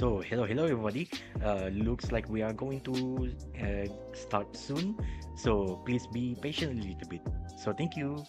So hello everybody. Looks like we are going to start soon. So please be patient a little bit. So thank you.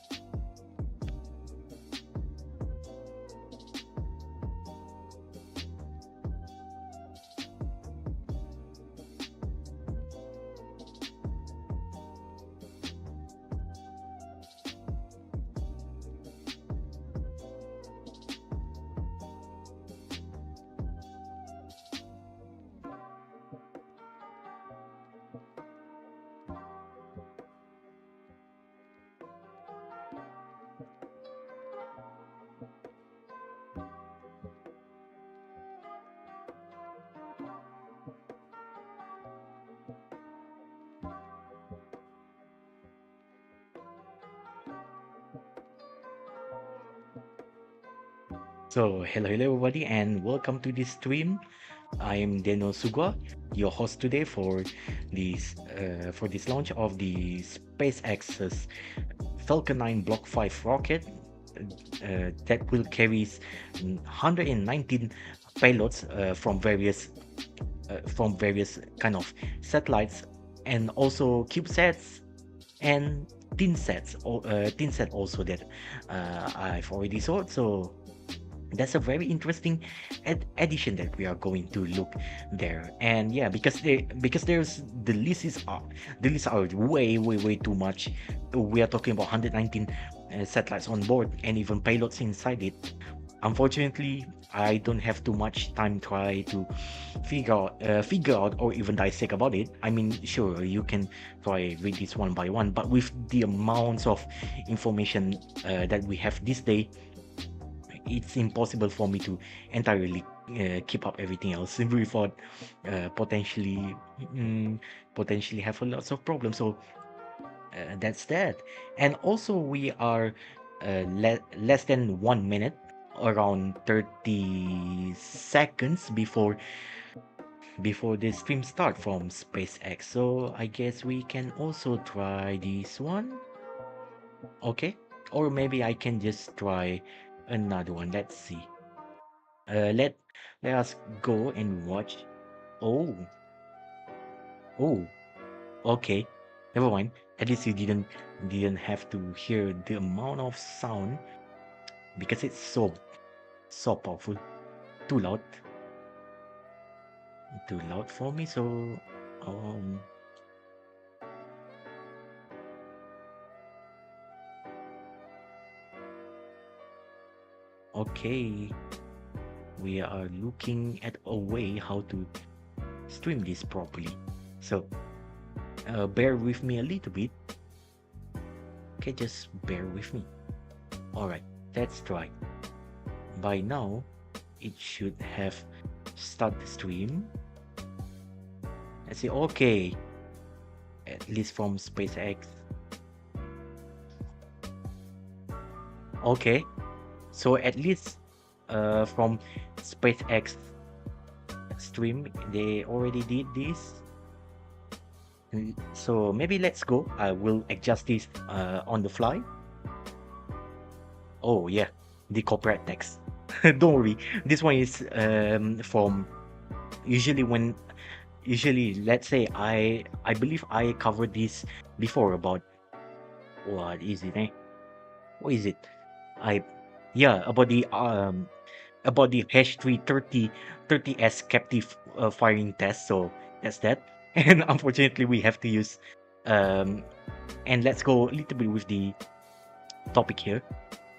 So hello everybody and welcome to this stream. I am Deno Suguwa, your host today for this launch of the SpaceX's Falcon 9 Block 5 rocket that will carry 119 payloads from various kind of satellites and also CubeSats and tin set also that I've already saw. So that's a very interesting addition that we are going to look there. And yeah, because there's the lists are way too much. We are talking about 119 satellites on board and even payloads inside it. Unfortunately, I don't have too much time to try to figure out or even dissect about it. I mean, sure, you can try read this one by one, but with the amounts of information that we have this day, it's impossible for me to entirely keep up everything else without potentially potentially have a lots of problems. So that's that. And also we are less than 1 minute, around 30 seconds before the stream start from SpaceX. So I guess we can also try this one. Okay, or maybe I can just try another one. Let's see. Let us go and watch. Oh, oh, okay. Never mind. At least you didn't have to hear the amount of sound because it's so powerful. Too loud. Too loud for me. So um okay. We are looking at a way how to stream this properly. So bear with me a little bit. Okay, just bear with me. Alright, let's try. By now, it should have started the stream. Let's see, okay. At least from SpaceX. Okay, so at least from SpaceX stream, they already did this. So maybe let's go. I will adjust this on the fly. Oh yeah, the corporate text. Don't worry. This one is from usually let's say I believe I covered this before about what is it, eh? What is it? I yeah, about the hash 330 30s captive firing test. So that's that. And unfortunately we have to use um and let's go a little bit with the topic here.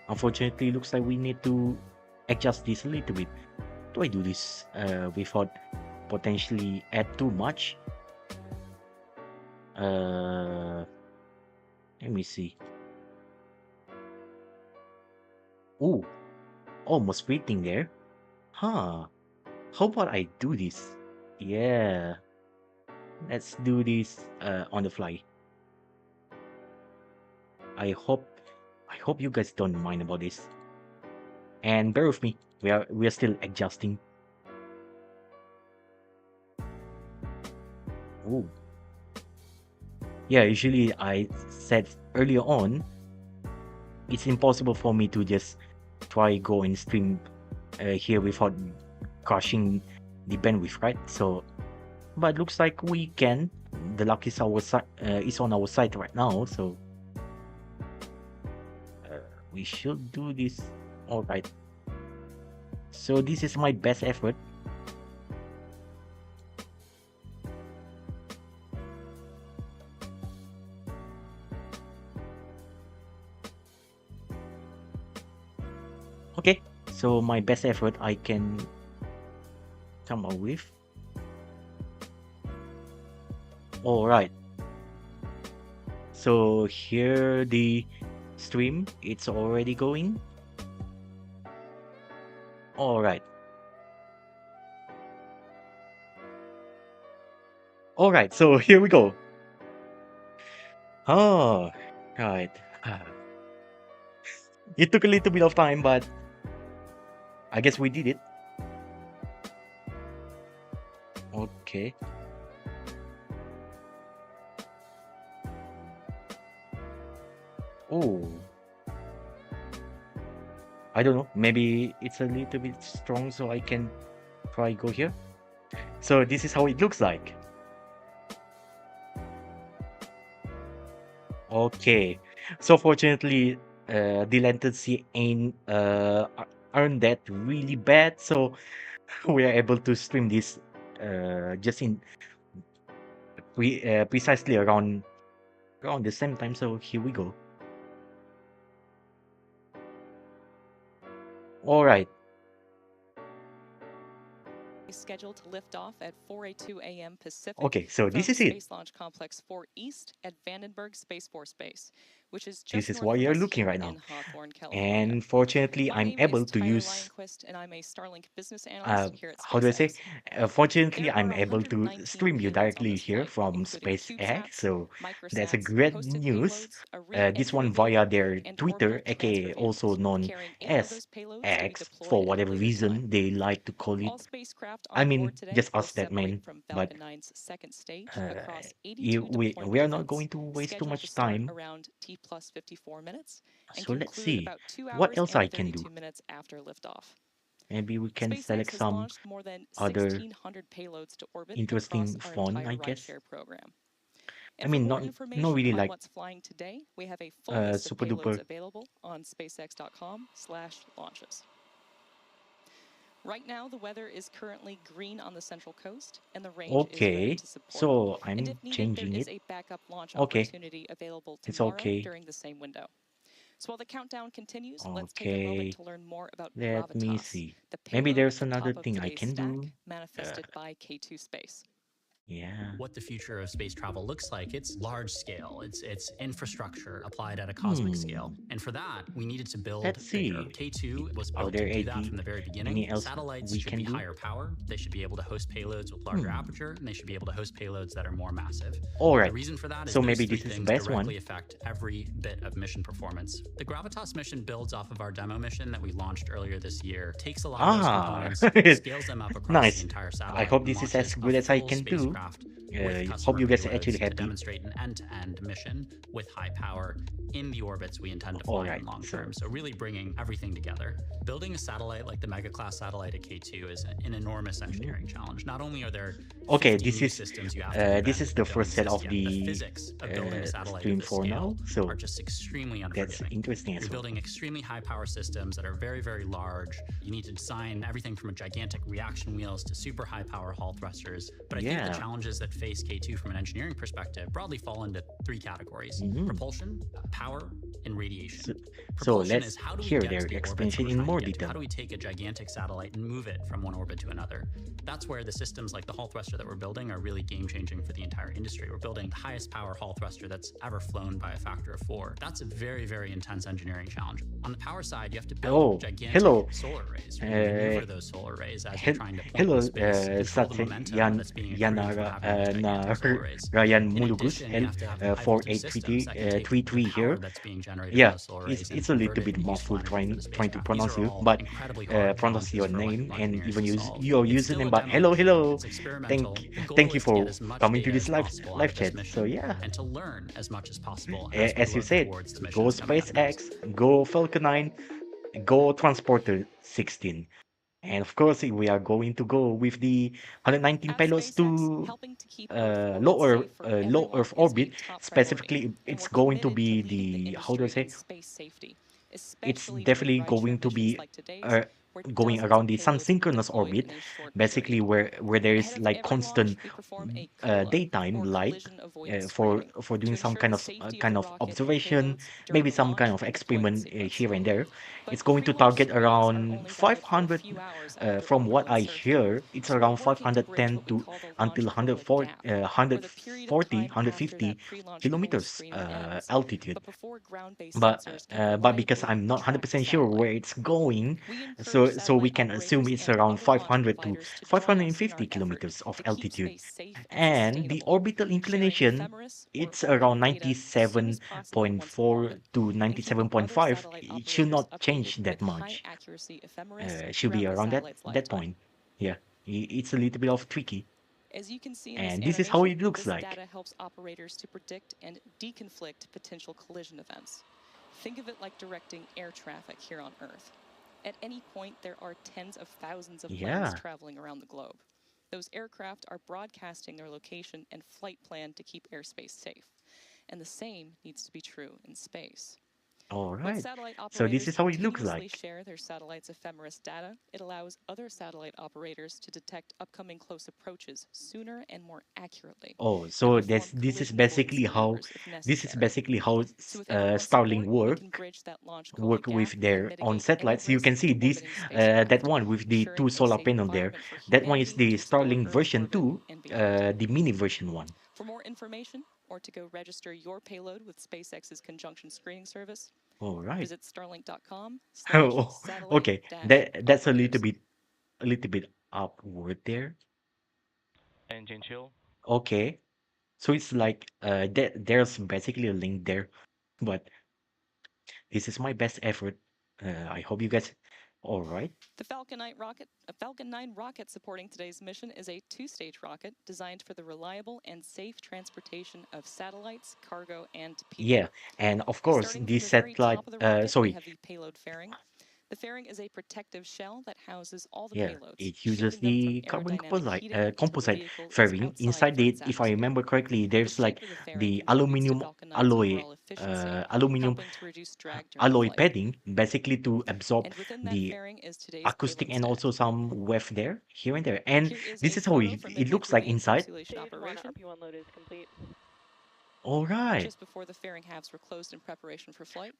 Unfortunately, looks like we need to adjust this a little bit. Do I do this without potentially add too much? Let me see. Oh, almost waiting there. Huh. How about I do this? Yeah. Let's do this on the fly. I hope you guys don't mind about this. And bear with me. We are still adjusting. Oh. Yeah, usually I said earlier on, it's impossible for me to just try go and stream here without crashing the bandwidth, right? So, but looks like we can. The luck is our side, is on our side right now. So we should do this. All right. So this is my best effort. Okay, so my best effort I can come up with. All right. So here the stream, it's already going. All right. All right, so here we go. Oh, right. It took a little bit of time, but I guess we did it. Okay. Oh, I don't know. Maybe it's a little bit strong, so I can try go here. So this is how it looks like. Okay. So fortunately, the latency ain't aren't that really bad, so we are able to stream this just in precisely around the same time. So here we go. All right. Scheduled to lift off at 4:02 a.m. Pacific. Okay, so this from is it. Space Launch Complex 4 East at Vandenberg Space Force Base, which is just This is north what of you're us looking here right now. in Hawthorne, California. And fortunately, My I'm name able is to Tyler use Lionquist, and I'm a Starlink business analyst here at how do I say? SpaceX. Fortunately, There I'm are able to 119 stream you payloads on directly this here flight, from including SpaceX. CubeSats, So that's a microsats, great hosted news. payloads, array This entry one vehicle, via their and Twitter, orbital aka transfer also vehicles, known carrying 8 of as those payloads to be X, deployed for at a whatever later reason time. they like to call All it. spacecraft I on mean, board today just will us that man. separate from But Falcon 9's second stage uh, across 82 we deployment are not events, going to waste too scheduled much to start time. around T plus 54 minutes and So let's conclude see about 2 what hours else and I can do. 32 minutes after liftoff. Maybe we can SpaceX select has some launched more than other 1,600 payloads to orbit interesting across our fun, entire I guess. rideshare program. I And for mean, more not information really on like what's flying today, we have a full list of super payloads duper. available on SpaceX.com/launches. Right now, the weather is currently green on the central coast, and the range is ready Okay, to support. so And I'm if needed, there changing is it. a backup launch Okay, opportunity available it's tomorrow okay. during the same window. So while the countdown continues, let's take a Okay, moment to learn more about let me gravitas, see. the Maybe payload there's at the another top of thing I today's can stack, do. manifested by K2 Space. Yeah. What the future of space travel looks like, it's large scale. It's infrastructure applied at a cosmic scale. And for that, we needed to build Let's bigger. see. K2 was Are built there to do that any from the very beginning. any else Satellites we should can be do? higher power. They should be able to host payloads with larger aperture, and they should be able to host payloads that are more massive. All The right. reason for that is So those maybe three this is the things best directly one. affect every bit of mission performance. The Gravitas mission builds off of our demo mission that we launched earlier this year. Takes a lot of those components, scales them up across Nice. the entire satellite. I hope and this is as launches a good as I full can do. spacecraft with Hope customer you guys are payloads actually to happy. demonstrate an end-to-end mission with high power in the orbits we intend to fly Alright, in long so- term. So really bringing everything together. Building a satellite like the Mega Class satellite at K2 is an enormous engineering challenge. Not only are there Okay, 50 this new is systems you have to this invent is with the building first set of system, the the physics of building a satellite stream of this for now. scale So are just extremely that's unforgiving. interesting as You're well. building extremely high power systems that are very, very large. You need to design everything from a gigantic reaction wheels to super high power Hall thrusters. But I think Yeah. the challenges that face K2 from an engineering perspective broadly fall into three categories: propulsion, power, and radiation. So Propulsion let's is how do we hear get their to the orbits explanation we're in trying more to get to? detail. How do we take a gigantic satellite and move it from one orbit to another? That's where the systems like the Hall thruster that we're building are really game changing for the entire industry. We're building the highest power Hall thruster that's ever flown by a factor of 4. That's a very, very intense engineering challenge. On the power side, you have to build gigantic hello. solar arrays. You maneuver those solar arrays as you're trying to point Hello, in space, control the Satya momentum that's being accrued from having those gigantic solar arrays. Ryan In Mulugus, addition, you have to have high voltage systems that can take the 4833 power here. that's being generated Yeah, from those solar arrays it's and a little convert it bit into mouthful useful energy for the trying to spacecraft. pronounce These are you, all but incredibly hard pronounce your challenges for name electrical and engineers even to use solve. your It's still username. a But demo. hello, It's experimental. The goal thank you is to for get as much coming to data this as possible out live of this chat. mission, So yeah, and to learn as much as possible as we as you look said, towards the go missions coming up next. SpaceX, go Falcon 9, go Transporter 16. And of course, we are going to go with the 119 At payloads SpaceX, to helping to keep Earth orbit safe for low everyone Earth is a orbit. top priority, Specifically, and it's we're going to committed to be leading the the, how do I industry in say? space safety, It's especially during definitely rideshare going to missions be like today's, uh, where going dozens around of the payloads will be Sun-synchronous deployed orbit, in a short basically period. where there Ahead is of like every launch, constant we perform a payload, daytime or light collision avoidance for screening, doing to some ensure the safety of the kind of rocket and observation, payloads during maybe the some kind launch of and deployment experiment sequence. here and there. But It's going to pre-launch target screenings are around only valid for a 500. few hours after From what orbital I insertion. hear, it's So we're around working to bridge 510 what we to call the until launch control 140, gap, where the period of 140, time after 150 that pre-launch cooling kilometers screening ends, altitude. but before ground-based sensors can But because reliably I'm not track the 100% sure where satellite. it's going, We encourage so we satellite can assume operators it's and around other launch 500 to providers to join us in our 550 effort kilometers of to keep altitude. space safe and And the sustainable, orbital sharing inclination, ephemeris or it's orbital around data as soon as possible once in 97.4 orbit, to and keeping other 97.5. satellite It should operators not updated change that with high much. accuracy ephemeris It should be throughout the around satellite's that lifetime. point. Yeah, it's a little bit of tricky. As you can see in this And this is how animation, it looks this like. data helps operators to predict and deconflict potential collision events. Think of it like directing air traffic here on Earth. At any point, there are tens of thousands of planes Yeah. traveling around the globe. Those aircraft are broadcasting their location and flight plan to keep airspace safe. And the same needs to be true in space. All When right. satellite So this operators is how it looks continuously like. share their satellite's ephemeris data, it allows other satellite operators to detect upcoming close approaches sooner and more accurately, Oh, and so perform this is collision avoidance basically how maneuvers if necessary. So with everyone's Starlink support, we can bridge that launch cooling work gap with and their own mitigate any satellites. You can risk see to this orbiting that spacecraft, one with the two ensuring a solar safe panel there. environment for That one is humanity the to explore Starlink Earth's version orbit 2, and beyond. the mini version one. For more information, or to go register your payload with SpaceX's conjunction screening service, All right. visit starlink.com Oh, satellite okay. That's operators. a little bit upward there. Engine chill. Okay. So it's like there's basically a link there, but this is my best effort. I hope you guys all right. The Falcon 9 rocket supporting today's mission is a two-stage rocket designed for the reliable and safe transportation of satellites, cargo, and people. Yeah, and of course Starting from this the very satellite top of the rocket, we sorry. have the payload fairing. The fairing is a protective shell that houses all the Yeah, payloads, it uses shielding them from the carbon aerodynamic heating until the composite vehicle is fairing. outside Inside for it, its if I atmosphere. remember correctly, The there's like shape of the fairing the contributes to Falcon 9's overall efficiency, aluminium helping to reduce drag during alloy flight. padding, basically to absorb And within that the fairing is today's acoustic payload and also stack. some weft there, here and there. And Here is this a is how photo from the it looks like entry inside. encapsulation Stage 1 operation, RP1 load is complete. All right. just before the fairing halves were closed in preparation for flight.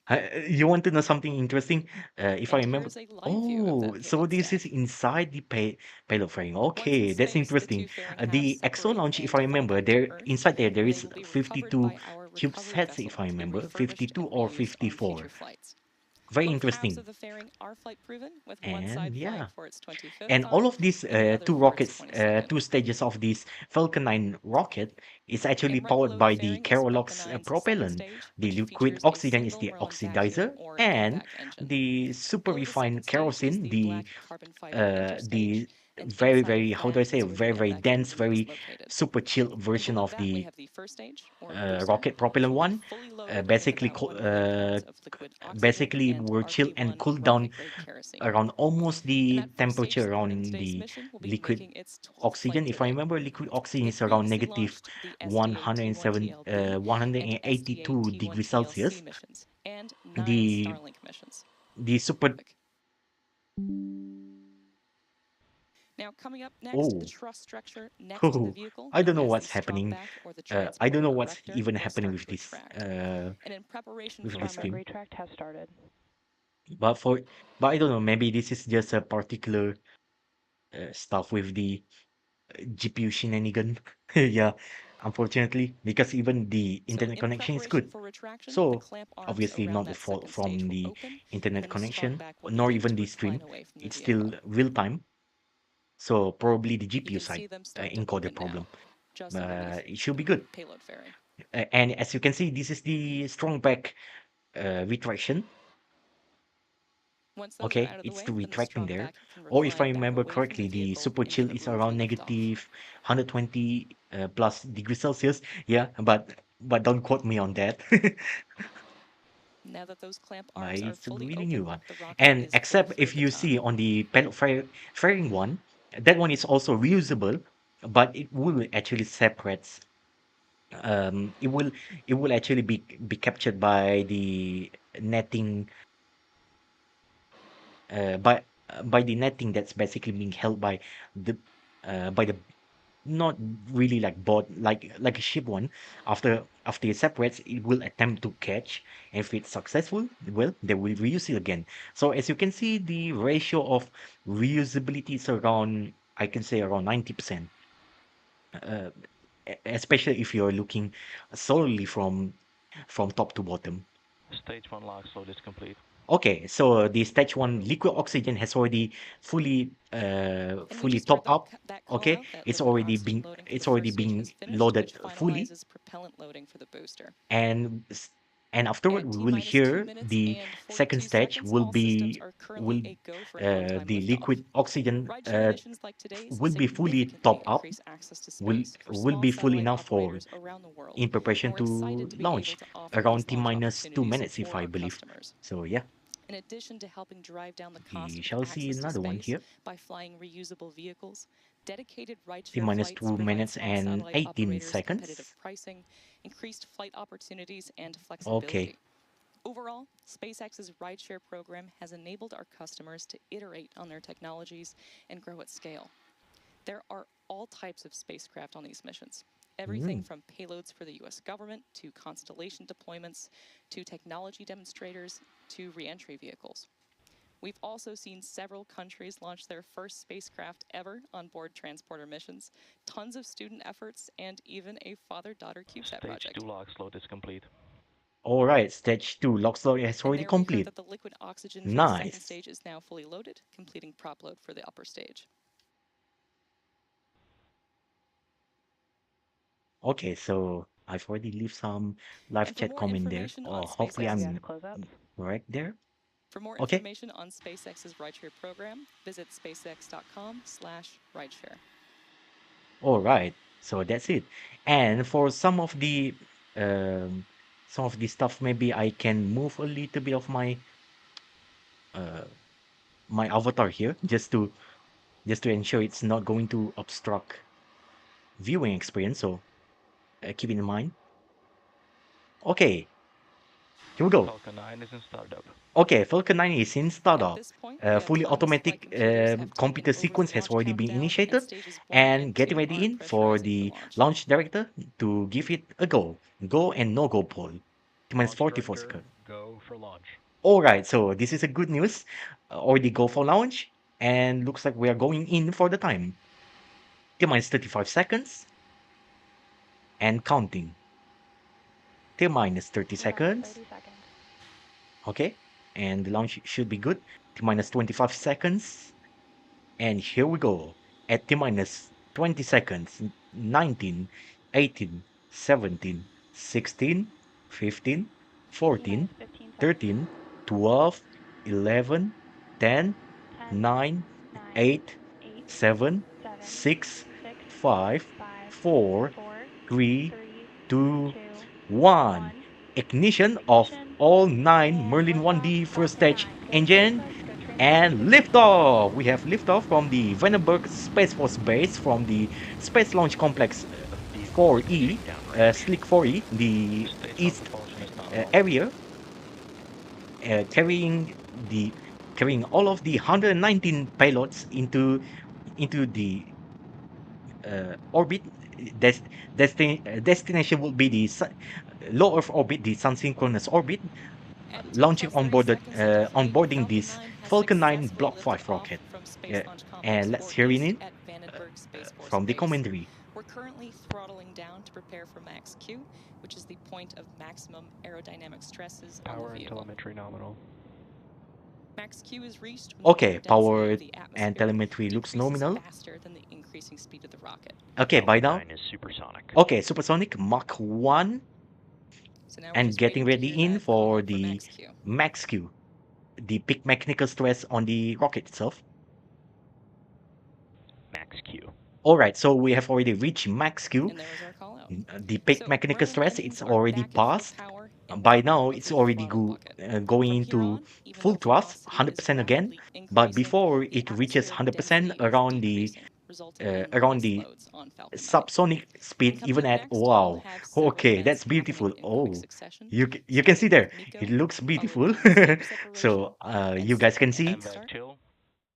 You want to know something interesting? If I And remember. here's a live view of Oh, that so payload this stack. is inside the payload frame. Once in Okay, that's space, the interesting. two fairing halves The EXO separate launch, if and I fall remember, back to there Earth, inside there where they is will be recovered 52 by our recovery CubeSats, vessel if I to be remember, refurbished 52 and or reused on 54. future flights. Very Both halves interesting. of the fairing are flight proven, with one side And flying yeah. for its 25th And all time of these and the other two for its rockets, 22nd. two stages of this Falcon 9 rocket is actually And right powered below the by the fairing is Falcon Kerolox 9's second propellant. stage, The which liquid features a oxygen is single the Merlin vacuum oxidizer, or and AVAC engine. the super Below the second refined stage is kerosene, the black carbon fiber interstage, the and very, inside the very, how do I fan say, is where the very AVAC dense, engine is very located. super chill And version below of that, we the have the first stage, or booster, rocket which propellant will be one. fully loaded with Basically, about 1 million pounds of liquid oxygen basically and were chilled and RP1 cooled down rocket-grade kerosene. around almost And the that first stage temperature supporting around today's the mission will be liquid making its 12th flight oxygen. If I today. remember, liquid oxygen It is around previously negative launched the SDA-T1 TLB and 182 SDA-T1 degrees TLC Celsius. missions, and 9 The Starlink missions. the super Now, coming up next, the oh truss structure next to the oh vehicle, I don't known know as the what's strong happening. back or the I don't transporter know what's erector, even will happening start with to this retract. And in preparation for Primary stream. retract has started. But for but I don't know. Maybe this is just a particular stuff with the GPU shenanigan. Yeah, unfortunately, because even the So internet in connection is preparation good. for retraction, the So clamp arms obviously around not the that fault second stage from will the open, internet and the strong connection, back will nor begin even to the recline stream. away from the It's still vehicle. real time. So probably the You GPU can side see them start to encoder open now, problem. just underneath But it should the be good. payload fairing. And as you can see, this is the strong back retraction. Once those are Okay, out of the it's way, the then the retracting strong there. back can Or if I recline back remember away from the correctly, the vehicle super into chill the is groove we around left off. negative 120 plus degrees Celsius. Yeah, but don't quote me on that. Now that those clamp But arms are it's a fully really new open, one. the rocket And is except full if for the you baton. see on the payload fairing one, that one is also reusable, but it will actually separate. It will actually be captured by the netting, by the netting that's basically being held the by the not really like boat like a ship one. After it separates, it will attempt to catch, and if it's successful, well, they will reuse it again. So as you can see, the ratio of reusability is around, I can say, around 90%, uh, especially if you're looking solely from top to bottom. Stage 1 launch load is complete. Okay, so the stage one liquid oxygen has already And we fully just heard topped up. that call Okay, out, that liquid oxygen loading for the it's first already stage been has finished, loaded which fully, finalizes propellant loading for the booster. and and afterward At we T will minus 2 hear minutes the and second 42 stage seconds, all systems are currently will a go for an on-time the liftoff. liquid oxygen Rideshare missions like today's will be fully significantly topped up, increase access to space for will small be full satellite enough for operators around the world, in and preparation we're to excited to be able launch to offer these around T launch minus two opportunities minutes if for I our believe. customers. So yeah, In addition to helping drive down the cost we of shall see access to another one space here. by flying reusable vehicles, dedicated T rideshare minus flights two provide minutes small and satellite 18 operators competitive seconds. pricing, increased flight opportunities, and Okay. flexibility. Overall, SpaceX's rideshare program has enabled our customers to iterate on their technologies and grow at scale. There are all types of spacecraft on these missions. Everything from payloads for the US government to constellation deployments to technology demonstrators to reentry vehicles. We've also seen several countries launch their first spacecraft ever on board transporter missions, tons of student efforts, and even a father-daughter CubeSat Stage project. 2 launch load is complete. All right, stage two lock slot has And already there we heard complete. that the liquid oxygen for the second Nice. stage is now fully loaded, completing prop load for the upper stage. Okay, so I've already leave some live And for chat more comment there, information or on hopefully SpaceX's I'm correct there. For more Okay. information on SpaceX's rideshare program, visit spacex.com/rideshare. All right, so that's it. And for some of the stuff, maybe I can move a little bit of uh my avatar here just to ensure it's not going to obstruct viewing experience. So keep it in mind. Okay, here we go. Falcon 9 is in startup. Okay, Falcon 9 is in At startup. this point, the Fully autonomous flight automatic computers have taken computer over the sequence has launch already been countdown, and initiated, stages 1 and and getting 2 ready are in for pressurizing for the launch. launch director to give it a go and no go poll. Minus Launch 44 director, seconds. go for launch. All right, so this is a good news. Already go for launch, and looks like we are going in for the time. T minus 35 seconds and counting. T minus 30 seconds. Okay, and the launch should be good. T minus 25 seconds. And here we go. At T minus 20 seconds. 19, 18, 17, 16, 15, 14, 13, 12, 11, 10, 9, 8, 7, 6, 5, 4, 3, 2, 1. Ignition of all 9 Merlin 1D first stage engine and liftoff. We have liftoff from the Vandenberg Space Force base from the Space Launch Complex Vehicle 4E, exit downrange. Slick 4E, the Stage 1 east propulsion is nominal. area, carrying all of the 119 payloads into the orbit. Des- destination will be the low Earth orbit, the Sun-synchronous orbit, At T launching plus 30 seconds into flight, onboarding Falcon this 9 has Falcon 9 successfully Block lifted 5 off rocket. from Space Yeah, Launch Complex and let's 4 hear in East it at Vandenberg Space Force from the Base. commentary. We're currently throttling down to prepare for max Q, which is the point of maximum aerodynamic stresses on the Power and vehicle. telemetry nominal. Max Q is reached when the Okay, air density power of the and atmosphere telemetry looks decreases nominal. faster than the increasing speed of the rocket. Okay, by Falcon now. 9 is supersonic. Okay, supersonic Mach 1 So now we're and just getting waiting to ready hear in that call for out for the max Q. max Q, the peak mechanical stress on the rocket itself. Max Q. All right, so we have already reached max Q. And there was our call out. The peak So mechanical Merlin stress, engines it's are already back at full passed. power by impact now of it's the already throttle bucket. going From here into on, even full though thrust, velocity is 100% again. rapidly But increasing, before the it reaches atmospheric 100% density is decreasing, resulting in around less the loads on Falcon 9. subsonic speed, Coming even up at next, we'll wow. have several Okay, events that's beautiful. happening in quick Oh, succession, you can see starting there. with It MECO, looks followed beautiful. by stage separation So and you guys can second see. engine MVAC start. chill.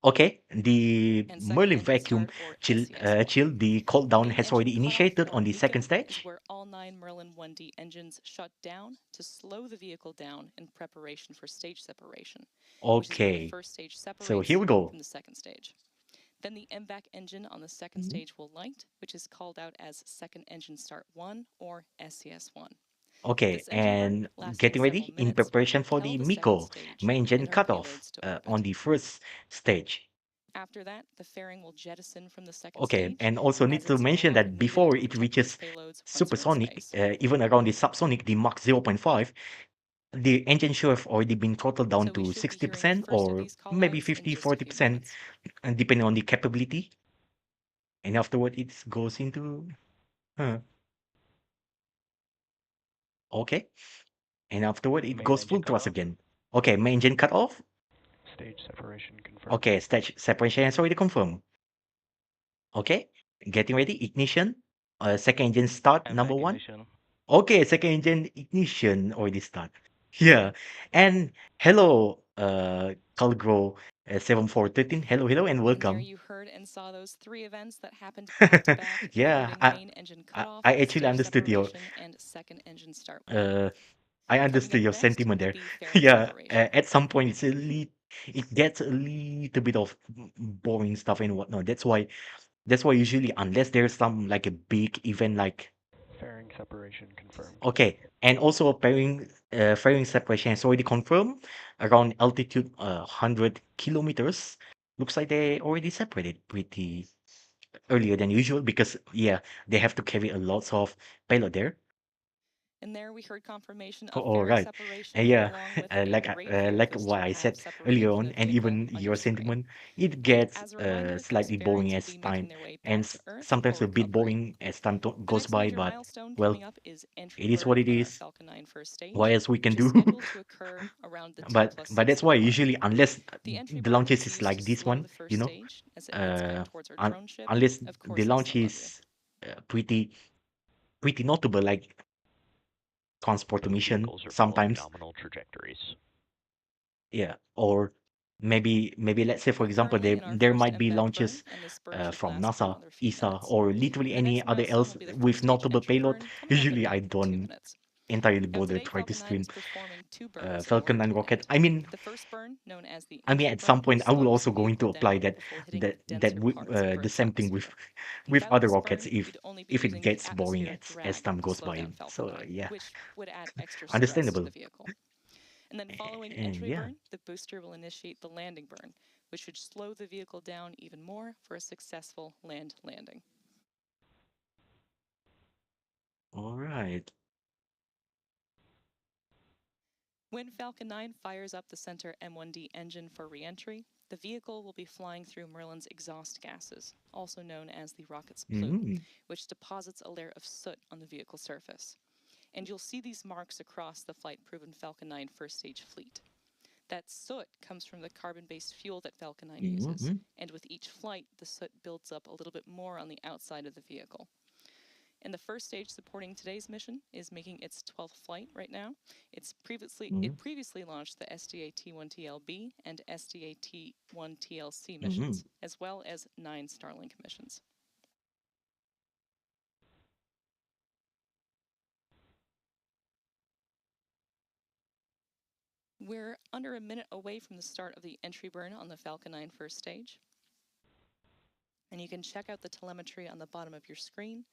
Okay, the And second Merlin engine vacuum start, or SES1. chill, the cold down Main has engine already cutoff, initiated or on the second MECO, is stage. where all 9 Merlin 1D engines shut down to slow the vehicle down in preparation for stage separation, which is where the Okay, first stage so here separates we go. from the second stage. Then the MVAC engine on the second Mhm. stage will light, which is called out as second engine start 1 or SES1. Okay, This engine burn, and lasting getting several ready in minutes, will preparation for propel the the second Miko stage main engine and our cutoff payloads to on orbit. the first stage. After that, the fairing will jettison from the second Okay, stage, and also as need to it's no mention longer that needed before to it protect its reaches payloads once we're in supersonic, space. even around the subsonic, the Mach 0.5, the engine should have already been throttled down So we to should be hearing the 60% first of or these maybe callouts in 50, just a few 40%, minutes. and depending on the capability. And afterward, it goes into, huh, okay. And afterward, it Main goes full engine thrust cutoff. again. Okay, main engine cut off. Stage separation confirmed. Okay, stage separation is already confirmed. Okay, getting ready, ignition. Second engine start, number MVAC one. ignition. Okay, second engine ignition already start. Yeah, and hello, Calgro 7413. Hello, hello, and And there welcome. you heard and saw those 3 events that happened back to back, Yeah, including main engine I, cutoff, I actually stage understood separation, and second engine start 1. uh, I Coming understood up your next sentiment will there. be fairing Yeah, separation. at some point it gets a little bit of boring stuff and whatnot. That's why usually unless there's some like a big event like Fairing separation confirmed. okay, and also fairing separation is already confirmed around altitude 100 kilometers. Looks like they already separated pretty earlier than usual because yeah, they have to carry a lot of payload there. And there we heard confirmation Oh, of all fairing right. And separation, yeah, along with a great view of like the what I StreamHab said earlier separating from on, the and vehicle even on your your screen. sentiment, it And gets as a reminder, those slightly boring fairings will as be time, making their way and back to Earth for sometimes a bit recovery. boring as time The goes next by. major But milestone well, coming up is entry it is what burn it on our is. Falcon 9 first What stage, else we can which is do? scheduled to occur around the T plus But 6 that's why minute mark. usually unless The entry the burn launches is is used to like this slow one, the first stage as it heads back uh, towards our un drone ship. unless Of the course, they launch still love you. is pretty notable, like transport to Both mission vehicles are following sometimes. nominal trajectories. Yeah, or maybe let's say for We're example currently in our there first might be MVAC burn, launches and this burn should from last for NASA, another few ESA, minutes. or literally The any next other milestone else will be the first with stage notable entry payload. burn, coming up in Usually I about 2 don't minutes. entirely Now, bother today, try to Falcon 9 is stream performing 2 burns in order Falcon 9 to rocket. land. I mean, The first burn, known as the I mean entry at some burn, point I will slows also the going to vehicle apply down that before hitting that the that denser parts of the Earth's same thing with atmosphere. with Without other this rockets burn, if you'd only be if it using gets boring atmospheric as drag time to goes slow by. down Falcon So 9, yeah, which would add extra stress to understandable. the vehicle. And then following entry Yeah. burn, the booster will initiate the landing burn, which should slow the vehicle down even more for a successful land landing. All right. When Falcon 9 fires up the center M1D engine for reentry, the vehicle will be flying through Merlin's exhaust gases, also known as the rocket's plume, Mm, which deposits a layer of soot on the vehicle surface. And you'll see these marks across the flight-proven Falcon 9 first stage fleet. That soot comes from the carbon-based fuel that Falcon 9 uses, mm, and with each flight, the soot builds up a little bit more on the outside of the vehicle. And the first stage supporting today's mission is making its 12th flight right now. mm, It previously launched the SDA T1TLB and SDA T1TLC mm. missions, as well as 9 Starlink missions. We're under a minute away from the start of the entry burn on the Falcon 9 first stage. And you can check out the telemetry on the bottom of your screen.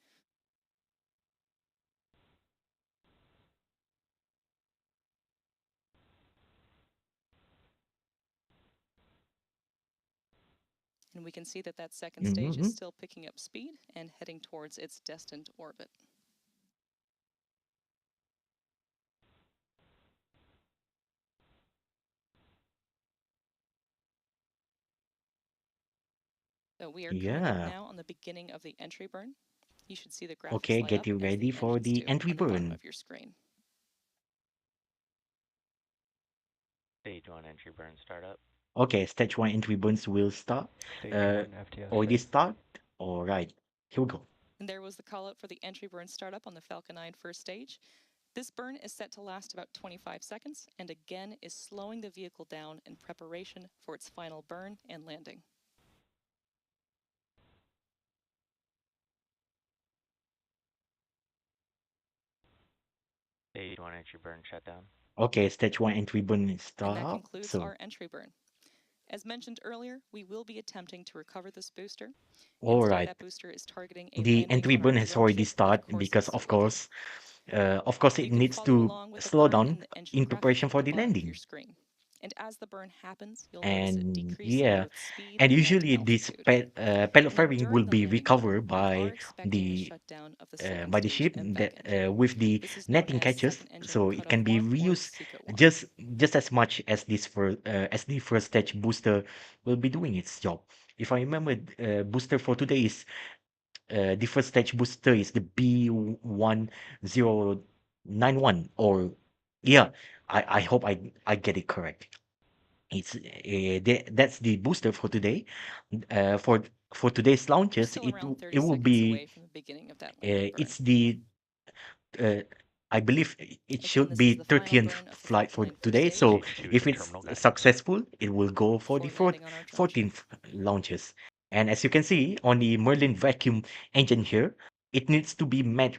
And we can see that that second stage is Mm-hmm. still picking up speed and heading towards its destined orbit. So we are coming up Yeah. now on the beginning of the entry burn. You should see the graphics Okay, light up getting as ready the for engines the do entry on the bottom burn. of your screen. Stage 1 entry burn startup. Okay, stage 1 entry burns will start. Stage 1 FTS. Already start. All right, here we go. And there was the call out for the entry burn startup on the Falcon 9 first stage. This burn is set to last about 25 seconds and again is slowing the vehicle down in preparation for its final burn and landing. Stage 1 entry burn shutdown. Okay, stage 1 entry burn And that start. concludes our entry burn. As mentioned earlier, we will be attempting to recover this booster. All Today, right. that booster is targeting a The landing entry on our burn has drone already ship on the started course because, Suguwa. of course, You it can needs follow to along with the slow burn down in the entry in graphic preparation at for the the bottom of your landing. screen. And as the burn happens, you'll notice a And decrease in yeah, both speed and and usually this altitude. payload And then fairing will during the be landing, recovered we are expecting the shutdown of the second by the stage ship MVAC that engine. with the This is known netting as catches, second engine so it cutoff can be 1 or reused SECO 1. just as much as the first stage booster will be doing its job. If I remember, booster for today is the first stage booster is the B1091, or yeah, I hope I get it correct. It's that's the booster for today. For today's We're launches, still around 30 it will seconds be away from the beginning of that landing burn. it's the uh, I believe it Again, should this is be the final 30th burn of the flight Falcon for 9 first today. stage So Stage 2 is if the it's terminal guidance. successful, it will go for the before landing on our drone ship. 14th launches. And as you can see on the Merlin vacuum engine here, it needs to be made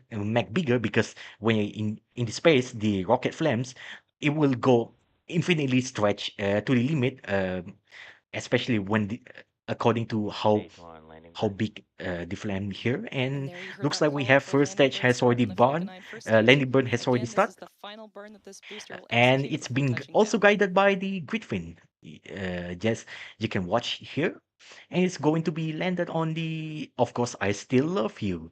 bigger because when you're in the space, the rocket flames, it will go infinitely stretch to the limit, especially when according to Stage 1 landing how burn. big the flame here. And And there you heard looks that like we call out have for first landing stage burn has start already on the Falcon burned. 9 first stage. Landing burn has already Again, this is started. the final burn that this booster will And execute it's before being touching also down. guided by the Gridfin. Just you can watch here, and it's going to be landed on the, of course, I still love you,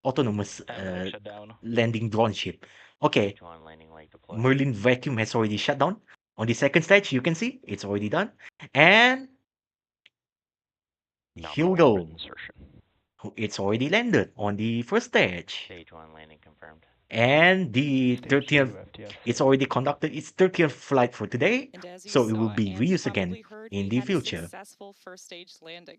autonomous Automatic shutdown. landing drone ship. Okay, Stage 1 landing leg deployed. Merlin vacuum has already shut down. On the second stage, you can see it's already done, and here we Nominal orbit go. insertion. It's already landed on the first stage. Stage 1 landing confirmed. And the Stage 30th, 2 FTS. it's already conducted its 30th flight for today, And as you so it will saw be and reused again probably heard, in we the had a future. successful first stage landing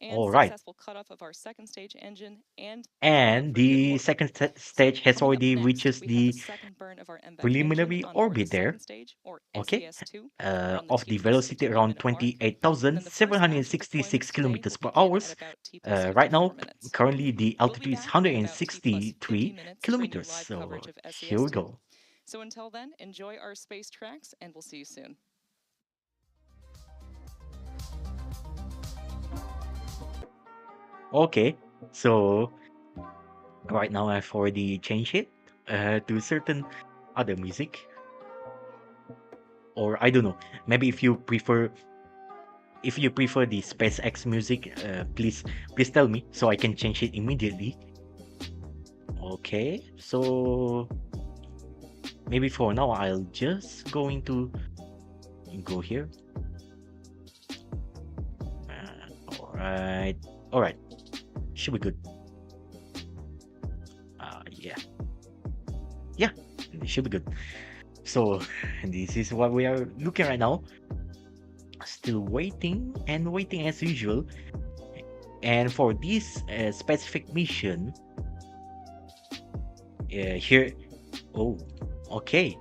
and All right. successful cutoff of our second stage engine and And the second stage has coming up already next, reached we have the the second burn of our MVAC preliminary engine on board the orbit there, second stage, or okay, SAS2, around the of the 2 to velocity 61 around minute mark. And then the first batch of 28,766 deployments today will kilometers per begin hour. at about T plus 54 Right now, minutes. currently the We'll be altitude is back in about T plus 50 163 minutes, bringing you kilometers. live So coverage of here we SAS2. go. So until then, enjoy our space tracks, and we'll see you soon. Okay, so right now I've already changed it to certain other music. Or I don't know, maybe if you prefer the SpaceX music, please tell me so I can change it immediately. Okay, so maybe for now I'll just going to go here. All right, should be good. Yeah, it should be good. So this is what we are looking right now. Still waiting and waiting as usual. And for this specific mission, here, oh, okay.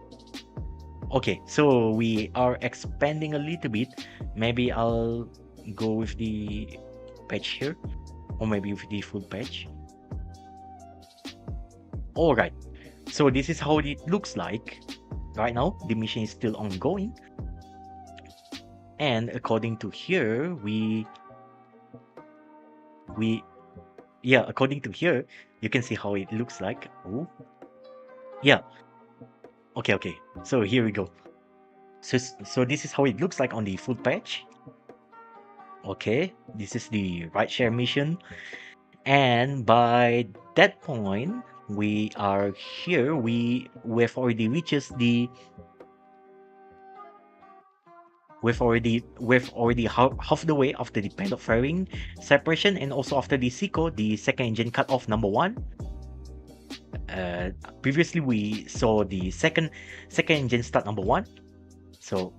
Okay, so we are expanding a little bit. Maybe I'll go with the patch here, or maybe with the full patch. All right, so this is how it looks like right now. The mission is still ongoing, and according to here, according to here, you can see how it looks like. Oh, yeah. Okay. So here we go. So this is how it looks like on the full patch. Okay, this is the rideshare mission, and by that point, we are here. We've already reached the. We've already half the way after the payload fairing separation, and also after the SECO, the second engine cut off number 1. Previously we saw the second engine start number 1. So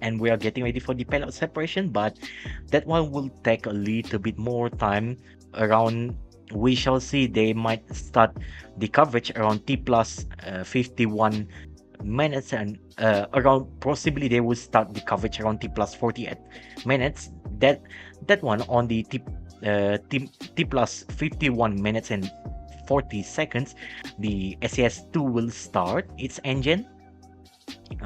and we are getting ready for the payload separation, but that one will take a little bit more time. Around, we shall see, they might start the coverage around T plus 51 minutes, and around, possibly they will start the coverage around T plus 48 minutes. That one on the T plus 51 minutes and 40 seconds, the SAS2 will start its engine,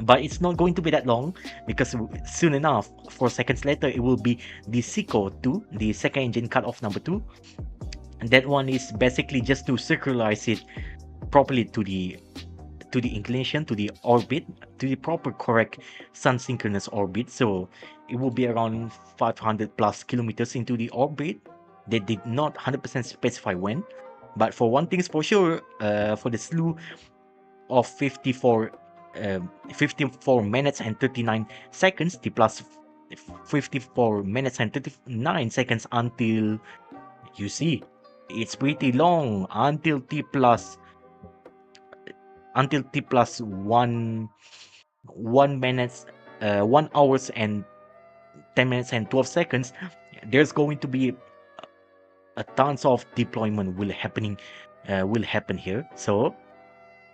but it's not going to be that long, because soon enough, 4 seconds later, it will be the SICO2, the second engine cutoff number 2. And that one is basically just to synchronize it properly to the inclination, to the orbit, to the proper correct Sun-synchronous orbit. So it will be around 500 plus kilometers into the orbit. They did not 100% specify when, but for one thing's for sure, for the slew of 54 minutes and 39 seconds, T plus 54 minutes and 39 seconds, until, you see, it's pretty long, until T plus 1 minutes, 1 hours and 10 minutes and 12 seconds. There's going to be a tons of deployment will happen here. So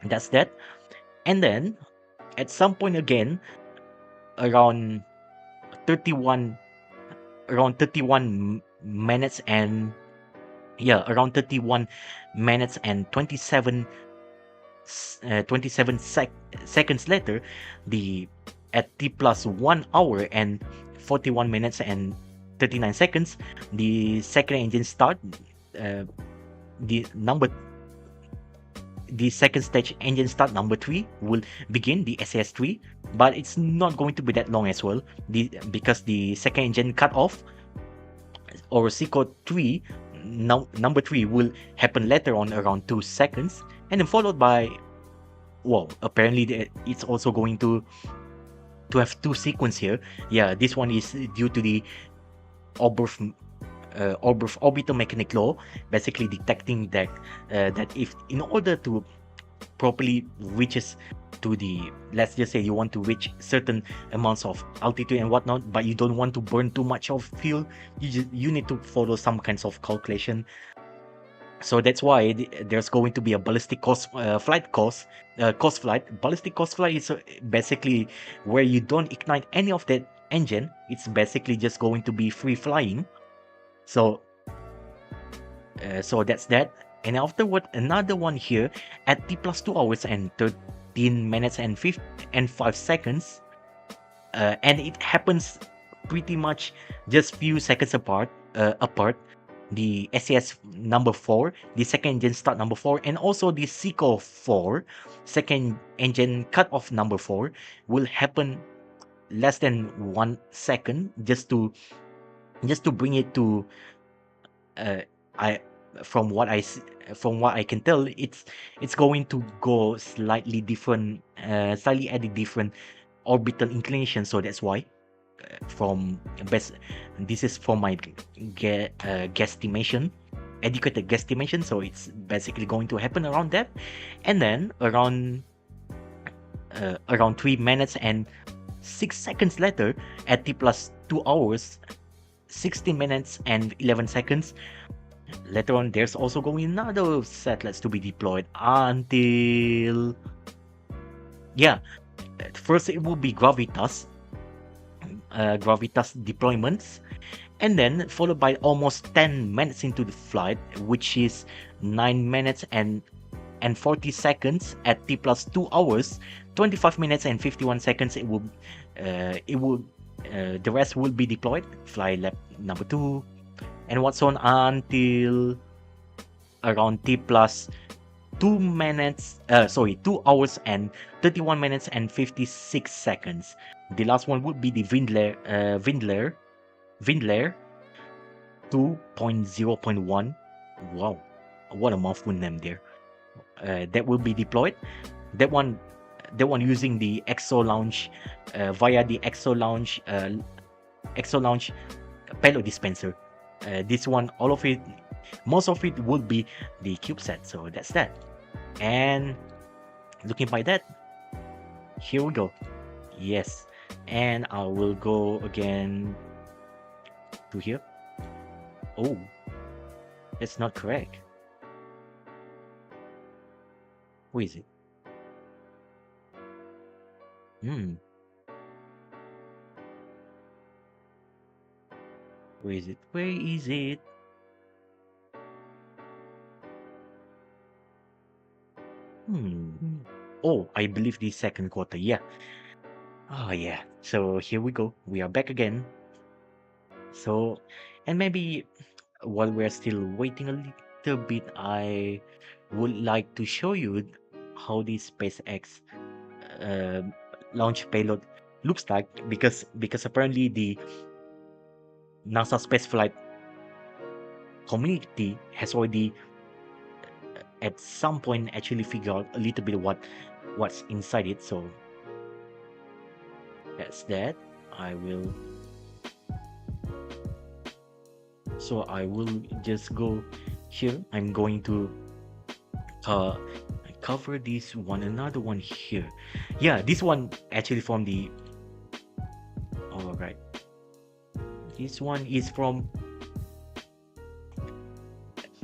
that's that. And then at some point again, around 31 minutes and 27 seconds later, at T plus 1 hour and 41 minutes and 39 seconds, the second engine start, the second stage engine start number 3 will begin, the SAS3, but it's not going to be that long as well, because the second engine cut off, or SICO 3, number 3, will happen later on, around 2 seconds, and then followed by, well, apparently it's also going to have 2 sequence here. Yeah, this one is due to the orbital mechanic law, basically detecting that if, in order to properly reaches to the, let's just say you want to reach certain amounts of altitude and whatnot, but you don't want to burn too much of fuel, you need to follow some kinds of calculation. So that's why there's going to be a ballistic cost flight. Ballistic cost flight is basically where you don't ignite any of that engine. It's basically just going to be free flying. So that's that. And afterward, another one here at T plus 2 hours and 13 minutes and 5 seconds. And it happens pretty much just few seconds apart. The SAS number 4, the second engine start number 4, and also the SICO 4, second engine cut off number 4, will happen less than 1 second, just to bring it to, from what I can tell, it's going to go slightly different, slightly at a different orbital inclination. So that's why, this is from my guesstimation, educated guesstimation. So it's basically going to happen around that, and then around 3 minutes and 6 seconds later, at T plus 2 hours, 16 minutes and 11 seconds. Later on, there's also going another satellites to be deployed until, first it will be Gravitas deployments, and then followed by almost 10 minutes into the flight, which is 9 minutes and 40 seconds at T plus 2 hours, 25 minutes and 51 seconds. The rest will be deployed, fly lap number 2, and what's on until around T plus 2 hours and 31 minutes and 56 seconds. The last one would be the Vindler 2.0.1. Wow, what a mouthful name there. That will be deployed. That one using the Exo Launch via the Exo Launch payload dispenser. This one, most of it will be the CubeSat. So that's that. And looking by that, here we go. Yes, And I will go again to here. Oh, that's not correct. Where is it? Hmm. Where is it? Where is it? Oh, I believe the second quarter. Yeah. Oh, yeah. So here we go. We are back again. So, and maybe while we're still waiting a little bit, I would like to show you how the SpaceX uh, launch payload looks like, because apparently the NASA spaceflight community has already at some point actually figured out a little bit what's inside it. So that's that. I will just go here. I'm going to uh cover this one, another one here. Yeah, this one actually from the, all right, this one is from,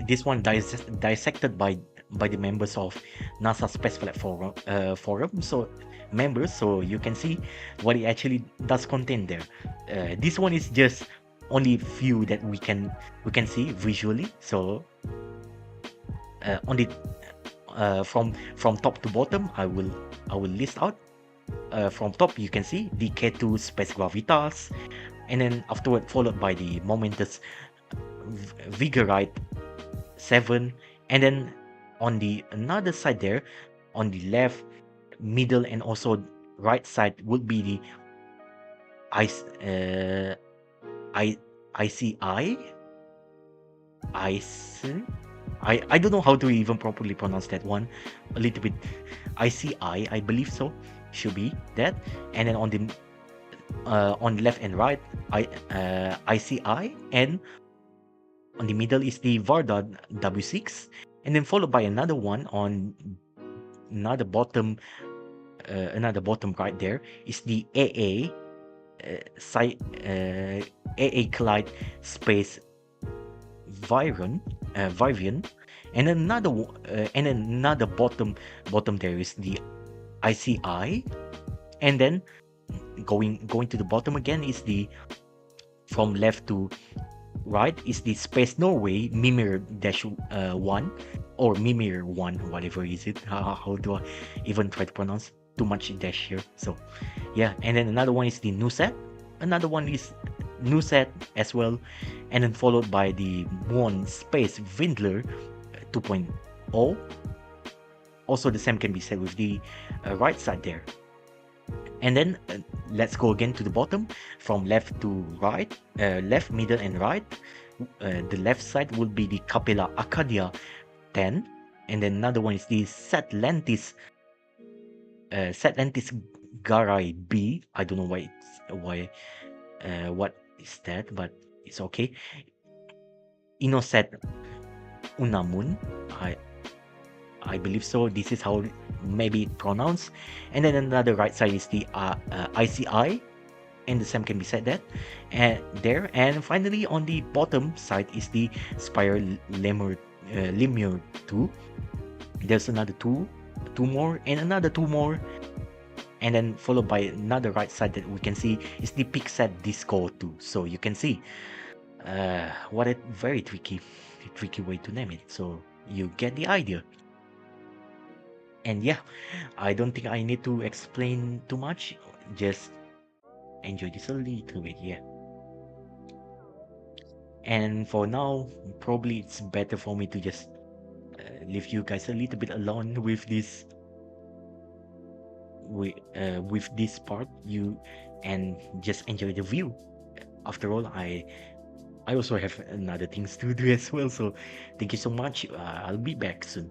this one dissected by the members of NASA Spaceflight Forum. So members, so you can see what it actually does contain there. This one is just only few that we can see visually. So on the from top to bottom, I will list out. From top, you can see the K2 Space Gravitas, and then afterward followed by the Momentous Vigorite 7, and then on the another side there, on the left, middle, and also right side would be the ICI. I don't know how to even properly pronounce that one. A little bit ICI, I believe so. Should be that. And then on the left and right, ICI, and on the middle is the Varda W6, and then followed by another one on another bottom right there is the AA AA Clyde Space Vivian, and another bottom there is the ICI, and then going to the bottom again is the, from left to right, is the Space Norway Mimir -1 or Mimir 1, whatever is it. How do I even try to pronounce too much dash here? So yeah, and then another one is the NuSat, another one is NuSat as well, and then followed by the Muon Space Vindler 2.0. Also the same can be said with the right side there. And then let's go again to the bottom, from left to right, left, middle, and right. The left side would be the Capella Arcadia 10, and then another one is the Satlantis Garai B. I don't know what is that, but it's okay. Inosat Unamun, I believe so. This is how maybe pronounced. And then another right side is the ICI, and the same can be said that there. And finally on the bottom side is the Spire Lemur 2. There's another two more, and another two more, and then followed by another right side that we can see is the Pixat Disco 2. So you can see what a very tricky way to name it. So you get the idea. And yeah, I don't think I need to explain too much. Just enjoy this a little bit, yeah. And for now, probably it's better for me to just leave you guys a little bit alone with this part, and just enjoy the view. After all, I also have another things to do as well. So thank you so much. I'll be back soon.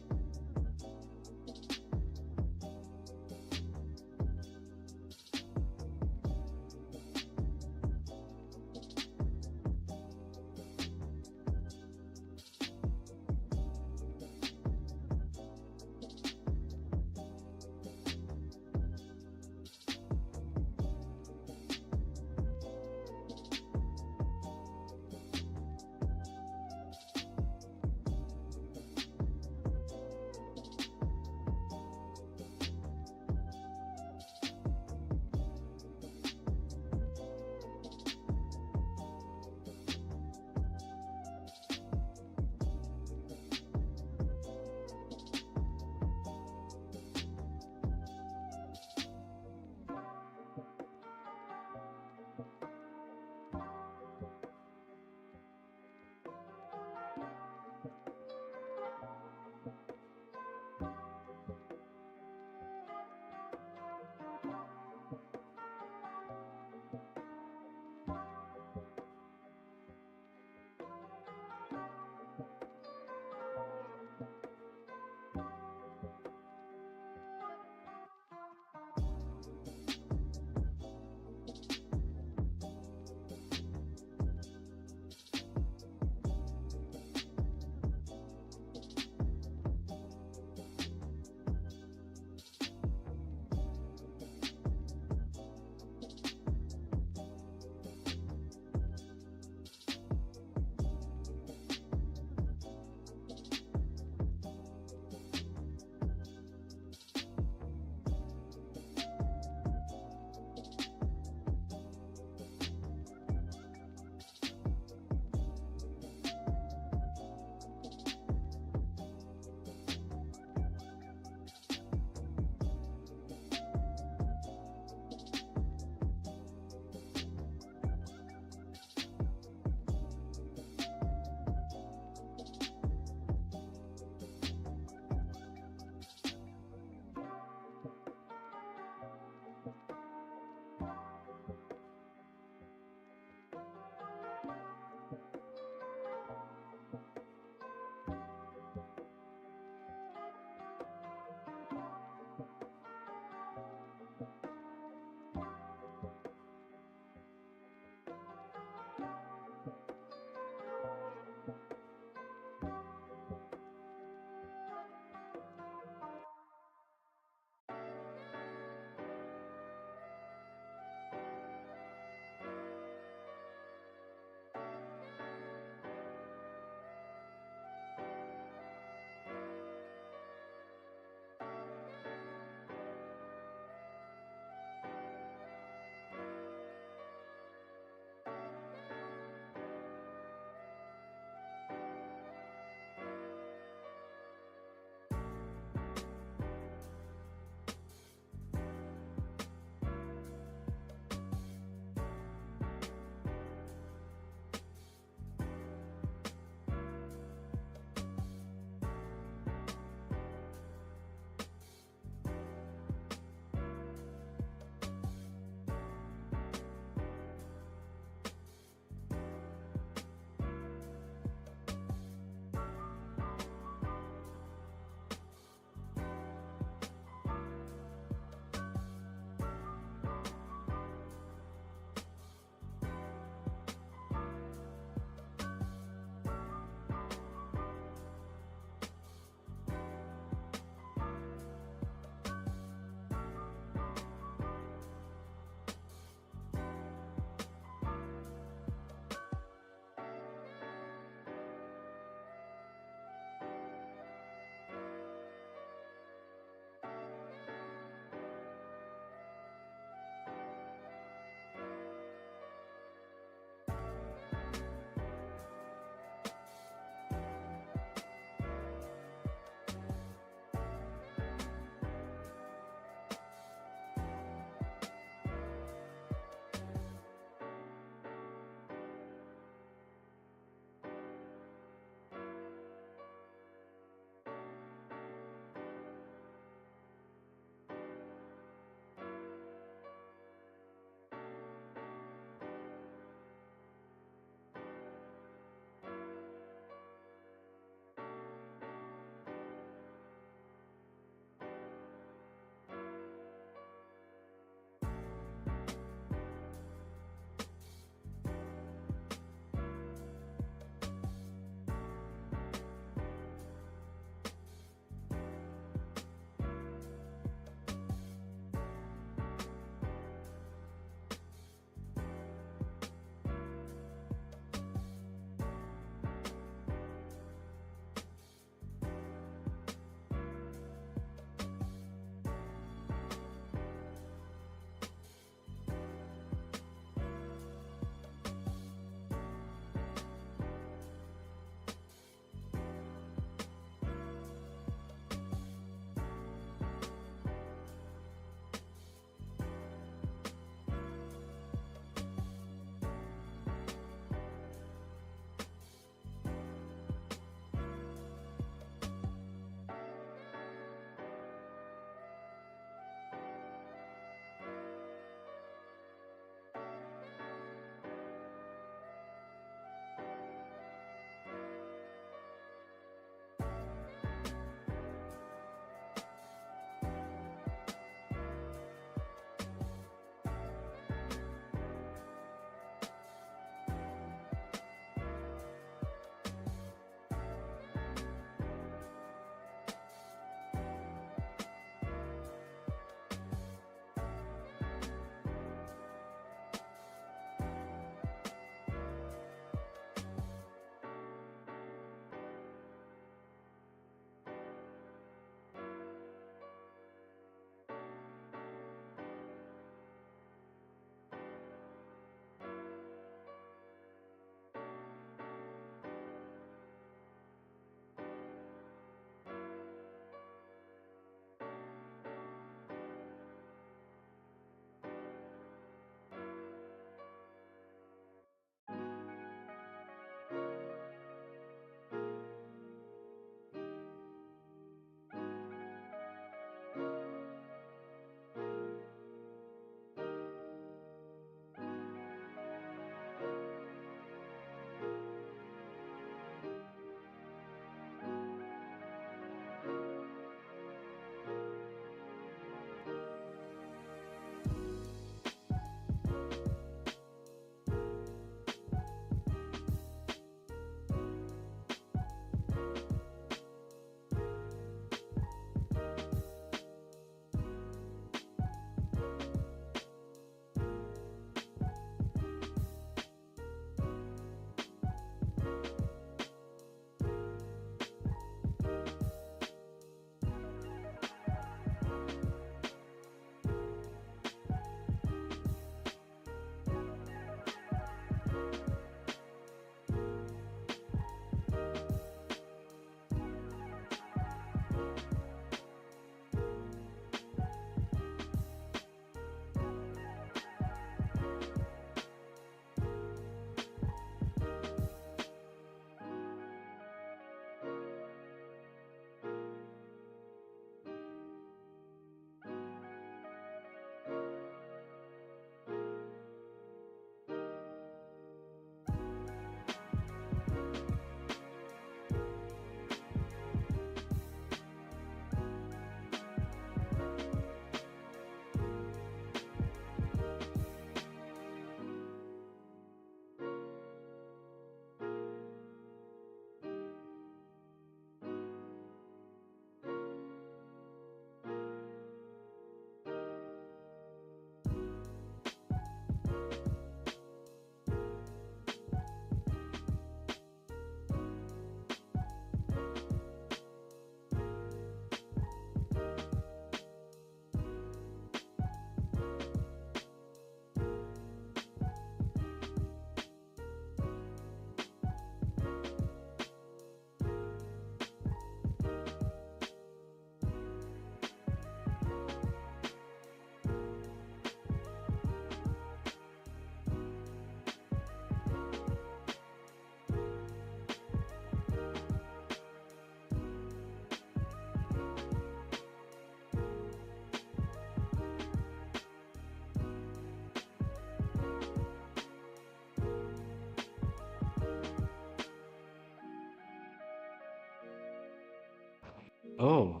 Oh,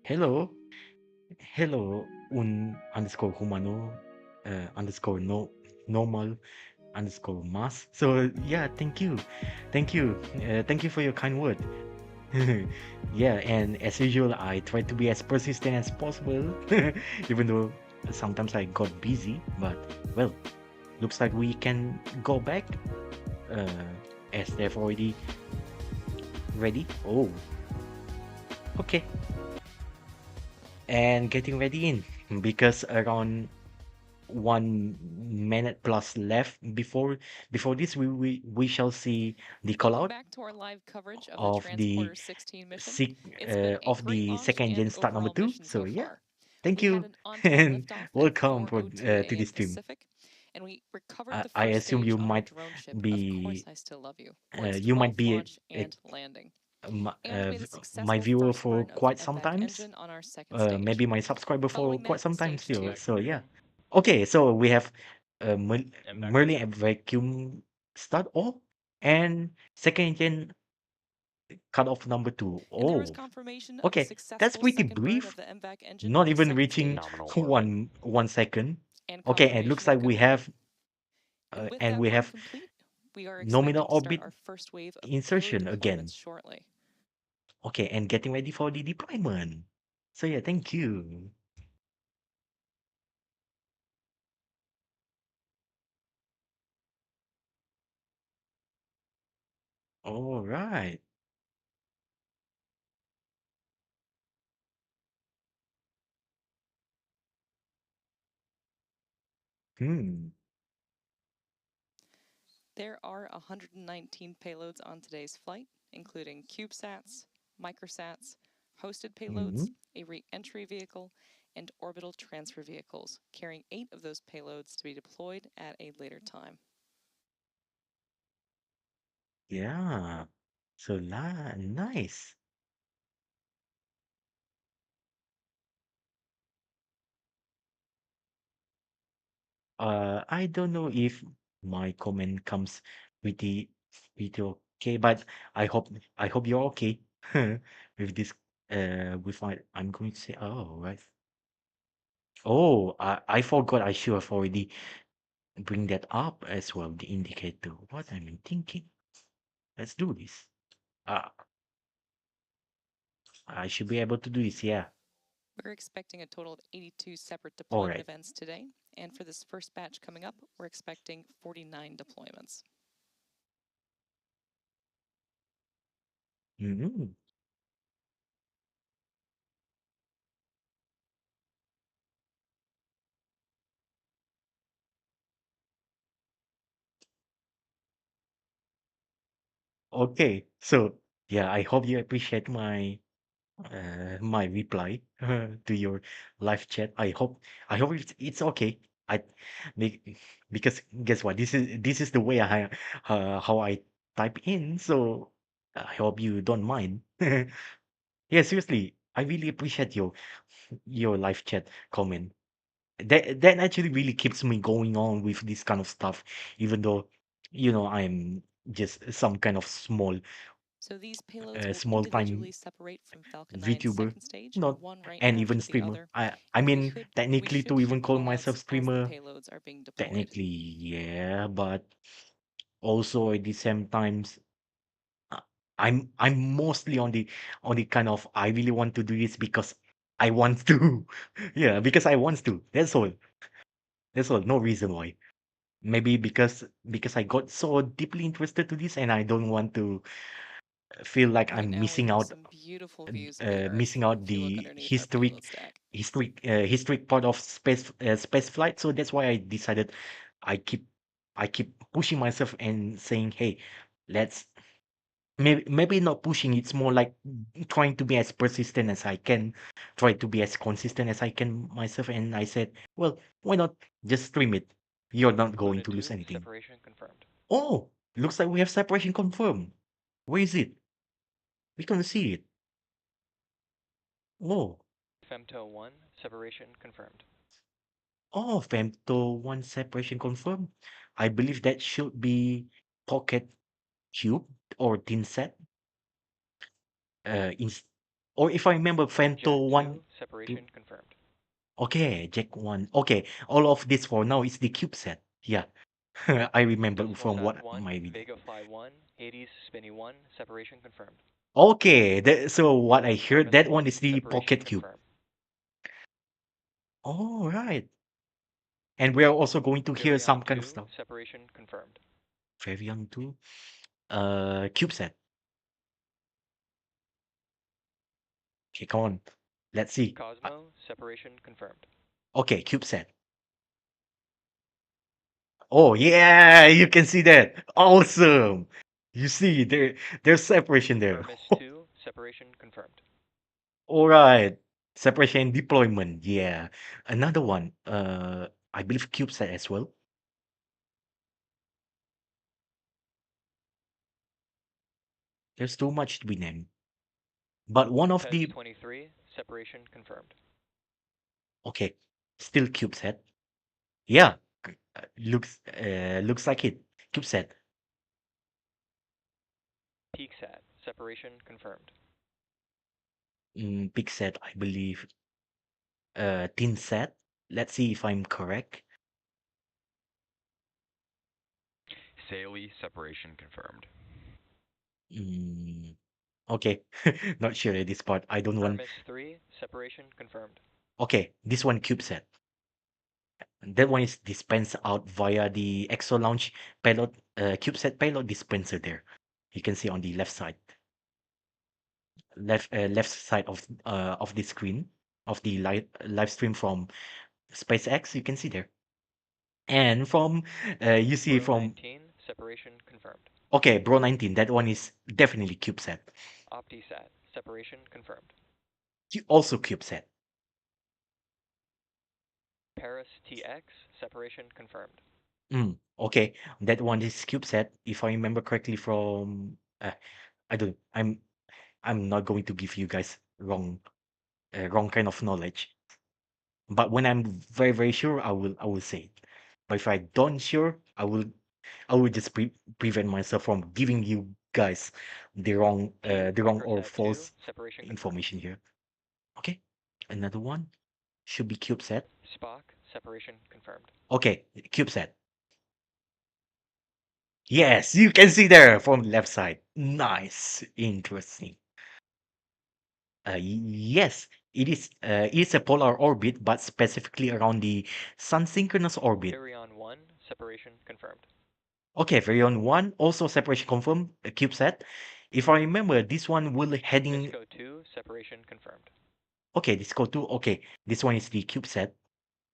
hello. Hello, un underscore humano, underscore no normal underscore mass. So yeah, thank you. Thank you for your kind word. Yeah, and as usual, I try to be as persistent as possible, even though sometimes I got busy. But well, looks like we can go back, uh, as they've already ready. Oh, okay, and getting ready in because around 1 minute plus left before this, we shall see the call Welcome out back to our live coverage of the of the Transporter-16 mission. It's been a of great the launch second engine and start number overall two. mission So so yeah, far. thank We had you an on-time and liftoff at welcome for 4:02 to the a.m. stream. Pacific, and we recovered I, the I first assume stage you on our might drone ship, Of Course be I Still Love You, for its you might 12th be launch and landing. And we had a my successful viewer first for burn of the quite some MVAC times. engine on our second stage. Maybe my subscriber for Following quite that, some time stage still. 2. So yeah. Mm-hmm. Okay, so we have Impact Merlin ready. and vacuum start. Oh, and second engine cut off number two. And there was Oh, confirmation of the okay, that's successful pretty second burn of brief. the MVAC engine Not on the even second reaching stage, Nominal orbit. one second. and Okay, and it looks confirmation of like good flight. With and that we burn have complete, we are nominal expecting to start orbit our first wave of payload insertion again. deployments shortly. Okay, and getting ready for the deployment. So yeah, thank you. All right. Hmm. There are 119 payloads on today's flight, including CubeSats, microsats, hosted Hmm. payloads, a re-entry vehicle, and orbital transfer vehicles, carrying 8 of those payloads to be deployed at a later time. Yeah. So nice. I don't know if my comment comes pretty pretty okay, but I hope you're okay with this with my I'm going to say oh right. Oh, I forgot I should have already bring that up as well, the indicator. What I'm thinking. Let's do this. Uh, I should be able to do this, yeah. We're expecting a total of 82 separate All deployment right. events today, and for this first batch coming up, we're expecting 49 deployments. Mhm. Okay. So, yeah, I hope you appreciate my reply to your live chat. I hope it's okay. I be- because guess what? This is the way I how I type in. So I hope you don't mind. Yeah, seriously, I really appreciate your live chat comment. That actually really keeps me going on with this kind of stuff, even though I'm just some kind of So these payloads will small time individually separate from Falcon 9's VTuber, second stage, not one right and even after the streamer. other. I And mean, we technically should to hear even call callouts myself as the streamer, payloads are being deployed. technically, yeah, but also at the same times, uh, I'm mostly on the kind of I really want to do this because I want to, yeah, because I want to. That's all. That's all. No reason why. Maybe because I got so deeply interested to this and I don't want to feel like Right I'm now, we have some beautiful views of the Earth missing out if you look the underneath our payload stack. historic part of space flight. So that's why I decided I keep I keep pushing myself and saying, hey, let's maybe not pushing. It's more like trying to be as persistent as I can, try to be as consistent as I can myself. And I said, well, why not just stream it? You're not going Luna to lose 2, anything. separation confirmed. Oh, looks like we have separation confirmed. Where is it? We can't see it. Oh, Femto 1, separation confirmed. oh, femto one separation confirmed. I believe that should be pocket cube or thin set. Or if I remember, Jack Fento 1, 2, 2. separation confirmed. Okay, Jack 1. Okay, all of this for now is the CubeSat. Yeah, I remember Decimal from Sat what 1, my read. Vega Fly 1, Hades Spinny 1, separation confirmed. Okay, so what I heard, Artemis that 1, one is the separation Pocket Cube. confirmed. All right. And we are also going to hear Varion some kind of 2, stuff. separation confirmed. Very young too. CubeSat. Okay, come on. Let's see. Cosmo, separation confirmed. Okay, CubeSat. Oh yeah, you can see that. Awesome. You see there's separation there. Hermes 2, separation confirmed. All right. Separation deployment. Yeah. Another one. I believe CubeSat as well. There's too much to be named. But one of PEZ the 23, separation confirmed. okay, still CubeSat. Yeah. Looks like it. CubeSat. PeakSat, separation confirmed. PixSat, I believe. TinSat. Let's see if I'm correct. Saley, separation confirmed. Mm, okay. Not sure at this part. I don't want. Hermes 3, separation confirmed. Okay, this one CubeSat. That one is dispensed out via the Exo Launch payload, CubeSat payload dispenser there. You can see on the left side of the screen of the live stream from SpaceX. You can see there, and from you see Bro from 19, separation confirmed. okay, Bro 19. That one is definitely CubeSat. OptiSat, separation confirmed. Also CubeSat. Paris TX, separation confirmed. Okay, that one is CubeSat. If I remember correctly from I don't. I'm not going to give you guys wrong kind of knowledge. But when I'm very sure, I will say it. But if I don't sure, I will just prevent myself from giving you guys Team the wrong or Microsat 2, false separation confirmed. information here. Okay, another one should be CubeSat. Spock, separation confirmed. Okay, CubeSat. Yes, you can see there from the left side. Nice, interesting. Yes, it is a polar orbit, but specifically around the Sun-synchronous orbit. Virion 1, separation confirmed. Okay, Varion 1, also separation confirmed, a CubeSat. If I remember, this one will heading. Visco 2, separation confirmed. Okay, this go to. Okay, this one is the CubeSat.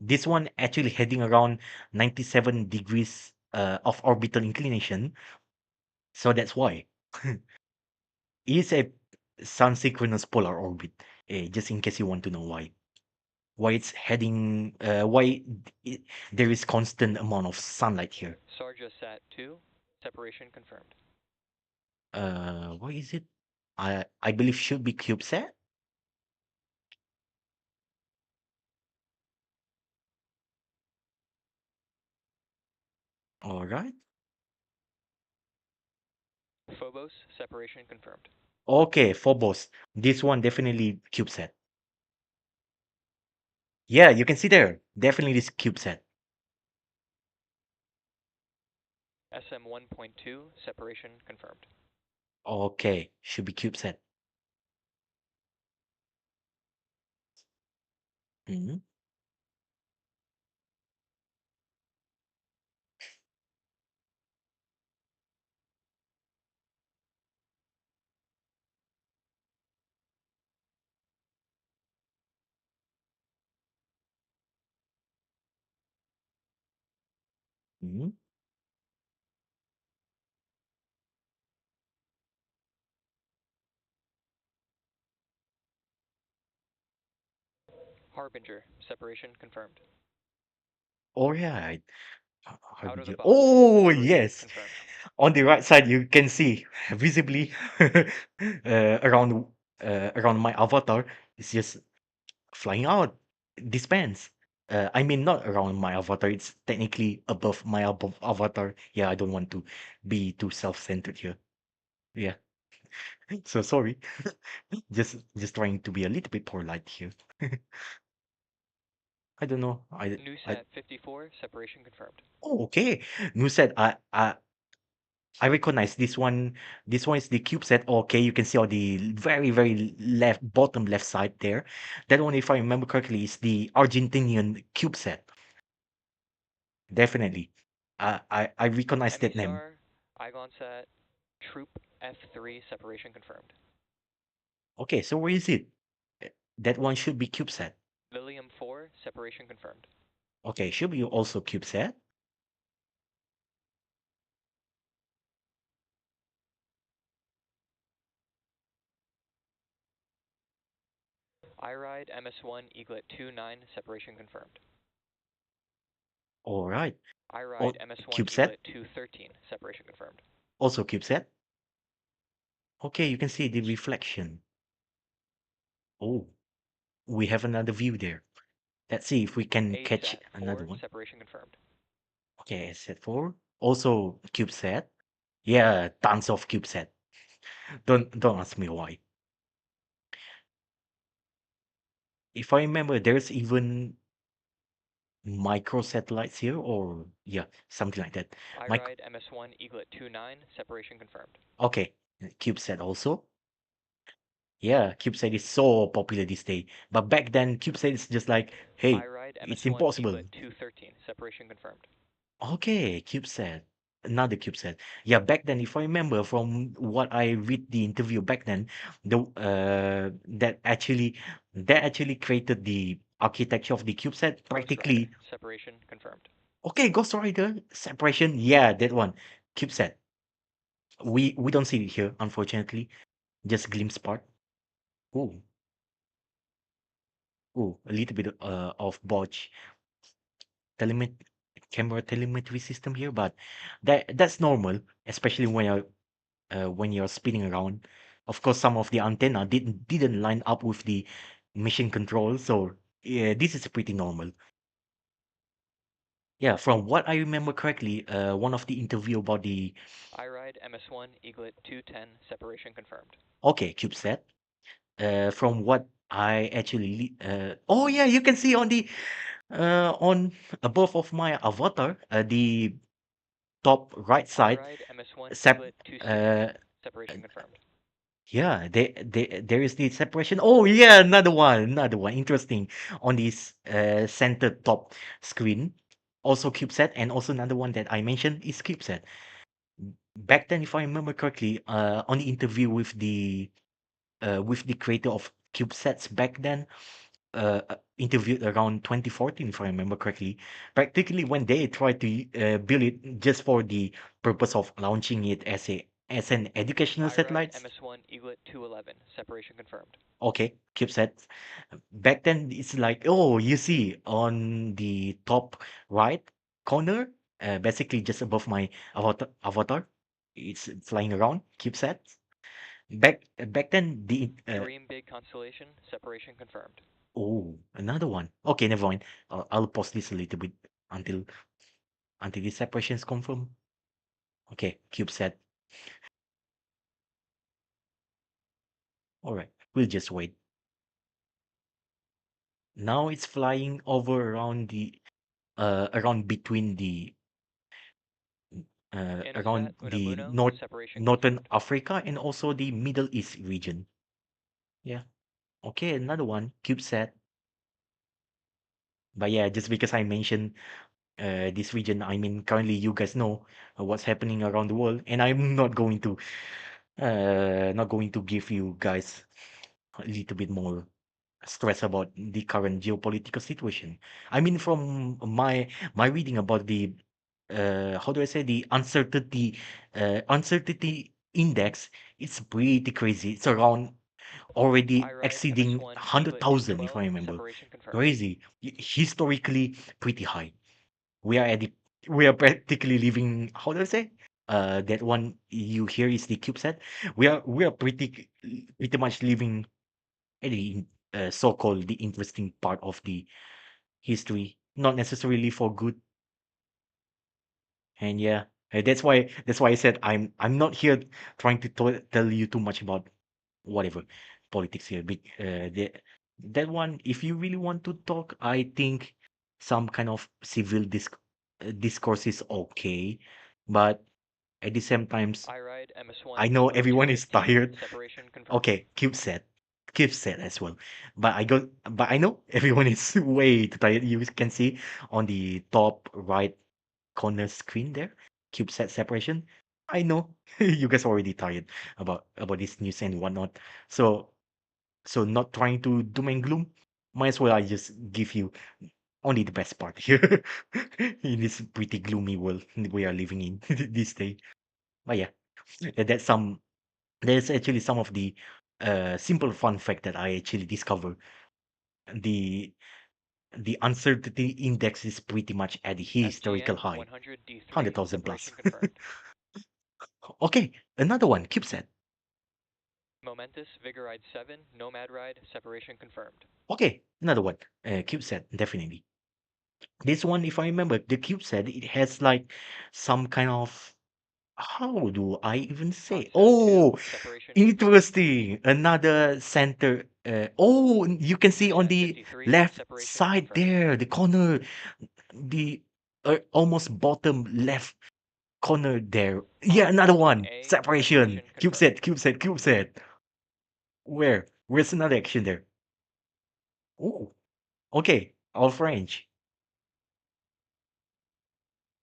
This one actually heading around 97 degrees of orbital inclination. So that's why. It is a Sun-synchronous polar orbit. Just in case you want to know why it's heading why it, there is constant amount of sunlight here. Sarja Sat 2, separation confirmed. What is it? I believe should be CubeSat. All right. Phobos, separation confirmed. Okay, Phobos. This one definitely CubeSat. Yeah, you can see there. Definitely this CubeSat. SM 1.2, separation confirmed. Okay, should be CubeSat. Hmm. Hmm. Harbinger, separation confirmed. All right. How Out of did the you? box, Oh, separation yes. confirmed. On the right side, you can see visibly around around my avatar. It's just flying out. Dispense. I mean, not around my avatar. It's technically above my above avatar. Yeah, I don't want to be too self-centered here. Yeah. So sorry. Just trying to be a little bit polite here. I don't know. I NewSat 54, separation confirmed. Oh, okay. You said I recognize this one. This one is the CubeSat. Okay, you can see on the very left bottom left side there. That one, if I remember correctly, is the Argentinian CubeSat. Definitely. I recognize that name. EMISAR, IGONSAT, Troop F3, separation confirmed. Okay, so where is it? That one should be CubeSat. Lilium 4, separation confirmed. Okay, should be also CubeSat. IRIDE MS1, Eaglet 29, separation confirmed. All right. IRIDE Oh, MS1, CubeSat. Eaglet 213, separation confirmed. Also CubeSat. Okay, you can see the reflection. Oh, we have another view there. Let's see if we can catch ASAT another 4, one. separation confirmed. Okay, set 4. Also CubeSat. Yeah, tons of CubeSat. Don't ask me why. If I remember, there's even micro satellites here, or yeah, something like that. Micro. IRIDE MS1, Eaglet 29, separation confirmed. Okay, CubeSat also. Yeah, CubeSat is so popular this day. But back then, CubeSat is just like, hey, IRIDE it's MS1, impossible. Eaglet 213, separation confirmed. Okay, CubeSat. Another CubeSat. Yeah, back then, if I remember from what I read the interview back then, the that actually created the architecture of the CubeSat Ghost Rider, practically. separation confirmed. Okay, Ghost Rider separation. Yeah, that one. CubeSat. We don't see it here, unfortunately. Just glimpse part. Oh, oh, a little bit of botch telemet camera telemetry system here, but that's normal, especially when you're spinning around. Of course, some of the antenna didn't line up with the mission control, so yeah, this is pretty normal. Yeah, from what I remember correctly, one of the interview about the IRIDE MS1, Eaglet 210, separation confirmed. okay CubeSat. From what I actually oh yeah, you can see on above of my avatar, the top right side, IRIDE MS1, sep Eaglet 260, uh separation confirmed. yeah, there is the separation. Oh yeah, another one. Interesting on this center top screen. Also CubeSat, and also another one that I mentioned is CubeSat. Back then, if I remember correctly, on the interview with the creator of CubeSats back then, interviewed around 2014, if I remember correctly. Practically, when they tried to build it just for the purpose of launching it as an educational IRIDE satellite. MS1, Eaglet 211, separation confirmed. Okay, CubeSat. Back then, it's like, oh, you see on the top right corner, basically just above my avatar, it's flying around. CubeSat. Back then, the Dream Big Constellation, separation confirmed. oh, another one. Okay, never mind. I'll pause this a little bit until the separation is confirmed. Okay, CubeSat. All right, we'll just wait. Now it's flying over around between InnoSat, around the Unamuno, separation northern confirmed. Africa and also the Middle East region. Yeah. Okay, another one, CubeSat. But yeah, just because I mentioned this region, I mean currently you guys know what's happening around the world, and I'm not going to give you guys a little bit more stress about the current geopolitical situation. I mean, from my reading about the how do I say, the uncertainty index, it's pretty crazy. It's around already IRIDE exceeding MS1, Eaglet 100,000, if I 212, remember. separation confirmed. Crazy. Historically pretty high. We are at the we are practically living, how do I say? That one you hear is the CubeSat. We are pretty much living at the so-called the interesting part of the history, not necessarily for good. And yeah, That's why I said I'm not here trying to tell you too much about whatever politics here. That one, if you really want to talk, I think some kind of civil discourse is okay, but at the same times, IRIDE MS-1 I know everyone is 0215, tired. separation confirmed. Okay, CubeSat as well. But I know everyone is way too tired. You can see on the top right corner screen there, CubeSat separation. I know you guys are already tired about this news and whatnot. So not trying to doom and gloom. Might as well I just give you only the best part here in this pretty gloomy world we are living in this day. But yeah, that's some there's actually some of the simple fun fact that I actually discovered. The the uncertainty index is pretty much at the historical SGN high, 100D3, 100,000 plus. separation confirmed. Okay, another one, CubeSat. Momentous Vigoride 7, Nomad Ride, separation confirmed. Okay, another one, CubeSat, definitely. This one, if I remember, the CubeSat, it has like some kind of, how do I even say? ConSat 2, Oh, separation confirmed. interesting. Another center. Oh, you can see on CubeSat the 53, left separation side confirmed. there, the corner, the almost bottom left corner there. Yeah, On another one. 14A, Separation. separation confirmed. CubeSat. Where? Where's another action there? Oh, okay. All French.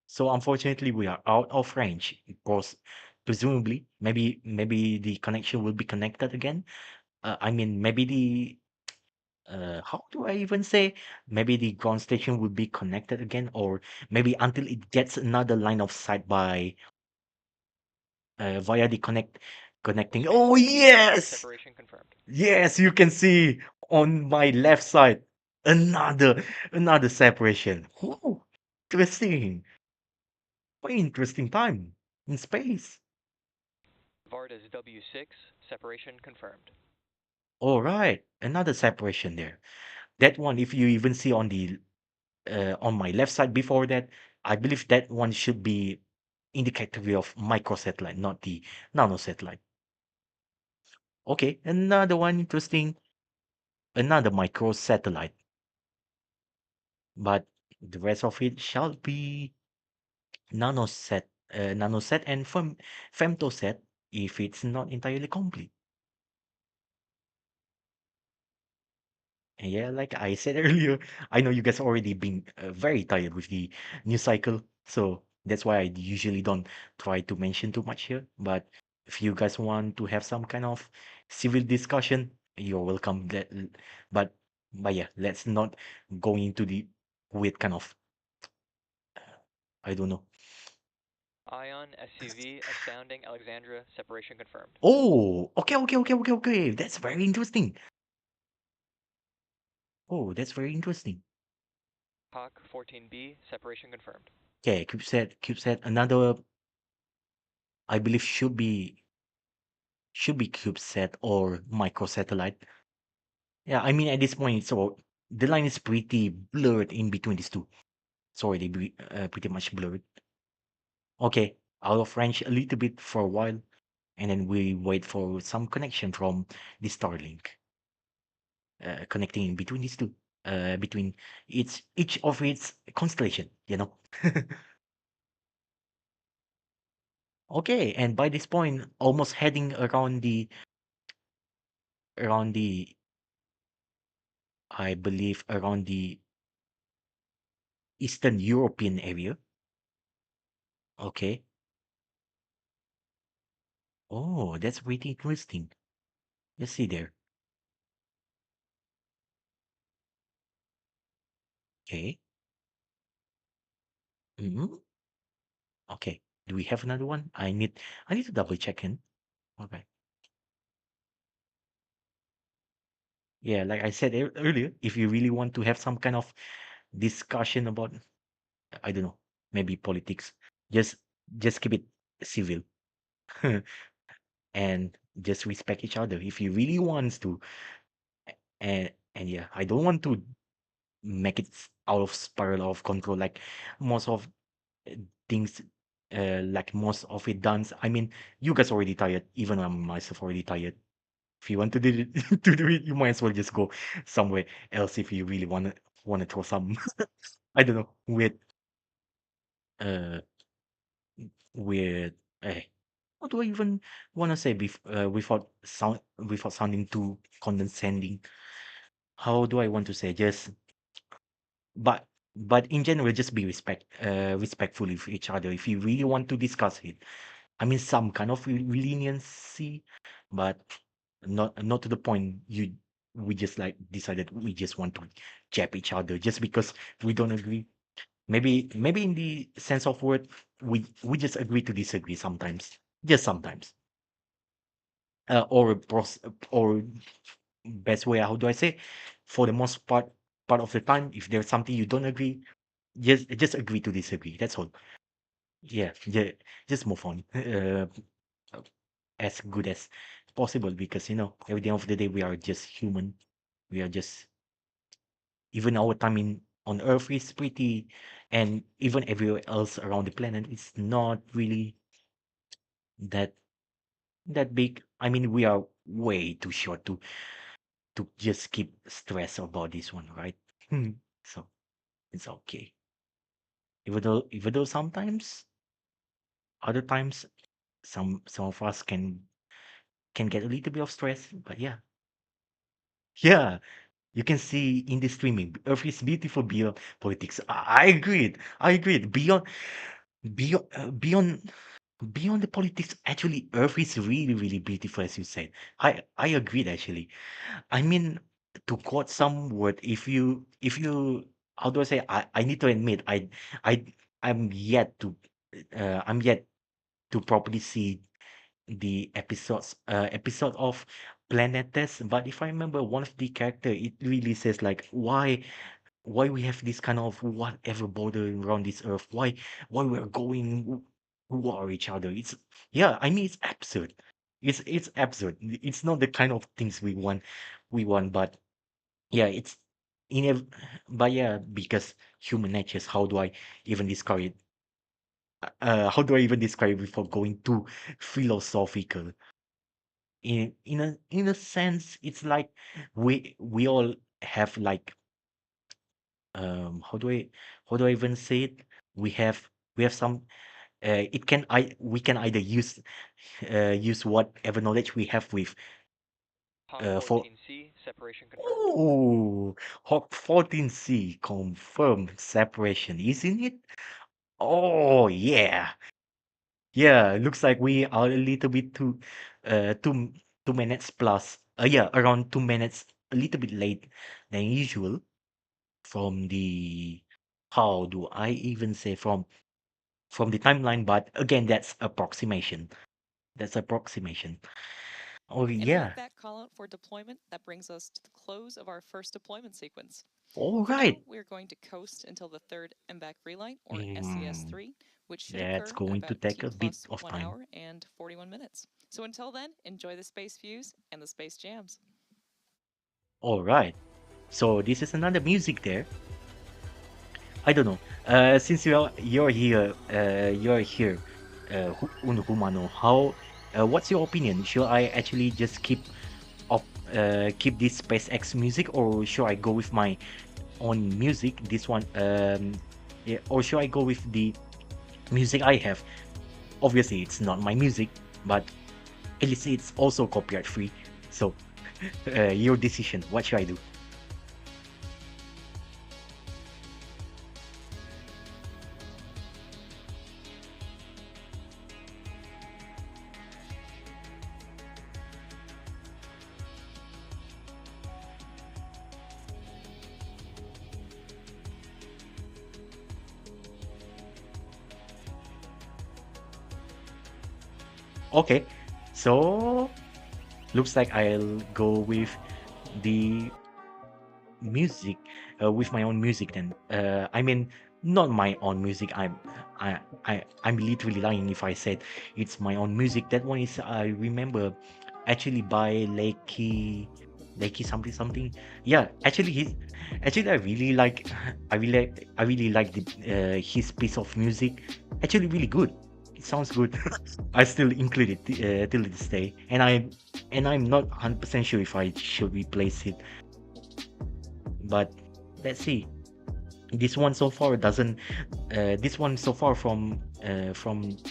So unfortunately, we are out of range. Because presumably, maybe the connection will be connected again. I mean, maybe the how do I even say? Maybe the ground station will be connected again, or maybe until it gets another line of sight by via the connecting. Oh SpaceX SG, yes, separation confirmed. yes, you can see on my left side another separation. Whew, interesting, very interesting time in space. Varda's W6, separation confirmed. All right, another separation there. That one, if you even see on my left side before that, I believe that one should be in the category of microsatellite, not the nanosatellite. Okay, another one interesting, another microsatellite, but the rest of it shall be nanosat and femtosat if it's not entirely complete. And yeah, like I said earlier, I know you guys already been very tired with the news cycle, so that's why I usually don't try to mention too much here. But if you guys want to have some kind of civil discussion, you're welcome. But yeah, let's not go into the weird kind of I don't know. Ion SCV, astounding Alexandra, separation confirmed. Oh, okay. That's very interesting. Oh, that's very interesting. Hawk 14B, separation confirmed. Okay, CubeSat, another I believe should be CubeSat or microsatellite. Yeah, I mean at this point, so the line is pretty blurred in between these two. It's already pretty much blurred. Okay, out of range a little bit for a while, and then we wait for some connection from the Starlink, connecting in between these two, between each of its constellation. Okay, and by this point, almost heading around the I believe around the Eastern European area. Okay. Oh, that's pretty interesting. Let's see there. Okay. hmm Okay. Do we have another one? I need to double check in. Okay. Yeah, like I said earlier, if you really want to have some kind of discussion about, I don't know, maybe politics, just just keep it civil and just respect each other if you really wants to. And yeah, I don't want to make it out of spiral of control like most of things like most of it done. I mean, you guys already tired, even I'm myself already tired. If you want to do it, to do it, you might as well just go somewhere else if you really wanna throw some I don't know uh weird what do I even wanna say without sounding too condescending? How do I want to say? Just but in general, just be respectful of each other. If you really want to discuss it, I mean, some kind of leniency, but not to the point we just like decided we just want to jab each other just because we don't agree. Maybe in the sense of word, we just agree to disagree sometimes, just sometimes. Or best way, how do I say? For the most part of the time, if there's something you don't agree, just agree to disagree. That's all. Yeah, yeah. Just move on. As good as possible because at the end of the day we are just human. We are just even our time in on Earth is pretty, and even everywhere else around the planet it's not really that big. I mean, we are way too short to just keep stress about this one, right? So it's okay. Even though sometimes, other times, some of us can get a little bit of stress, but yeah, yeah. You can see in the streaming, Earth is beautiful beyond politics. I agreed. I agreed. Beyond, beyond the politics, actually, Earth is really, really beautiful, as you said. I agreed, actually. I mean, to quote some word, how do I say? I need to admit, I, I'm yet to properly see the episode of Planet Test. But if I remember one of the character, it really says like why we have this kind of whatever border around this earth, why we're going war each other. It's yeah, I mean it's absurd. It's absurd. It's not the kind of things we want, but yeah, it's in but yeah, because human natures, how do I even describe it without going too philosophical? In a sense, it's like we all have like how do I even say it? We have some it can I we can either use whatever knowledge we have with HAWK for 14C, separation confirmed. oh Hawk 14C confirmed separation, isn't it? Oh yeah. Yeah, looks like we are a little bit too, 2 minutes plus. Yeah, around 2 minutes, a little bit late than usual from the, how do I even say, from the timeline. But again, that's approximation. That's approximation. Oh And yeah. with that call out for deployment, that brings us to the close of our first deployment sequence. All For now, right. we're going to coast until the third MVAC relight, or Mm, SES3, which should that's occur in going to about take T a bit plus of 1 time. hour and 41 minutes. So until then, enjoy the space views and the space jams. All right. So this is another music there. I don't know. Since you're here, Humano. What's your opinion? Should I actually just keep this SpaceX music, or should I go with my own music? This one, yeah, or should I go with the music I have? Obviously, it's not my music, but at least it's also copyright free. So, your decision. What should I do? Okay, so looks like I'll go with the music, with my own music then. I mean, not my own music. I'm literally lying if I said it's my own music. That one is, I remember, actually by Lakey something something. Yeah, actually I really like I really like the his piece of music. Actually really good. it sounds good. I still include it till this day, and I'm not 100% sure if I should replace it. But let's see. This one so far doesn't. This one so far from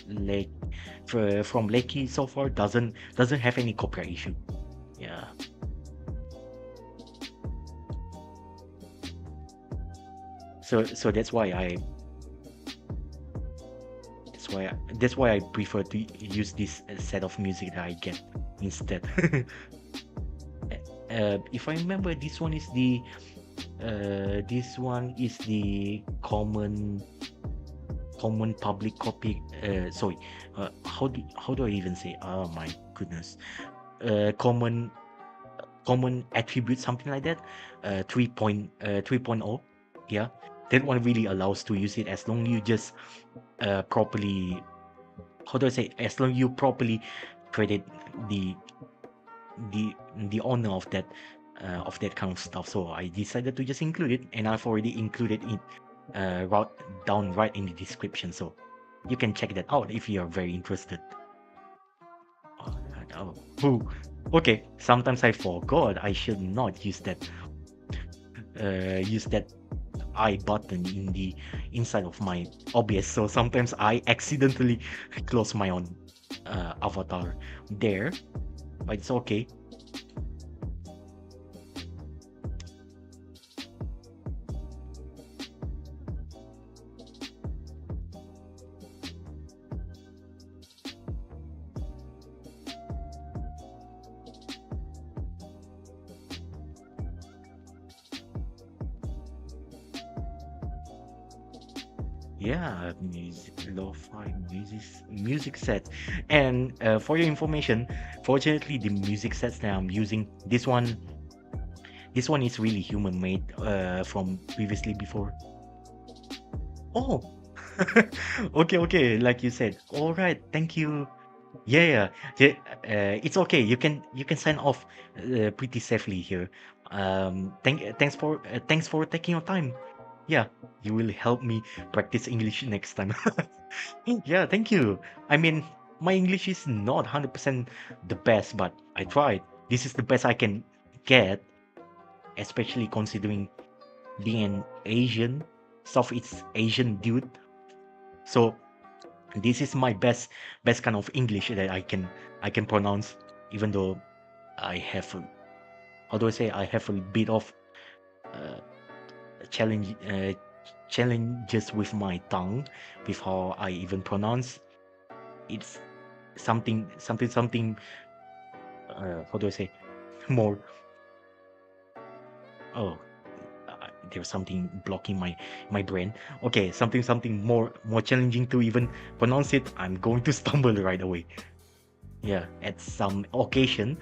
Lake from Lakey so far doesn't have any copyright issue. Yeah. So that's why I prefer to use this set of music that I get instead. If I remember, this one is the common public copy. Sorry, how do I even say? Oh my goodness. Common attribute, something like that. 3.0. Yeah, that one really allows to use it as long you just properly. How do I say? As long you properly credit the the owner of that kind of stuff. So I decided to just include it, and I've already included it right in the description. So you can check that out if you are very interested. Oh, oh, okay. Sometimes I forgot I should not use that I button in the inside of my OBS. So sometimes I accidentally close my own avatar there, but it's okay. Yeah, lo-fi music sets. And for your information, fortunately, the music sets that I'm using, this one is really human made from previously before. Oh, okay, like you said. All right, thank you. Yeah, yeah, it's okay. You can sign off pretty safely here. Thanks for taking your time. Yeah, you will help me practice English next time. Yeah, thank you. I mean, my English is not 100% the best, but I tried. This is the best I can get, especially considering being an Southeast Asian dude. So this is my best kind of English that I can pronounce, even though I have how do I say, I have a bit of uh, challenge challenges with my tongue, with how I even pronounce. It's something. How do I say, more? Oh, there's something blocking my brain. Okay, something more challenging to even pronounce it. I'm going to stumble right away. Yeah, at some occasion,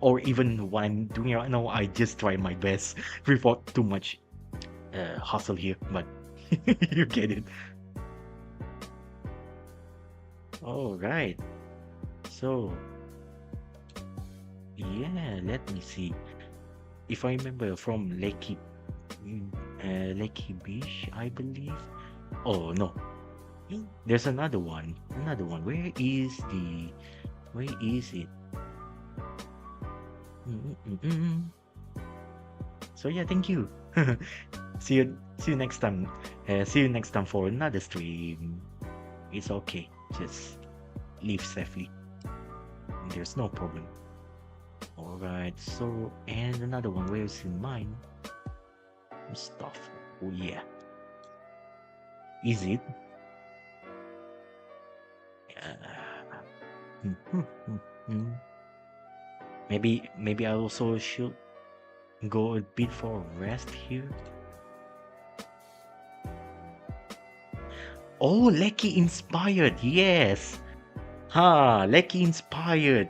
or even what I'm doing right now, I just try my best without too much hustle here, but you get it. All right. So, yeah, let me see. If I remember from Lakey Beach, I believe. Oh no, there's another one. Another one. Where is it? Mm-mm-mm. So yeah, thank you. See you next time. See you next time for another stream. It's okay. Just leave safely. There's no problem. All right. So and another one. Where's in mine? Stuff. Oh yeah. Is it? Maybe I also should go a bit for a rest here. Oh, Lecky inspired. Yes. Lecky inspired.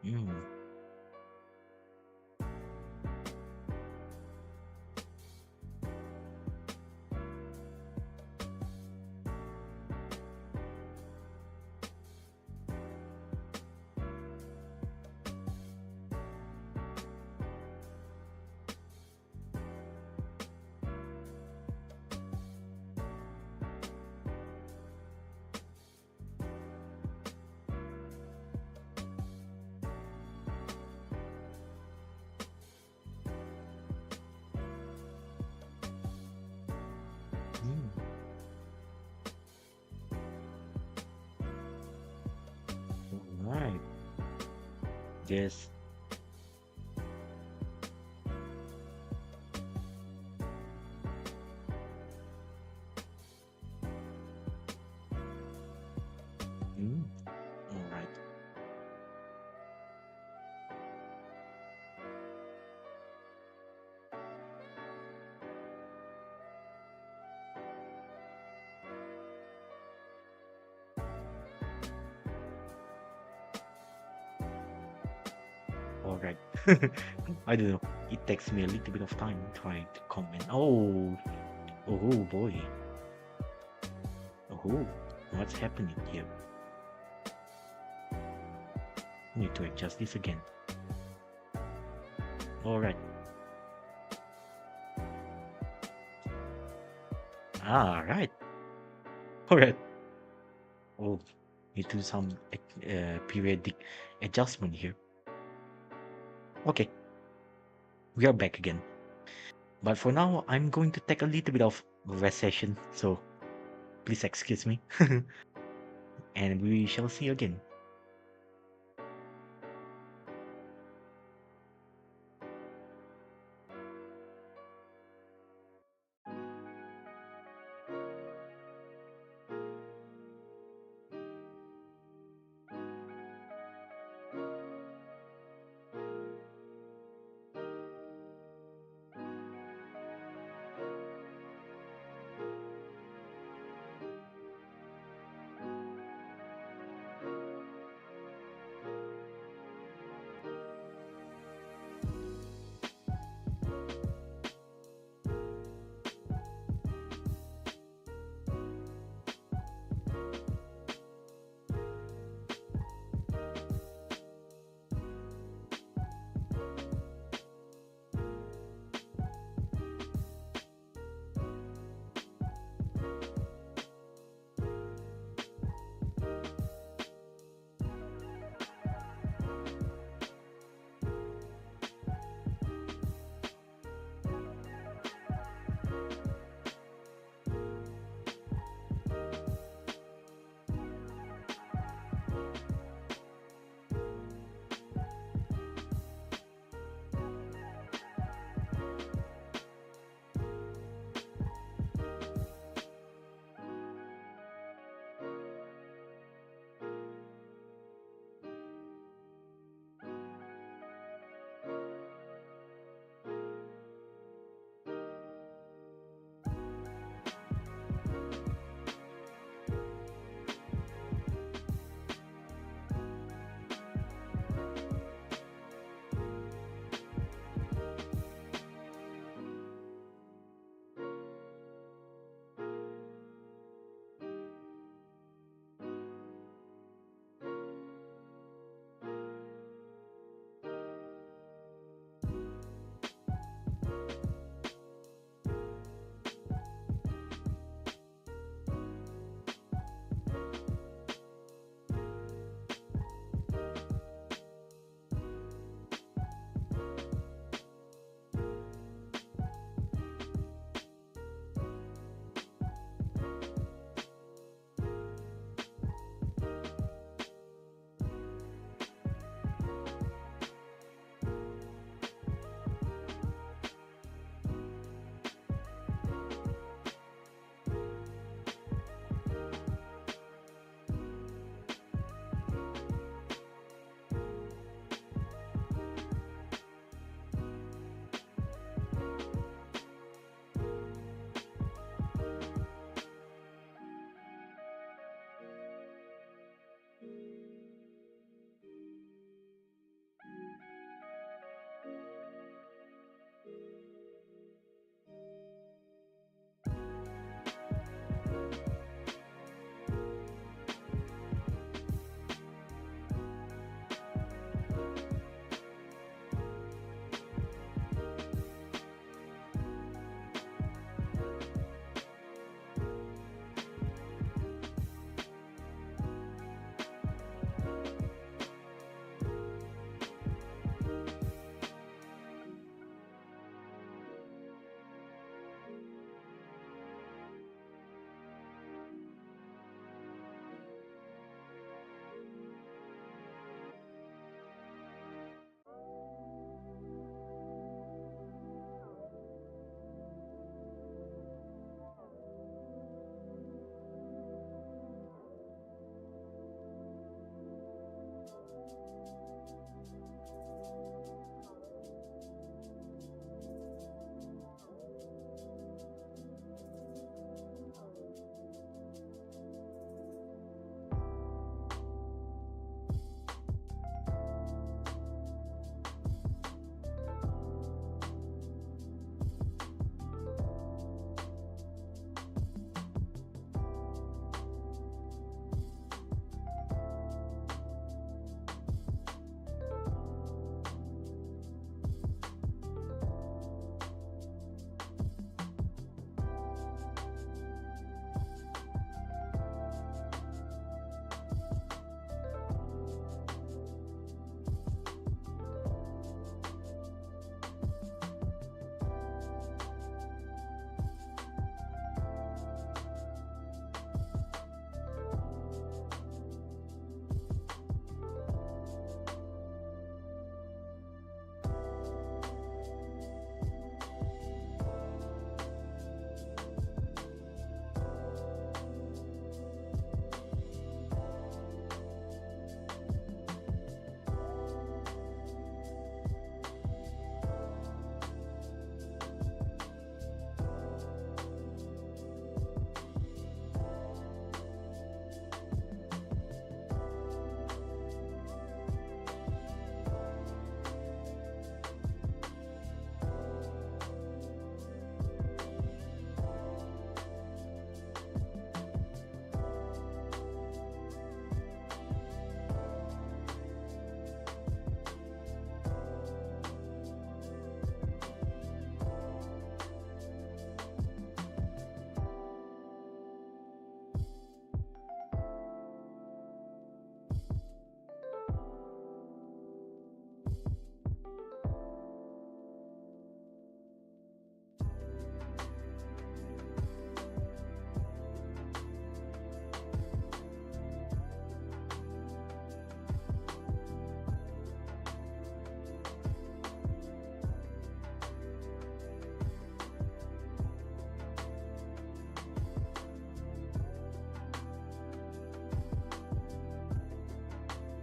Mm. Mm. All right. Yes. Mm. All right. All right. I don't know. It takes me a little bit of time trying to comment. Oh, oh boy. Oh, what's happening here? Need to adjust this again. All right. All right. All right. Oh, need to do some periodic adjustment here. Okay, we are back again. But for now, I'm going to take a little bit of rest session, so please excuse me. And we shall see you again.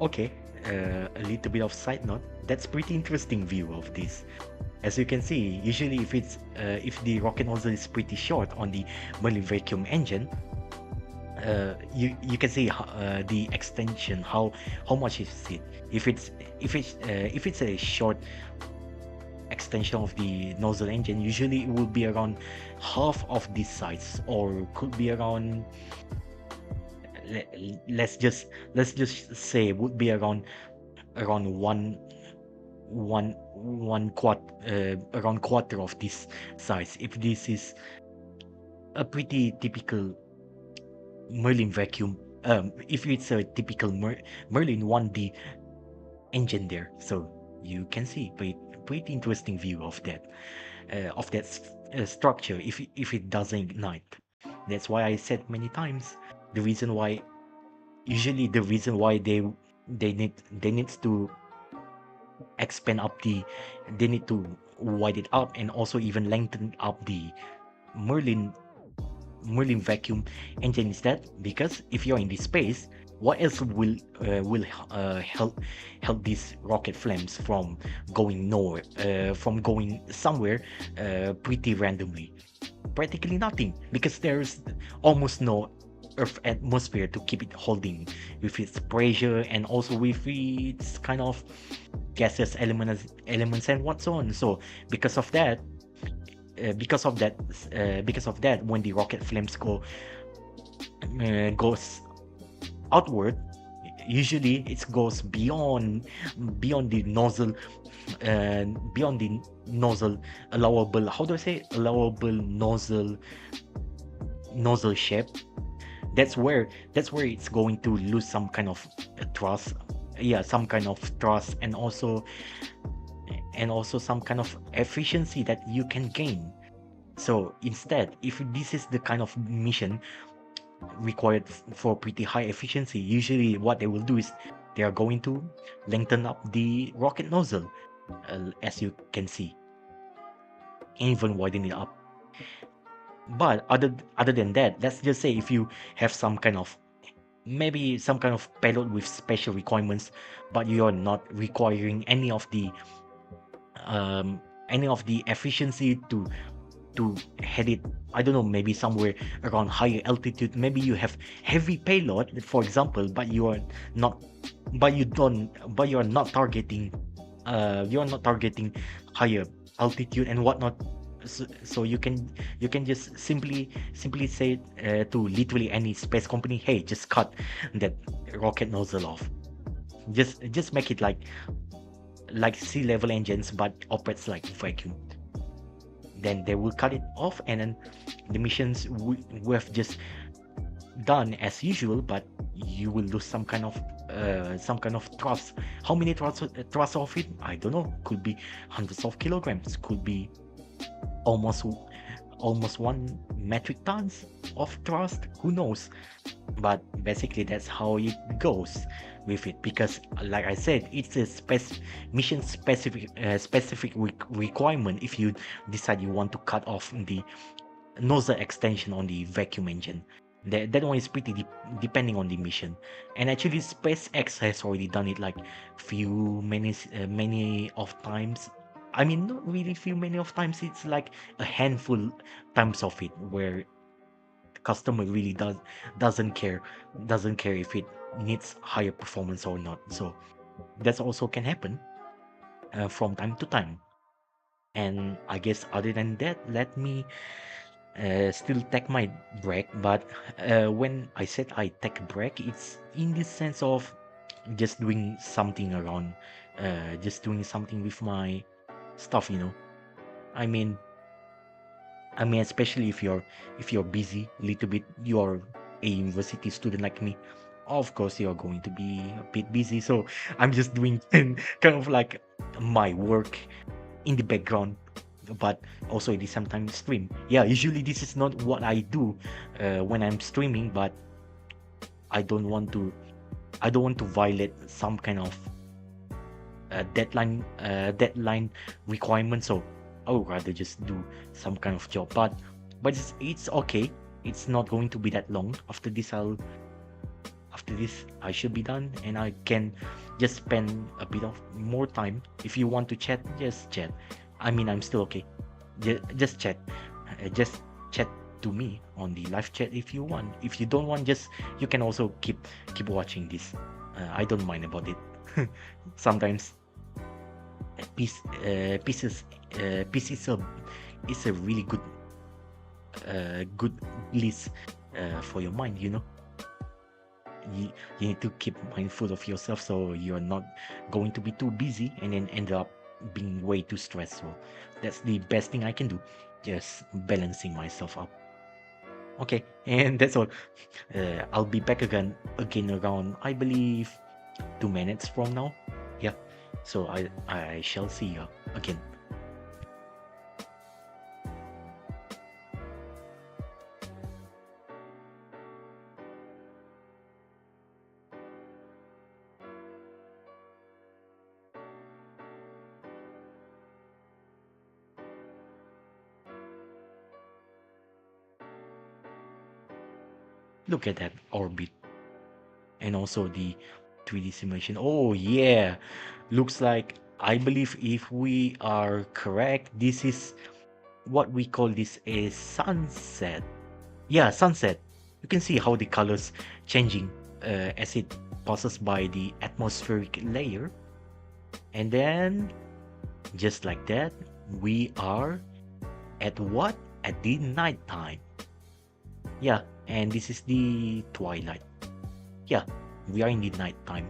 Okay, a little bit of side note. That's pretty interesting view of this. As you can see, usually if the rocket nozzle is pretty short on the Merlin vacuum engine, you can see the extension, how much is it. If it's a short extension of the nozzle engine, usually it will be around half of this size, or could be around let's just say would be around around quarter of this size, if this is a pretty typical Merlin vacuum, if it's a typical Merlin 1D engine there. So you can see pretty interesting view of that structure if it doesn't ignite. That's why I said many times, the reason why they need to expand up they need to widen it up, and also even lengthen up the Merlin vacuum engine instead, because if you're in this space, what else will help these rocket flames from going nowhere, from going somewhere pretty randomly? Practically nothing, because there's almost no Earth atmosphere to keep it holding with its pressure, and also with its kind of gaseous elements and what's on. So because of that, when the rocket flames goes outward, usually it goes beyond the nozzle, allowable, how do I say, allowable nozzle shape. That's where it's going to lose some kind of thrust, and also some kind of efficiency that you can gain. So instead, if this is the kind of mission required for pretty high efficiency, usually what they will do is they are going to lengthen up the rocket nozzle, as you can see, and even widen it up. But other than that, let's just say if you have some kind of payload with special requirements, but you are not requiring any of the efficiency to head it, I don't know, maybe somewhere around higher altitude. Maybe you have heavy payload, for example, but you are not targeting higher altitude and whatnot. So you can just simply say to literally any space company, hey, just cut that rocket nozzle off. Just make it like sea level engines, but operates like vacuum. Then they will cut it off, and then the missions we have just done as usual, but you will lose some kind of thrust. How many thrusts of it? I don't know. Could be hundreds of kilograms. Could be almost 1 metric tons of thrust. Who knows? But basically that's how it goes with it, because like I said, it's a mission specific requirement. If you decide you want to cut off the nozzle extension on the vacuum engine, that one is pretty depending on the mission. And actually SpaceX has already done it like many of times. I mean, not really many of times, it's like a handful times of it, where the customer really doesn't care if it needs higher performance or not. So that also can happen from time to time. And I guess other than that, let me still take my break. But when I said I take a break, it's in the sense of just doing something around, just doing something with my stuff, I mean, especially if you're busy a little bit, you're a university student like me, of course you're going to be a bit busy. So I'm just doing kind of like my work in the background, but also at the same time stream. Yeah, usually this is not what I do when I'm streaming, but I don't want to violate some kind of deadline requirement. So I would rather just do some kind of job, but it's okay. It's not going to be that long. After after this I should be done, and I can just spend a bit of more time. If you want to chat, just chat. I mean, I'm still okay. Just chat. Just chat to me on the live chat if you want. If you don't want, just you can also keep watching this. I don't mind about it. Sometimes peace is a really good bliss for your mind. You need to keep mindful of yourself, so you're not going to be too busy and then end up being way too stressful. That's the best thing I can do, just balancing myself up. Okay, and that's all. I'll be back again around, I believe, 2 minutes from now. Yeah, so I shall see you again. Look at that orbit, and also the 3D simulation. Oh yeah, looks like, I believe if we are correct, this is what we call this a sunset. Yeah, sunset. You can see how the colors changing as it passes by the atmospheric layer, and then just like that, we are at what? At the night time. Yeah, and this is the twilight. Yeah, we are in the night time.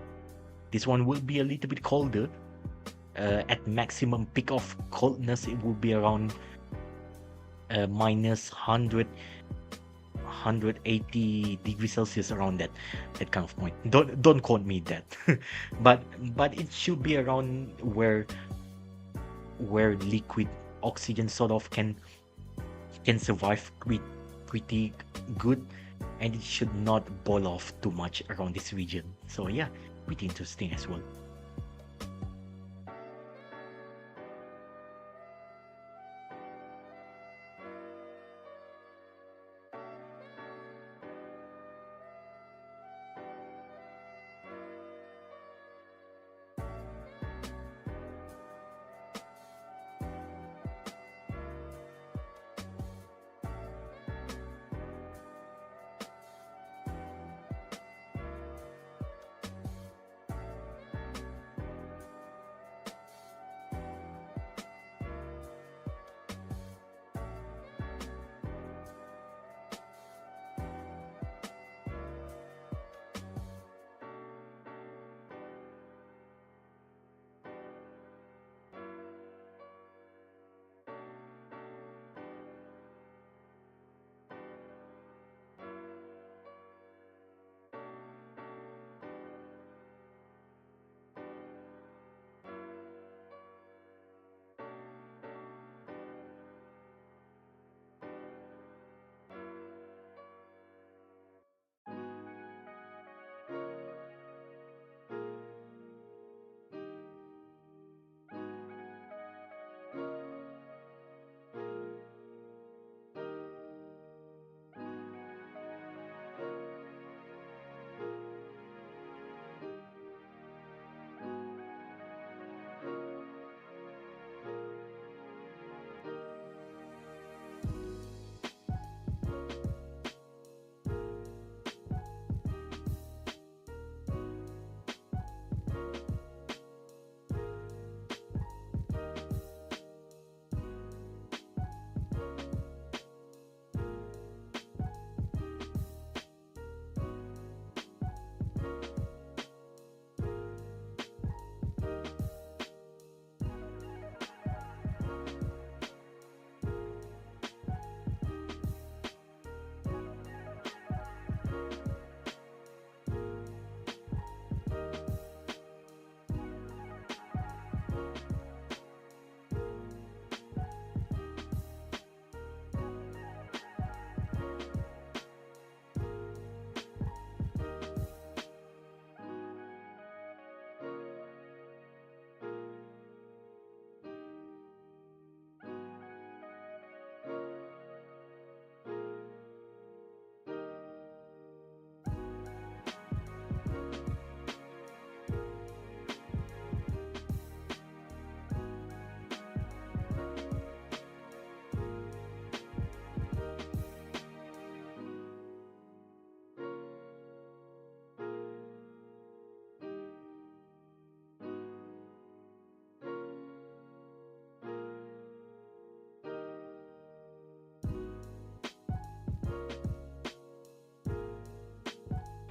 This one will be a little bit colder. At maximum peak of coldness, it will be around minus 180 degrees Celsius, around that kind of point. Don't quote me that, but it should be around where liquid oxygen sort of can survive pretty good, and it should not boil off too much around this region. So yeah, pretty interesting as well.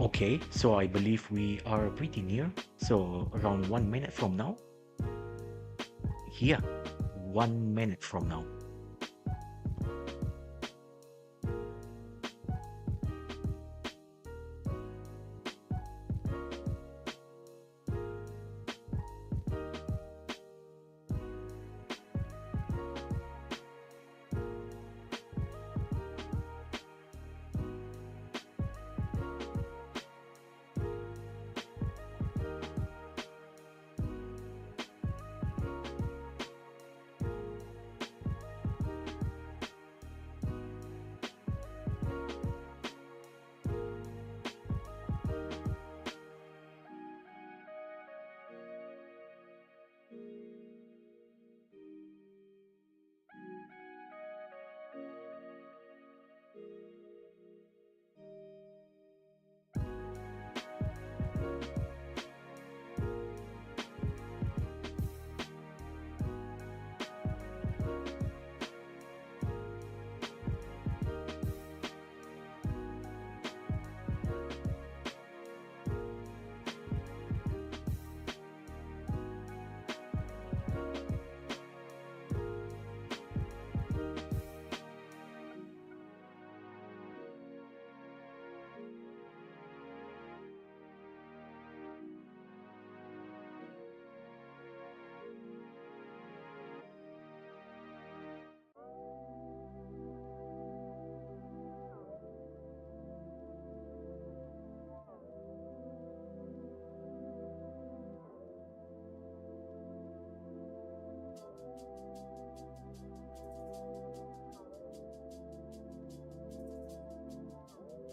Okay, so I believe we are pretty near. So around 1 minute from now. Yeah, 1 minute from now.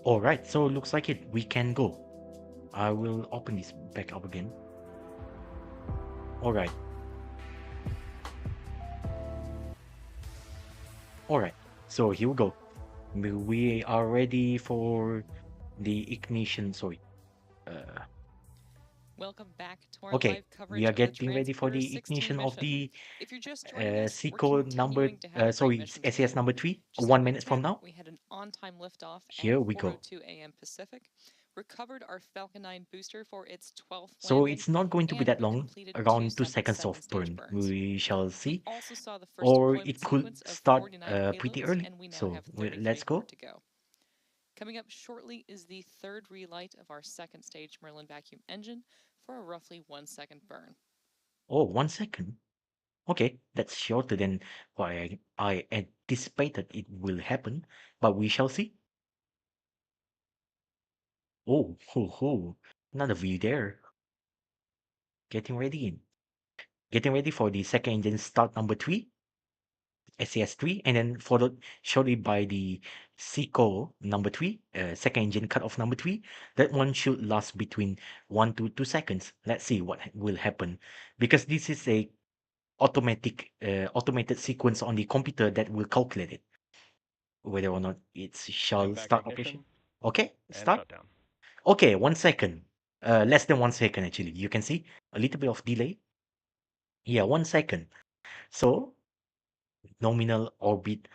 All right, so looks like it. We can go. I will open this back up again. All right. All right. So here we go. We are ready for the ignition. Sorry. Welcome back to our Okay, live coverage we are of the getting ready for the Transporter-16 ignition of mission. the If you're just joining us, we're SECO number, continuing to have a great sorry, mission SES today. number 3, Just to 1 minute from recap, now. we had an on-time liftoff Here at we go. 4:02 a.m. Pacific, recovered our Falcon 9 booster for its 12th So landing, it's not going to be and that we long, completed 2 around 2 separate seconds of second-stage burn. burns. We shall We see. also saw the first Or deployment it could sequence of start 49 pretty payloads, early. and we now So have 33 let's more go. to go. Coming up shortly is the third relight of our second stage Merlin vacuum engine for a roughly 1 second burn. Oh, 1 second. Okay, that's shorter than what I anticipated it will happen, but we shall see. Oh, ho, ho. Another view there. Getting ready in. Getting ready for the second engine start number 3, SES3, and then followed shortly by the SECO number 3, second engine cutoff number 3. That one should last between 1 to 2 seconds. Let's see what will happen. Because this is a automated sequence on the computer that will calculate it, whether or not it shall Back start operation. ignition Okay, and start. shutdown. Okay, 1 second. Less than 1 second actually. You can see a little bit of delay. Yeah, 1 second. So nominal orbit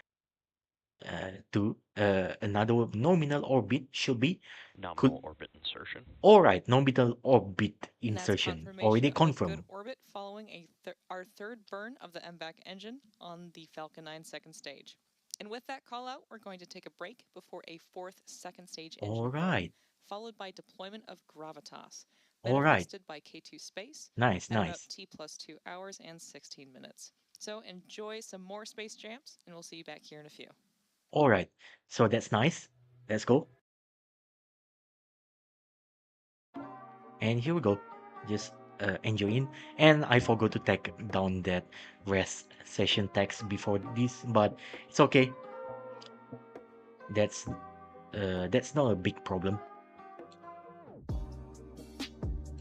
to another nominal orbit should be Nominal could orbit insertion. all right, nominal orbit And that's insertion confirmation already of confirmed. good orbit following our third burn of the MVAC engine on the Falcon 9 second stage. And with that call out, we're going to take a break before a fourth second stage engine All burn, right, followed by deployment of Gravitas, all right, manifested by K2 Space nice, at about nice. T+2 hours and 16 minutes. So enjoy some more space jams, and we'll see you back here in a few. All right, so that's nice. Let's go. And here we go. Just enjoying. And I forgot to take down that rest session text before this, but it's okay. That's not a big problem.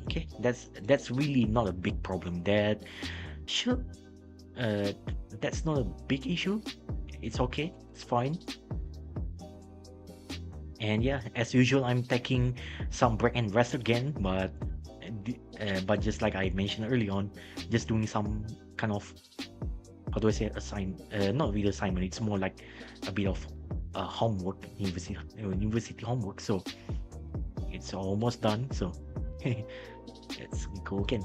Okay, that's really not a big problem. That should that's not a big issue. It's okay. It's fine. And yeah, as usual, I'm taking some break and rest again, but just like I mentioned early on, just doing some kind of, how do I say, not really assignment. It's more like a bit of homework, university homework. So it's almost done, so let's go again.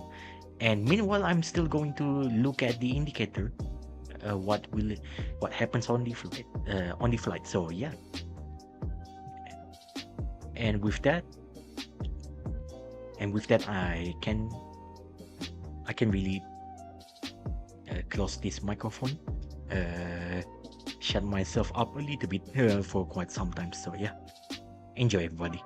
And meanwhile, I'm still going to look at the indicator, what happens on the flight. So yeah, and with that, I can really close this microphone, shut myself up a little bit for quite some time. So yeah, enjoy everybody.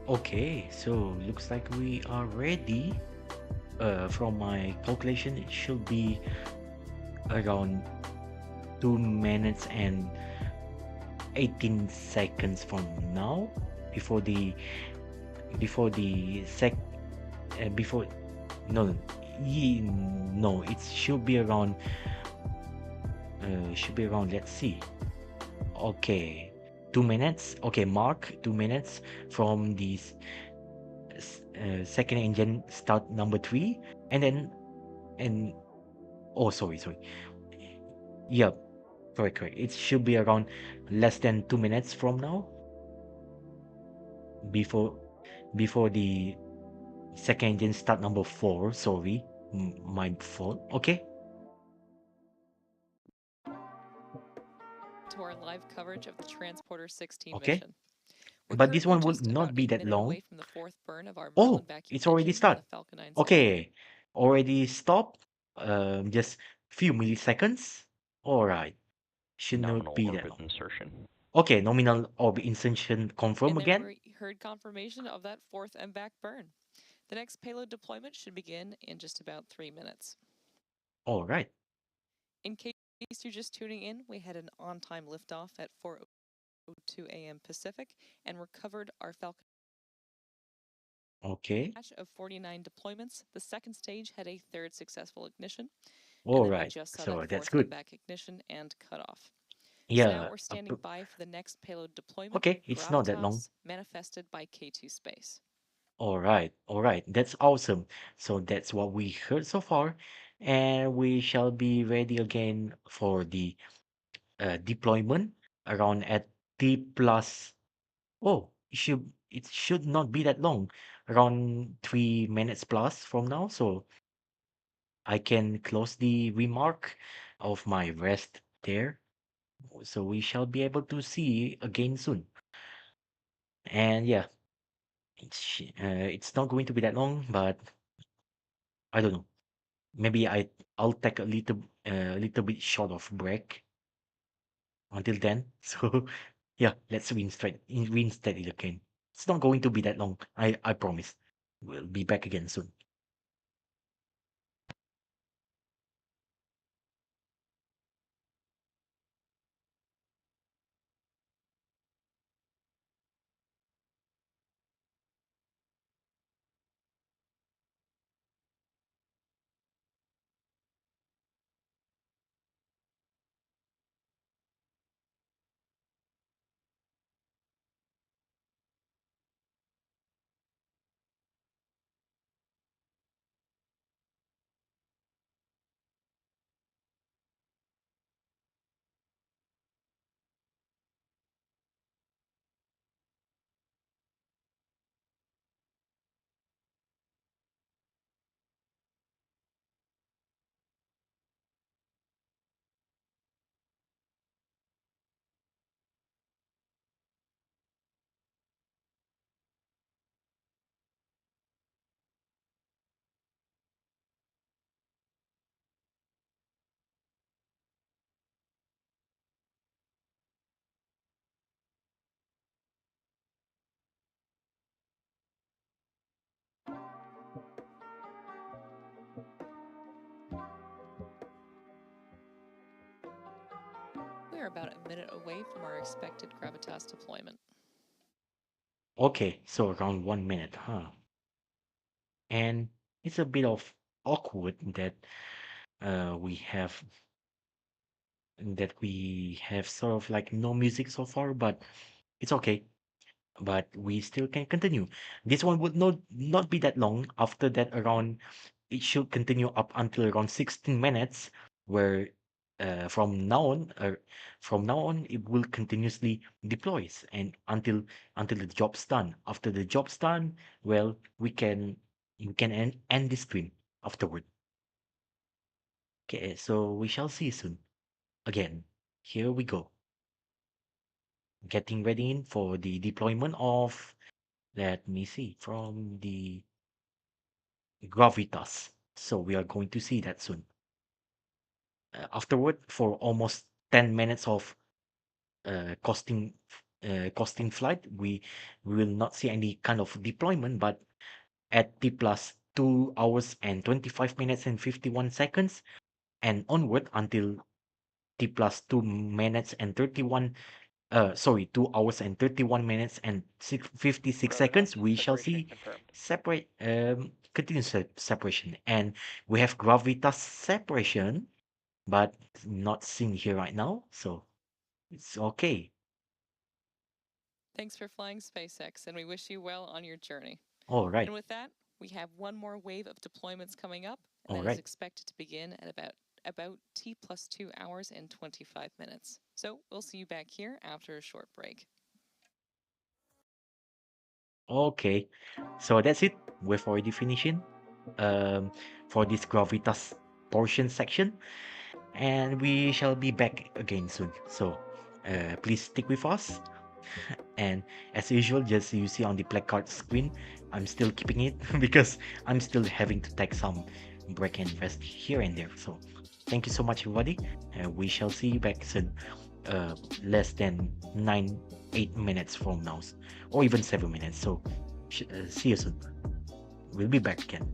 Okay, so looks like we are ready. From my calculation, it should be around 2 minutes and 18 seconds from now before the before the sec before no no, it should be around, let's see. Okay, 2 minutes. Okay, mark 2 minutes from the second engine start number three, and then and oh, sorry. Yeah, correct. It should be around less than 2 minutes from now before the second engine start number four. Sorry, my fault. Okay, To our live coverage of the Transporter-16 okay. mission. We're But this currently one will just not about be a that minute long. away from the fourth burn of our Oh, Merlin vacuum it's already engine on start. the Falcon 9 segment. Okay, already stopped. Just few milliseconds. All right, should not Nominal be that orbit long. insertion. Okay, nominal orbit insertion confirm And then again. we heard confirmation of that fourth MVAC burn. The next payload deployment should begin in just about 3 minutes. All right. In case you're just tuning in, we had an on-time liftoff at 4:02 a.m. Pacific and recovered our Falcon Okay. batch of 49 deployments. The second stage had a third successful ignition, and All then we right. just saw So that that's fourth good. MVAC ignition and cutoff. So now Yeah. we're standing by for the next payload deployment, Okay, it's not that long. Gravitas, manifested by K2 Space. All right. That's awesome. So that's what we heard so far, and we shall be ready again for the deployment around at T plus. Oh, it should not be that long, around 3 minutes plus from now. So I can close the remark of my rest there. So we shall be able to see again soon. And yeah, it's not going to be that long, but I don't know. Maybe I'll take a little bit short of break until then. So yeah, let's reinstate it again. It's not going to be that long. I promise. We'll be back again soon. We are about a minute away from our expected Gravitas deployment. Okay, so around 1 minute, huh? And it's a bit of awkward that we have sort of like no music so far, but it's okay. But we still can continue. This one would not be that long. After that, around it should continue up until around 16 minutes, where uh, from now on, uh, from now on, it will continuously deploys and until the job's done. After the job's done, well, we can end the stream afterward. Okay, so we shall see soon. Again, here we go. Getting ready for the deployment of, let me see, from the gravitas. So we are going to see that soon. Afterward, for almost 10 minutes of costing costing flight, we will not see any kind of deployment, but at T plus 2 hours and 25 minutes and 51 seconds and onward until T plus 2 minutes and 31 sorry, 2 hours and 31 minutes and 56 Roger that. seconds, we shall Separation see confirmed. continuous separation. And we have gravitas separation, but not seen here right now, so it's okay. Thanks for flying SpaceX, and we wish you well on your journey. All right, And with that, we have one more wave of deployments coming up, and all that is right. expected to begin at about T plus 2 hours and 25 minutes. So we'll see you back here after a short break. Okay, so that's it. We've already finishing um, for this gravitas portion section, and we shall be back again soon. So please stick with us. And as usual, just you see on the placard screen, I'm still keeping it because I'm still having to take some break and rest here and there. So thank you so much, everybody. We shall see you back soon. Less than 8 minutes from now, or even 7 minutes. So see you soon. We'll be back again.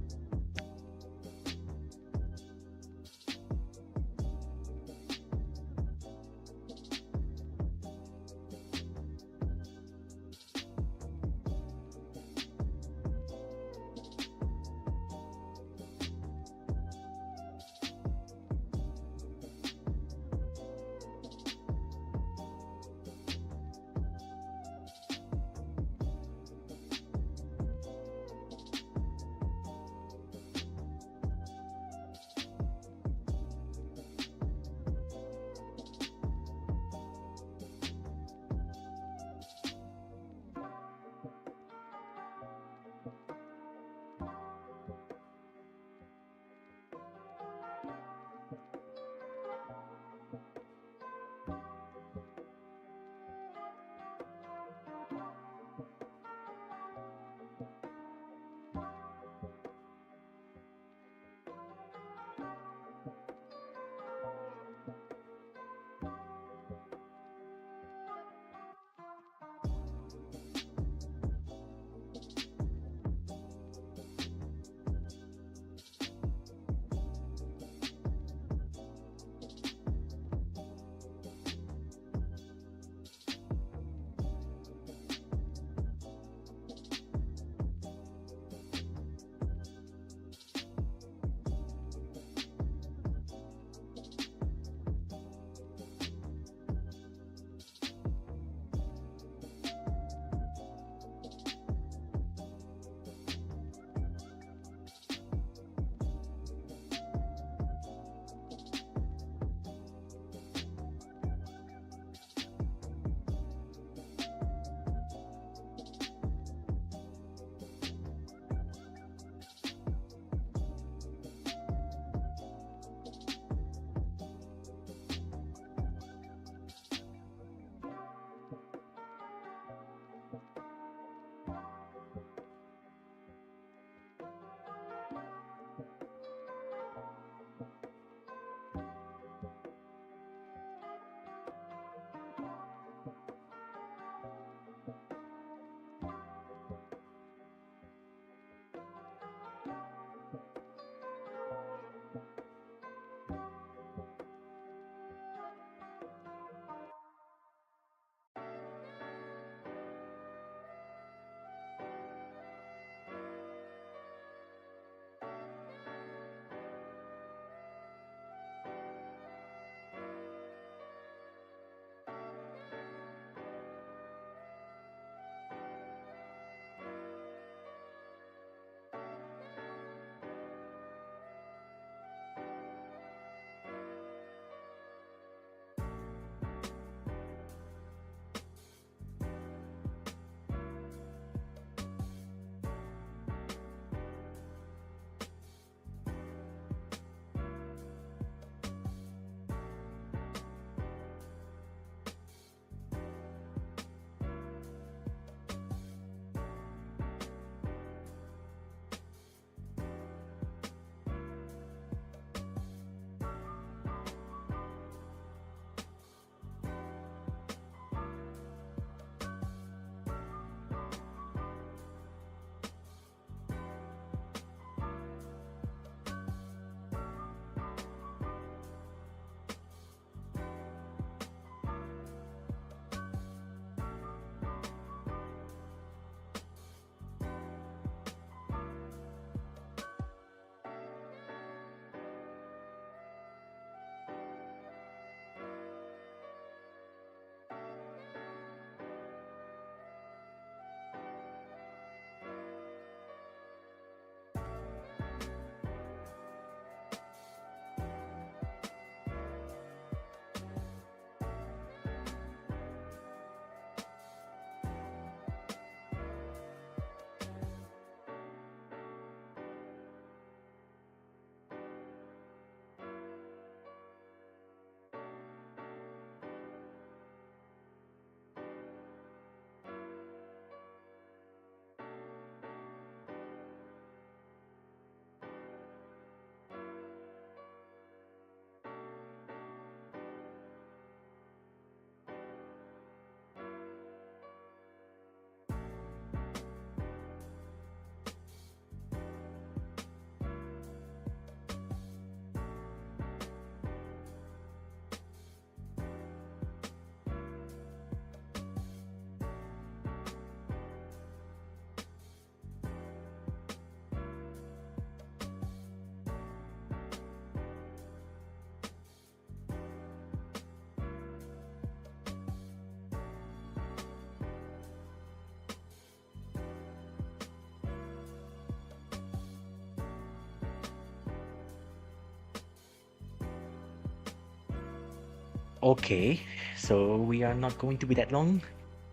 Okay, so we are not going to be that long.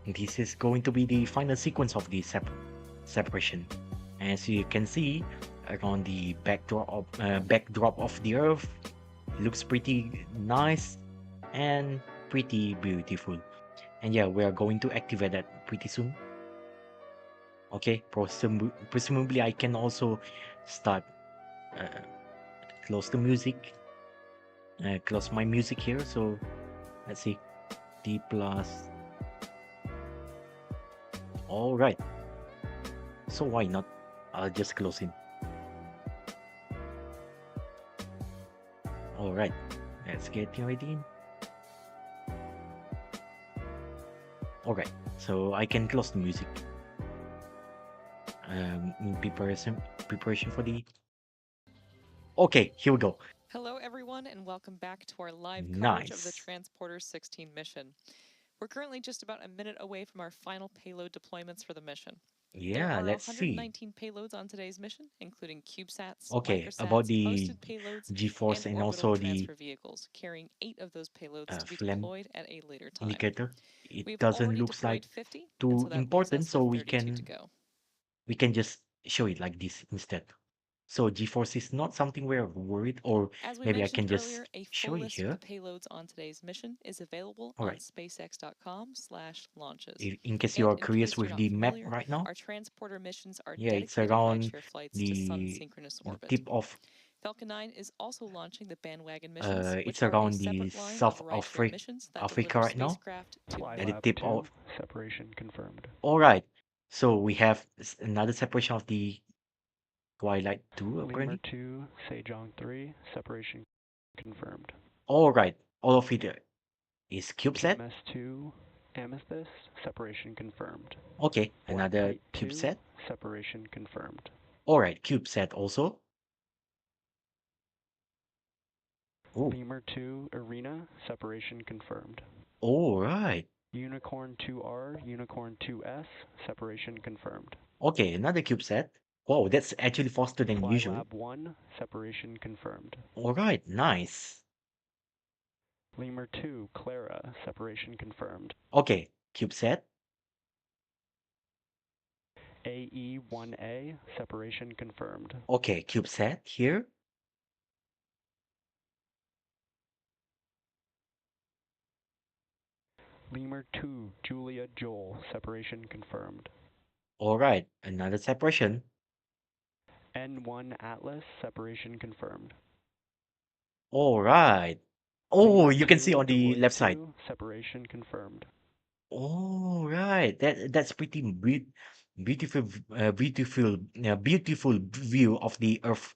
This is going to be the final sequence of the separation. As you can see, around the backdrop of the Earth, looks pretty nice and pretty beautiful. And yeah, we are going to activate that pretty soon. Okay, presumably I can also start uh, close the music, close my music here. So let's see, D plus. All right. So why not? I'll just close him. All right. Let's get ready. All right. So I can close the music. In preparation for the. Okay, here we go. Hello, everyone, and welcome back to our live coverage of the Transporter-16 mission. We're currently just about a minute away from our final payload deployments for the mission. There Yeah, are let's see. 119 payloads on today's mission, including CubeSats, Okay, about microsats, the hosted payloads, G-force and and orbital also the transfer vehicles, carrying 8 of those payloads to be flame deployed at a later time. indicator. It We've doesn't already look like deployed 50, and too so that leaves important, us so with 32 to go. we can just show it like this instead. So G-force is not something we're worried, or As we maybe I mentioned can just earlier, a show full it list of here. the payloads on today's mission is available All on right. SpaceX.com/launches. In case you are And in curious case you're with not the map familiar, right now, our transporter missions are yeah, it's dedicated around rideshare flights to the Sun-synchronous the orbit. tip of Falcon 9 is also launching the bandwagon missions, which it's are a around the separate line of South rideshare missions that Africa deliver right now, spacecraft to Fly at the lab tip 2, of. separation confirmed. All right, so we have another separation of the Twilight 2 Lemur apparently. 2, Sejong 3, separation confirmed. All right, all of it is CubeSat. GMS 2, Amethyst, separation confirmed. Okay, Black another Kite 2, CubeSat. separation confirmed. All right, CubeSat also. Oh, Lemur 2, Arena, separation confirmed. all right. Unicorn 2R, Unicorn 2S, separation confirmed. Okay, another CubeSat. Wow, that's actually faster than Fly usual. Lab 1, separation confirmed. All right, nice. Lemur 2, Clara, separation confirmed. Okay, CubeSat. AE1A, separation confirmed. Okay, CubeSat here. Lemur 2, Julia Joel, separation confirmed. All right, another separation. N1 Atlas, separation confirmed. All right. Oh, Lemur you can see 2, on the Deloitte left side. 2, separation confirmed. All right, that's pretty beautiful view of the Earth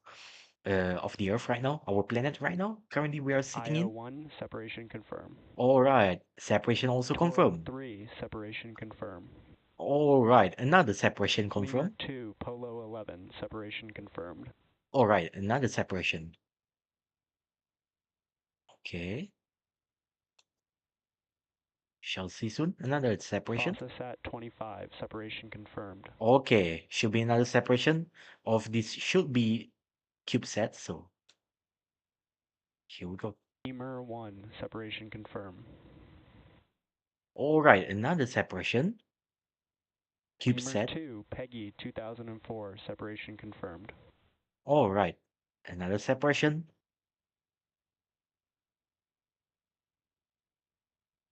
right now, our planet right now. Currently, we are sitting in. IO1, separation confirmed. All right, separation also Toro confirmed. 3, separation confirmed. All right, another separation Lemur confirmed. 2, Polo 11, separation confirmed. All right, another separation. Okay, shall see soon. Another separation. Processat 25, separation confirmed. Okay, should be another separation of this. Should be CubeSat. So here we go. Lemur 1, separation confirmed. All right, another separation. Lemur CubeSat. 2, Peggy 2004, separation confirmed. All right, another separation.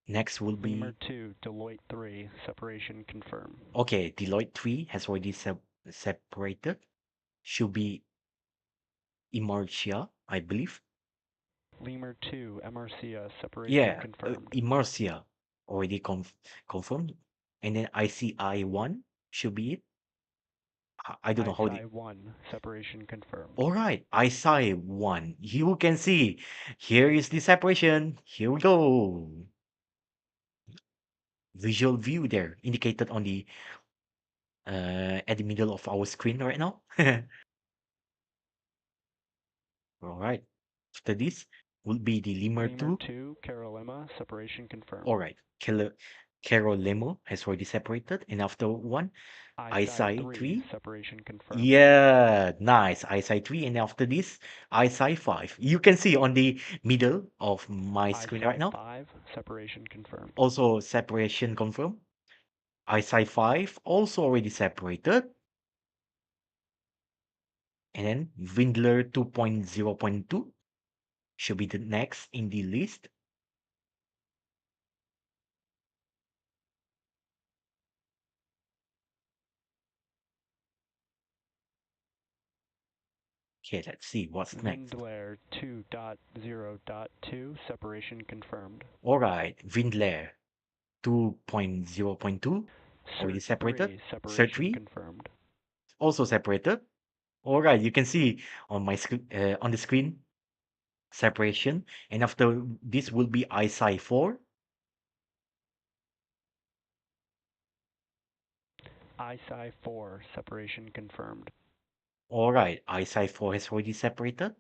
Next will Lemur be 2, Deloitte 3, separation confirmed. okay. Deloitte 3 has already separated. Should be Inertia, I believe. Lemur 2, Emercia, separation Yeah, confirmed. Inertia already confirmed. And then ICI1 should be it. I don't know how the. ISI 1, separation confirmed. All right, ICI1. You can see here is the separation. Here we go. Visual view there indicated on the at the middle of our screen right now. All right. After this will be the Lemur Lemur 2. 2, Carolina, separation confirmed. All right. Carol Lemo has already separated, and after one, ISI 3, 3. separation confirmed. Yeah, nice. ISI 3, and after this, ISI 5. You can see on the middle of my screen right ISI now. 5, separation confirmed. Also, separation confirmed. ISI 5 also already separated. And then Windler 2.0.2 should be the next in the list. Okay, let's see what's next. Windler 2.0.2, separation confirmed. All right, Windler 2.0.2 already Cert separated. 3, Cert separation 3 confirmed. also separated. All right, you can see on my on the screen separation, and after this will be ISI 4. ISI 4, separation confirmed. All right, ISI 4 has already separated.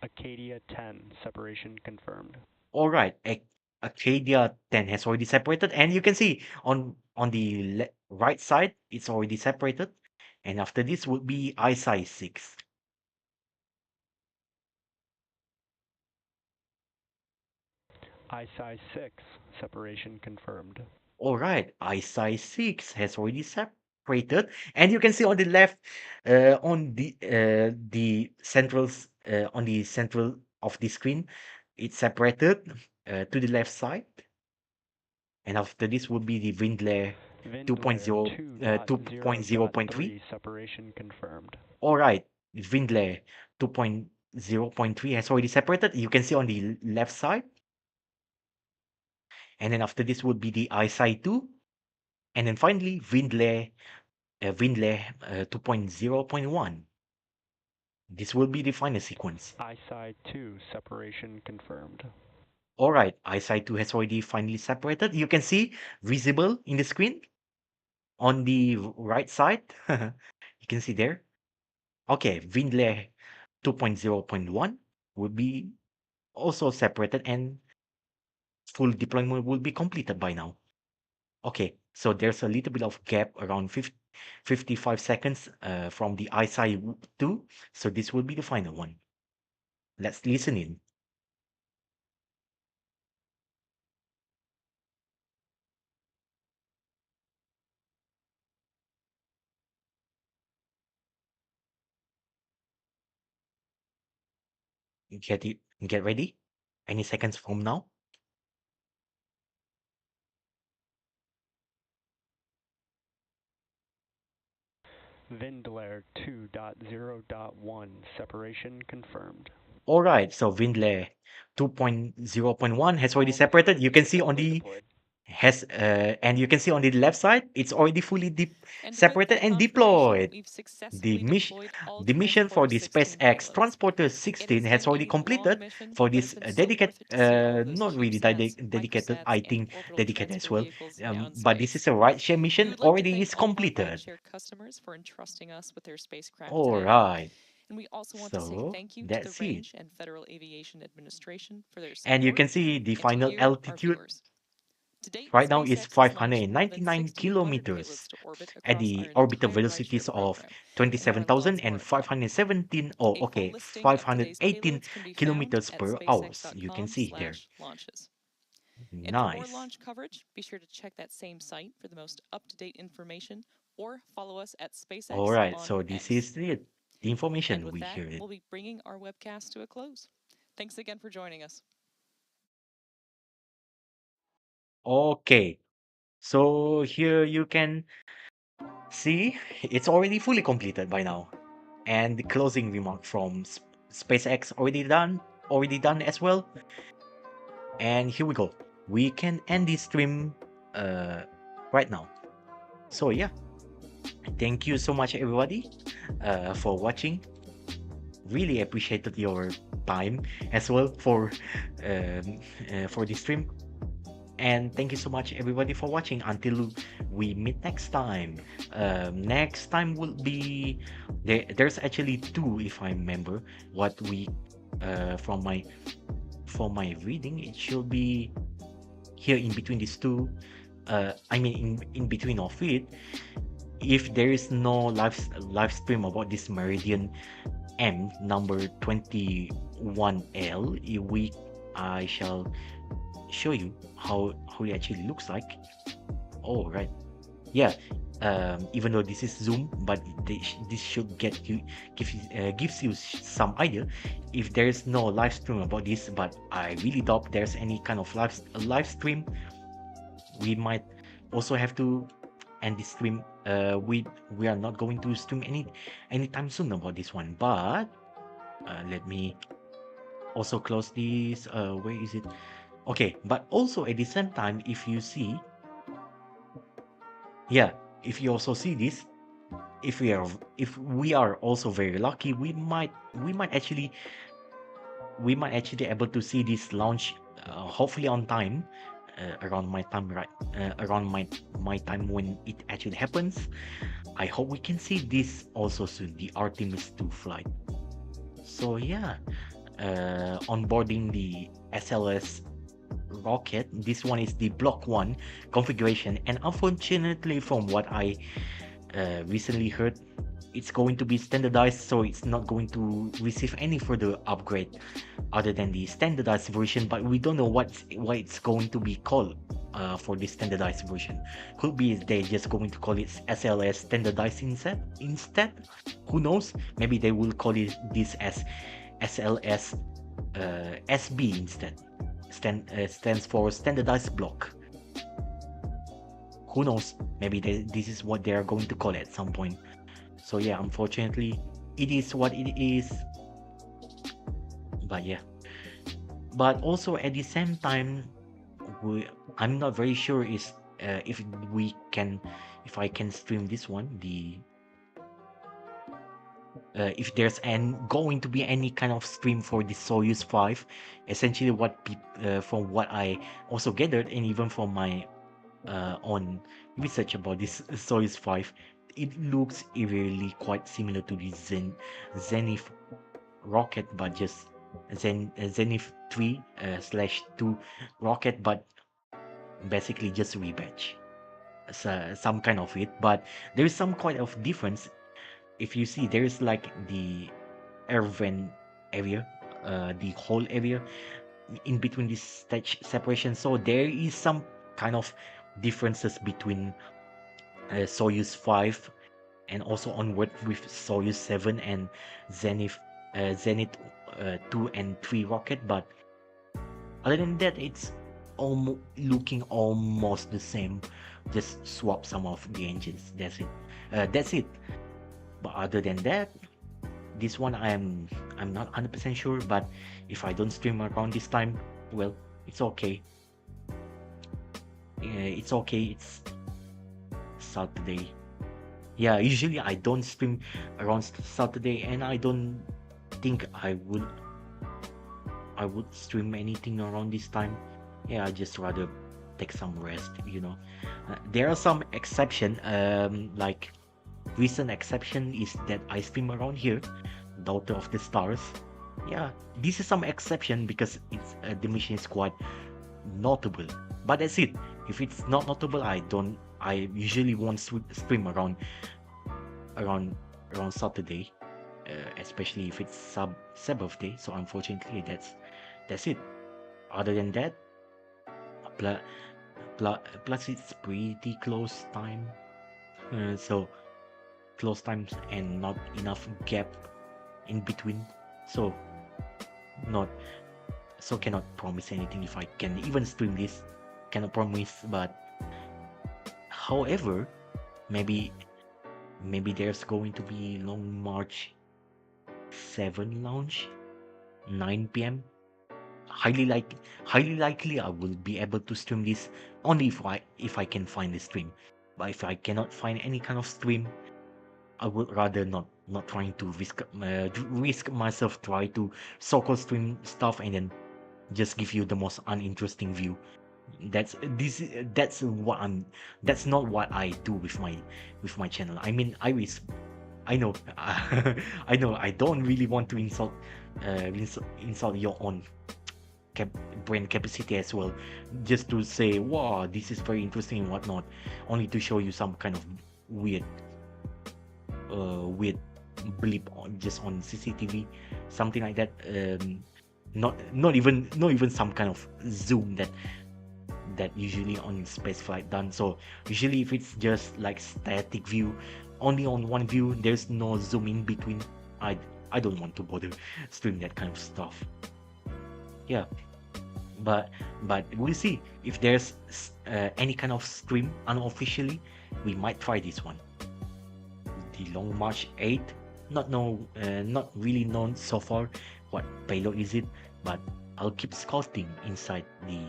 Acadia 10, separation confirmed. All right, Acadia 10 has already separated, and you can see on the right side it's already separated, and after this would be ISI 6. ISI 6, separation confirmed. All right, ISI 6 has already separated, and you can see on the left, on the on the central of the screen, it's separated to the left side, and after this would be the Windler Windler 2.0, 2.0.3. 2.0.3, separation confirmed. All right, Windler 2.0.3 has already separated. You can see on the left side, and then after this would be the ISI 2. And then finally, Windler 2.0.1. This will be the final sequence. ISI 2, separation confirmed. All right, ISI 2 has already finally separated. You can see visible in the screen on the right side. You can see there. Okay, Windler 2.0.1 will be also separated, and full deployment will be completed by now. Okay, so there's a little bit of gap around 55 seconds from the ISI 2. So this will be the final one. Let's listen in. Get ready. Any seconds from now. Windler 2.0.1, separation confirmed. All right, so Windler 2.0.1 has already All separated. missiles You can see on successfully the deployed. and you can see on the left side, it's already fully And with separated that and confirmation, deployed. we've The successfully mission, deployed all the mission for the Transporter-16 SpaceX payloads. It Transporter-16 has has been already a long completed mission, for but this it's been so dedicated, worth it to see all of those not really CubeSats, dedicated, microsats, I and think orbital dedicated as transfer well. vehicles now in But this space. is a rideshare We mission, would like to already thank is all of our completed. rideshare customers for entrusting us with their spacecraft All today. right, And we also want to say so thank you to the that's it. Range and Federal Aviation Administration for their And you support, can see the and to final you, our altitude viewers. To date, right now is SpaceX has launched more than 599 1,600 payloads kilometers to orbit at across our the orbital entire rideshare velocities of program, and there are lots more to come. 27,517, oh, A full okay, listing of today's 518 payloads can be found kilometers at per hours. You can see there. spacex.com/launches. And for more Nice. launch coverage, be sure to check that same site for the most up-to-date information, or follow us at All SpaceX right, on so this X. is the And information with we that, hear it. we'll be bringing our webcast to a close. Thanks again for joining us. Okay, so here you can see it's already fully completed by now. And the closing remark from SpaceX already done as well. And here we go. We can end this stream right now. So yeah, thank you so much everybody for watching. Really appreciated your time as well for this stream. And thank you so much everybody for watching. Until we meet next time. Next time will be there's actually two, if I remember what we from my reading. It should be here in between these two. I mean in between of it, if there is no live stream about this Meridian M number 21L, I shall show you how it actually looks like. Oh, right. Yeah. Even though this is Zoom, but this should gives you some idea. If there is no live stream about this, but I really doubt there's any kind of live stream, we might also have to end this stream. We are not going to stream anytime soon about this one. But let me also close this. Where is it? Okay, but also at the same time, if you see, yeah, if you also see this, if we are also very lucky, we might actually able to see this launch, hopefully on time, around my time, right? Around my time when it actually happens. I hope we can see this also soon, the Artemis 2 flight. So yeah, onboarding the SLS rocket. This one is the Block 1 configuration, and unfortunately, from what I recently heard, it's going to be standardized, so it's not going to receive any further upgrade other than the standardized version. But we don't know what it's going to be called for this standardized version. Could be they're just going to call it SLS standardized instead. Who knows? Maybe they will call it this as SLS SB instead. Stands for standardized block. Who knows? Maybe this is what they are going to call it at some point. So yeah, unfortunately, it is what it is. But yeah, but also at the same time, I'm not very sure if I can stream this one. If there's going to be any kind of stream for the Soyuz 5. Essentially, from what I also gathered, and even from my on research about this Soyuz 5, it looks eerily quite similar to the Zenith rocket, but just Zenith 3/2 rocket, but basically just rebatch. Some kind of it, but there is some quite of difference. If you see, there is like the air vent area, the whole area in between this stage separation. So there is some kind of differences between Soyuz 5 and also onward with Soyuz 7 and Zenith 2 and 3 rocket. But other than that, it's looking almost the same. Just swap some of the engines. That's it. But other than that, this one I'm not 100% sure. But if I don't stream around this time, well, it's okay. It's okay. It's Saturday. Yeah, usually I don't stream around Saturday, and I don't think I would stream anything around this time. Yeah, I just rather take some rest. There are some exception. Like recent exception is that I stream around here, Daughter of the Stars. Yeah, this is some exception because the mission is quite notable. But that's it. If it's not notable, I usually won't stream around Saturday, especially if it's Sabbath day. So unfortunately, that's it. Other than that, plus it's pretty close time. So close times and not enough gap in between. So cannot promise anything if I can even stream this. Cannot promise, but however, maybe there's going to be Long March 7 launch, 9 p.m. Highly likely I will be able to stream this only if I can find the stream. But if I cannot find any kind of stream, I would rather not trying to risk myself try to so-called stream stuff and then just give you the most uninteresting view. That's not what I do with my channel. I mean, I know I know I don't really want to insult your own brain capacity as well, just to say, wow, this is very interesting and whatnot, only to show you some kind of weird weird blip on just on CCTV, something like that. Not even some kind of zoom that usually on space flight done. So usually if it's just like static view, only on one view, there's no zoom in between, I don't want to bother stream that kind of stuff. Yeah, but we'll see if there's any kind of stream unofficially. We might try this one. The Long March 8, not really known so far what payload is it, but I'll keep scouting inside the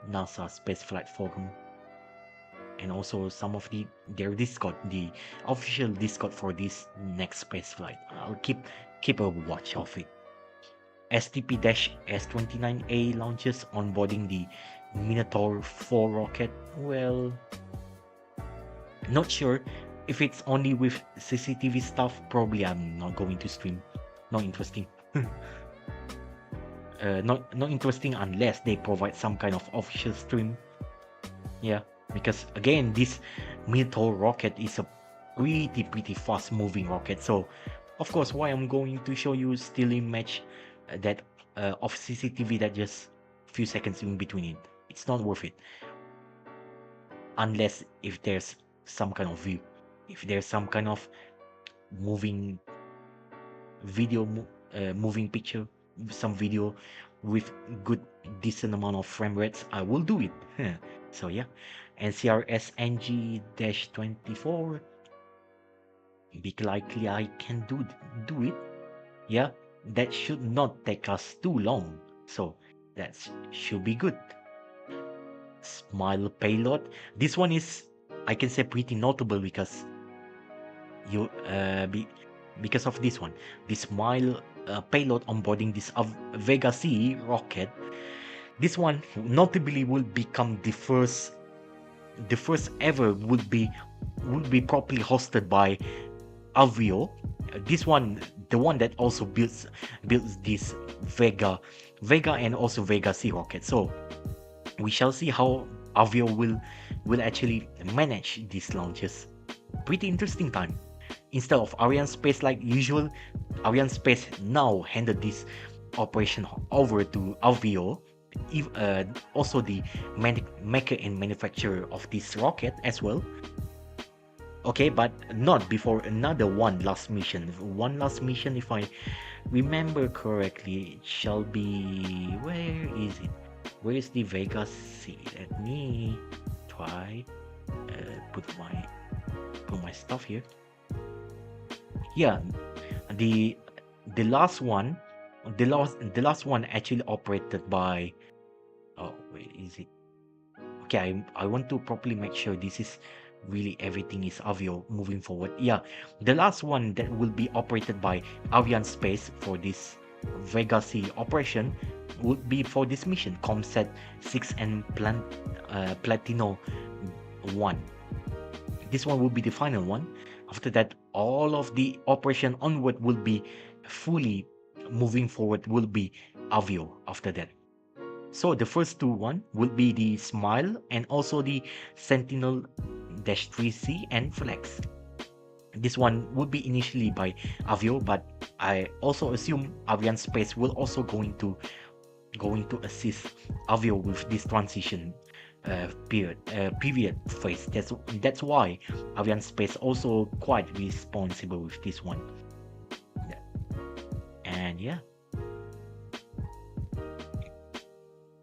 NASA Spaceflight Forum, and also some of their Discord, the official Discord for this next spaceflight. I'll keep a watch of it. STP-S29A launches onboarding the Minotaur 4 rocket. Well, not sure if it's only with CCTV stuff. Probably I'm not going to stream. Not interesting. Not interesting unless they provide some kind of official stream. Yeah, because again, this Minotaur rocket is a pretty fast moving rocket. So of course, why I'm going to show you still image that of CCTV that just few seconds in between it. It's not worth it unless if there's some kind of view, if there's some kind of moving video, moving picture, some video with good decent amount of frame rates, I will do it. So yeah, NCRS NG-24, big likely I can do it. Yeah, that should not take us too long, so that should be good. Smile payload, this one is, I can say, pretty notable because because of this one, the Smile payload onboarding this Vega C rocket. This one notably will become the first ever would be properly hosted by Avio. This one, the one that also builds this Vega and also Vega C rocket. So we shall see how Avio will actually manage these launches. Pretty interesting time. Instead of Arianespace like usual, Arianespace now handed this operation over to Avio, also the maker and manufacturer of this rocket as well. Okay, but not before another one last mission. If I remember correctly, it shall be, where is it? Where is the Vega C? Let me try put my stuff here. Yeah, the last one actually operated by, oh, where is it? Okay, I want to properly make sure this is really everything is Avio moving forward. Yeah, the last one that will be operated by Arianespace for this Vega C operation would be for this mission, CubeSat 6 and Platino 1. This one will be the final one. After that, all of the operation onward will be fully moving forward, will be Avio after that. So the first two one will be the Smile and also the Sentinel-3C and Flex. This one would be initially by Avio, but I also assume Arianespace will also going to assist Avio with this transition period phase. That's why Arianespace also quite responsible with this one.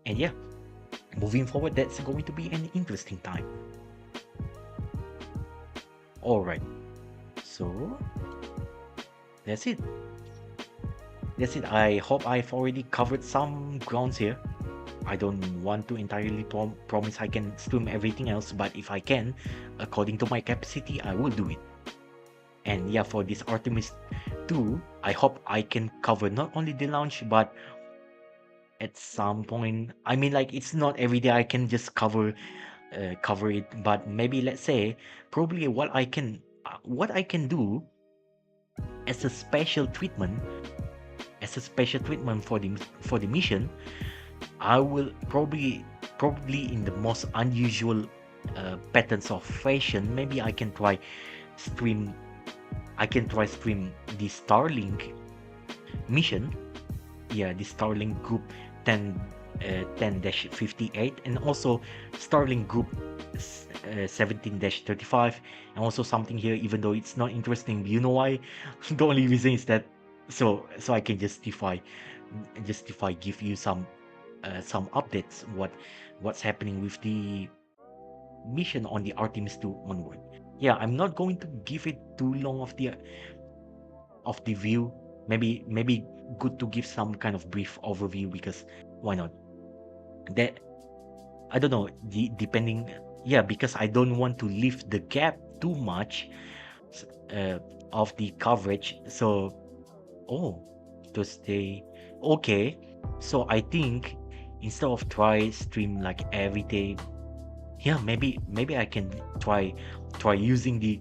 And yeah, moving forward, that's going to be an interesting time. All right, so that's it. I hope I've already covered some grounds here. I don't want to entirely promise I can stream everything else, but if I can, according to my capacity, I will do it. And yeah, for this Artemis 2, I hope I can cover not only the launch, but at some point, I mean, like, it's not every day I can just cover it, but maybe, let's say, probably what I can do as a special treatment for the mission, I will probably in the most unusual patterns of fashion, maybe stream I can try stream the Starlink mission. Yeah, the Starlink group 10 10-58, and also Starlink group 17-35, and also something here, even though it's not interesting. You know why? The only reason is that so I can justify give you some updates what's happening with the mission on the Artemis 2 onward. Yeah, I'm not going to give it too long of the view. Maybe good to give some kind of brief overview, because why not? That I don't know, depending. Yeah, because I don't want to leave the gap too much of the coverage. So, oh, Tuesday. Okay, so I think instead of try stream like every day, yeah, maybe I can try using the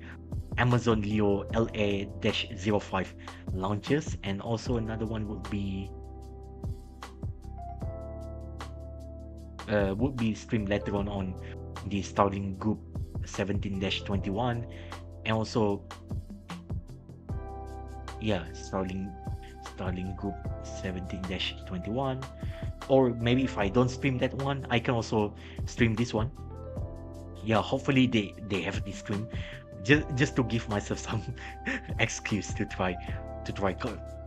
Amazon Leo LA-05 launches, and also another one would be streamed later on the Starlink Group 17-21, and also yeah, Starlink Group 17-21. Or maybe if I don't stream that one, I can also stream this one. Yeah, hopefully they have this stream, just to give myself some excuse to try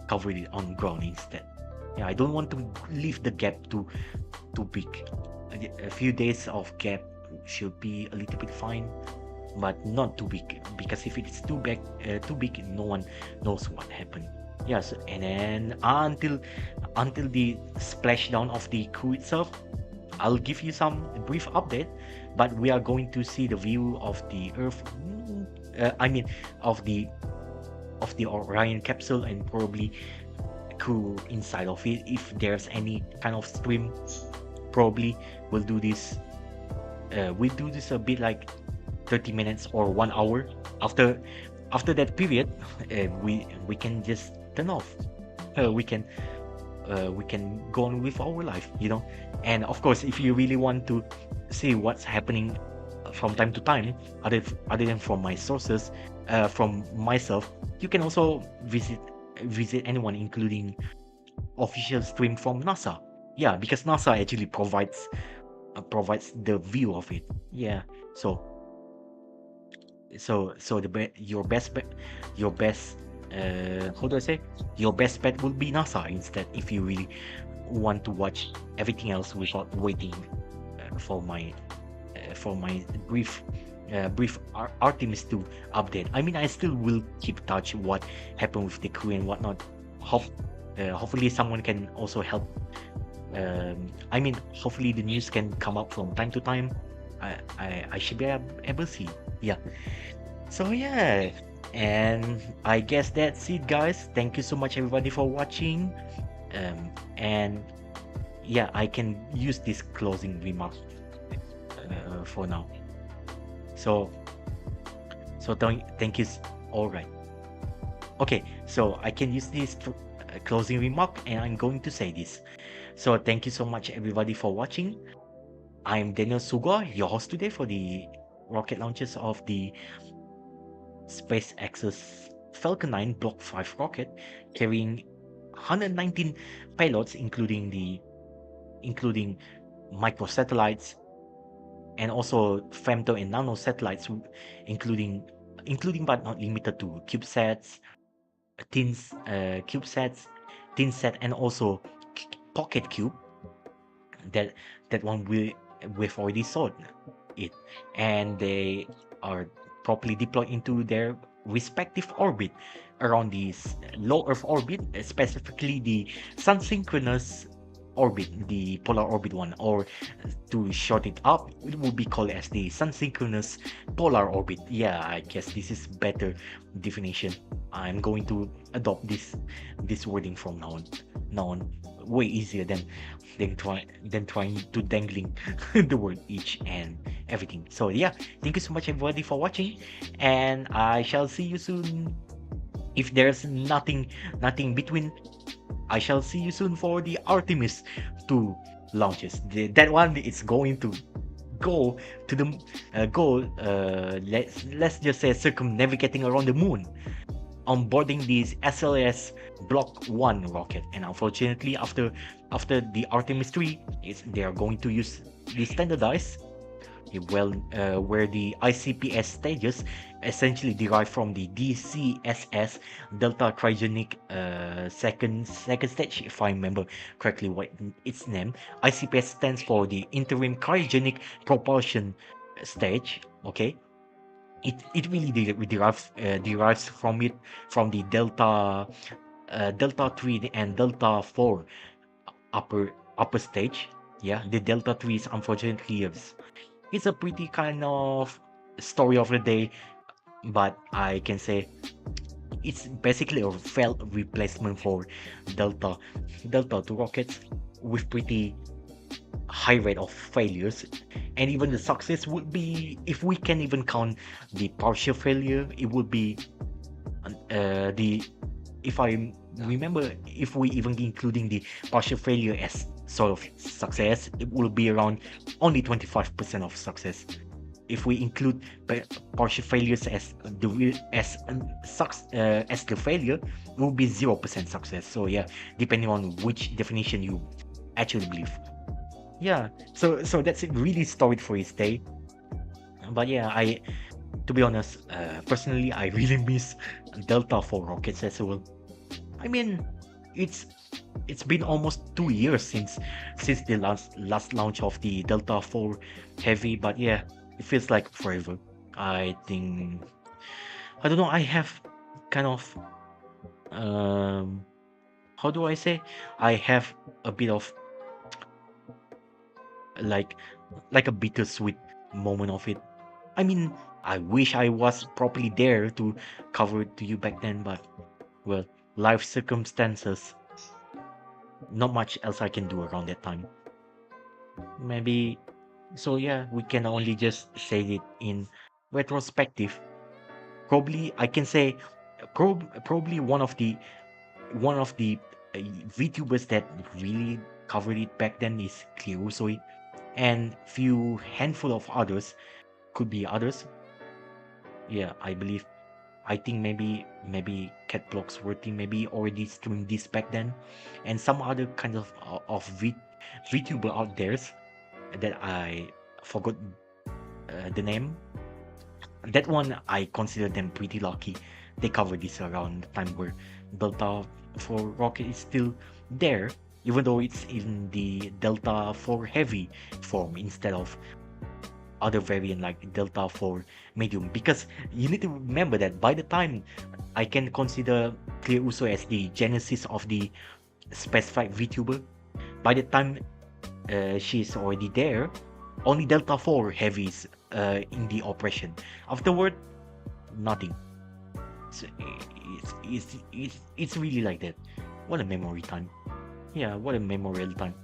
cover it on ground instead. Yeah, I don't want to leave the gap too big. A few days of gap should be a little bit fine, but not too big, because if it's too big, no one knows what happened. Yes, and then until the splashdown of the crew itself, I'll give you some brief update. But we are going to see the view of the Earth. Of the Orion capsule, and probably crew inside of it. If there's any kind of stream, probably we'll do this. We do this a bit like 30 minutes or 1 hour. After that period, we can just turn off. We can go on with our life, And of course, if you really want to see what's happening from time to time, other than from my sources, from myself, you can also visit anyone, including official stream from NASA. Yeah, because NASA actually provides the view of it. Yeah, so your best bet, how do I say, your best bet will be NASA instead, if you really want to watch everything else without waiting for my brief Artemis 2 update. I mean, I still will keep touch what happened with the crew and whatnot. Hopefully someone can also help. Hopefully the news can come up from time to time. I should be able to see. Yeah. So yeah, and I guess that's it, guys. Thank you so much, everybody, for watching. And yeah, I can use this closing remark for now. So thank you. All right. Okay, so I can use this closing remark, and I'm going to say this. So thank you so much, everybody, for watching. I'm Daniel Suguwa, your host today for the rocket launches of the SpaceX's Falcon 9 Block 5 rocket, carrying 119 payloads, including microsatellites, and also femto and nano satellites, including but not limited to CubeSats, CubeSats, TinSat, and also Pocket Cube. That one we've already saw it, and they are properly deployed into their respective orbit around the low Earth orbit, specifically the Sun-synchronous orbit, the polar orbit one, or to short it up, it would be called as the Sun-synchronous polar orbit. Yeah, I guess this is better definition. I'm going to adopt this wording from now on. Way easier than trying to dangling the word each and everything. So yeah, thank you so much, everybody, for watching, and I shall see you soon. If there's nothing between, I shall see you soon for the Artemis 2 launches. That one is going to go to the let's just say circumnavigating around the moon, onboarding these SLS Block 1 rocket. And unfortunately, after the Artemis 3, they are going to use the standardized, where the ICPS stages essentially derive from the DCSS Delta Cryogenic second stage, if I remember correctly what its name. ICPS stands for the Interim Cryogenic Propulsion Stage. Okay, it really derives from the Delta 3 and Delta 4 upper stage. Yeah, the Delta 3 is unfortunately it's a pretty kind of story of the day, but I can say it's basically a failed replacement for Delta 2 rockets with pretty high rate of failures. And even the success would be, if we can even count the partial failure, it would be the if I remember, if we even including the partial failure as sort of success, it will be around only 25% of success. If we include partial failures as the failure, it will be 0% success. So yeah, depending on which definition you actually believe. Yeah, so that's it, really storied for its day. But yeah, to be honest, personally, I really miss Delta 4 rockets as well. I mean, it's been almost 2 years since the last launch of the Delta 4 Heavy, but yeah, it feels like forever. I think, I don't know, I have kind of how do I say? I have a bit of like a bittersweet moment of it. I mean, I wish I was properly there to cover it to you back then, but well, life circumstances, not much else I can do around that time. Maybe, so yeah, we can only just say it in retrospective. Probably I can say, probably one of the VTubers that really covered it back then is Clearusoi, and few handful of others, could be others. Yeah, I think maybe Cat Blocksworthy maybe already streamed this back then, and some other kind of VTuber out there's that I forgot the name. That one, I consider them pretty lucky. They covered this around the time where Delta 4 rocket is still there, even though it's in the Delta 4 Heavy form instead of other variant like Delta 4 Medium. Because you need to remember that by the time I can consider Clear Uso as the genesis of the specified VTuber, by the time she's already there, only Delta 4 Heavies in the operation. Afterward, nothing. So it's really like that. What a memory time. Yeah, what a memorial time.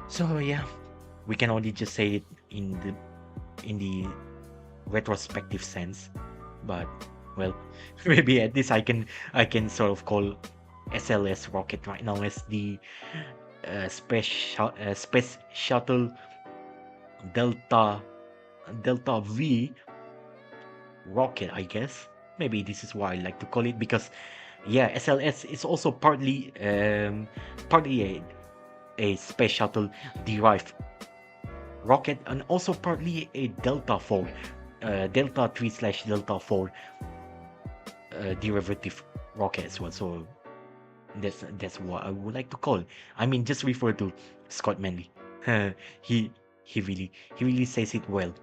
So yeah, we can only just say it in the retrospective sense, but well, maybe at least I can sort of call SLS rocket right now as the space shuttle Delta V rocket, I guess. Maybe this is why I like to call it, because yeah, SLS is also partly a space shuttle derived rocket, and also partly a Delta 4 Delta 3/Delta 4 derivative rocket as well. So that's what I would like to call. I mean, just refer to Scott Manley. he really says it well.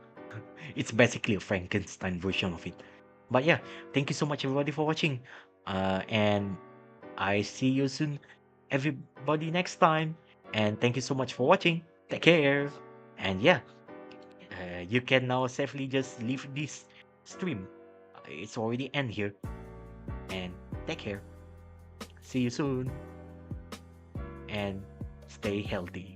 It's basically a Frankenstein version of it. But yeah, thank you so much everybody for watching. And I see you soon, everybody, next time. And thank you so much for watching. Take care. And yeah, you can now safely just leave this stream. It's already end here. And take care. See you soon. And stay healthy.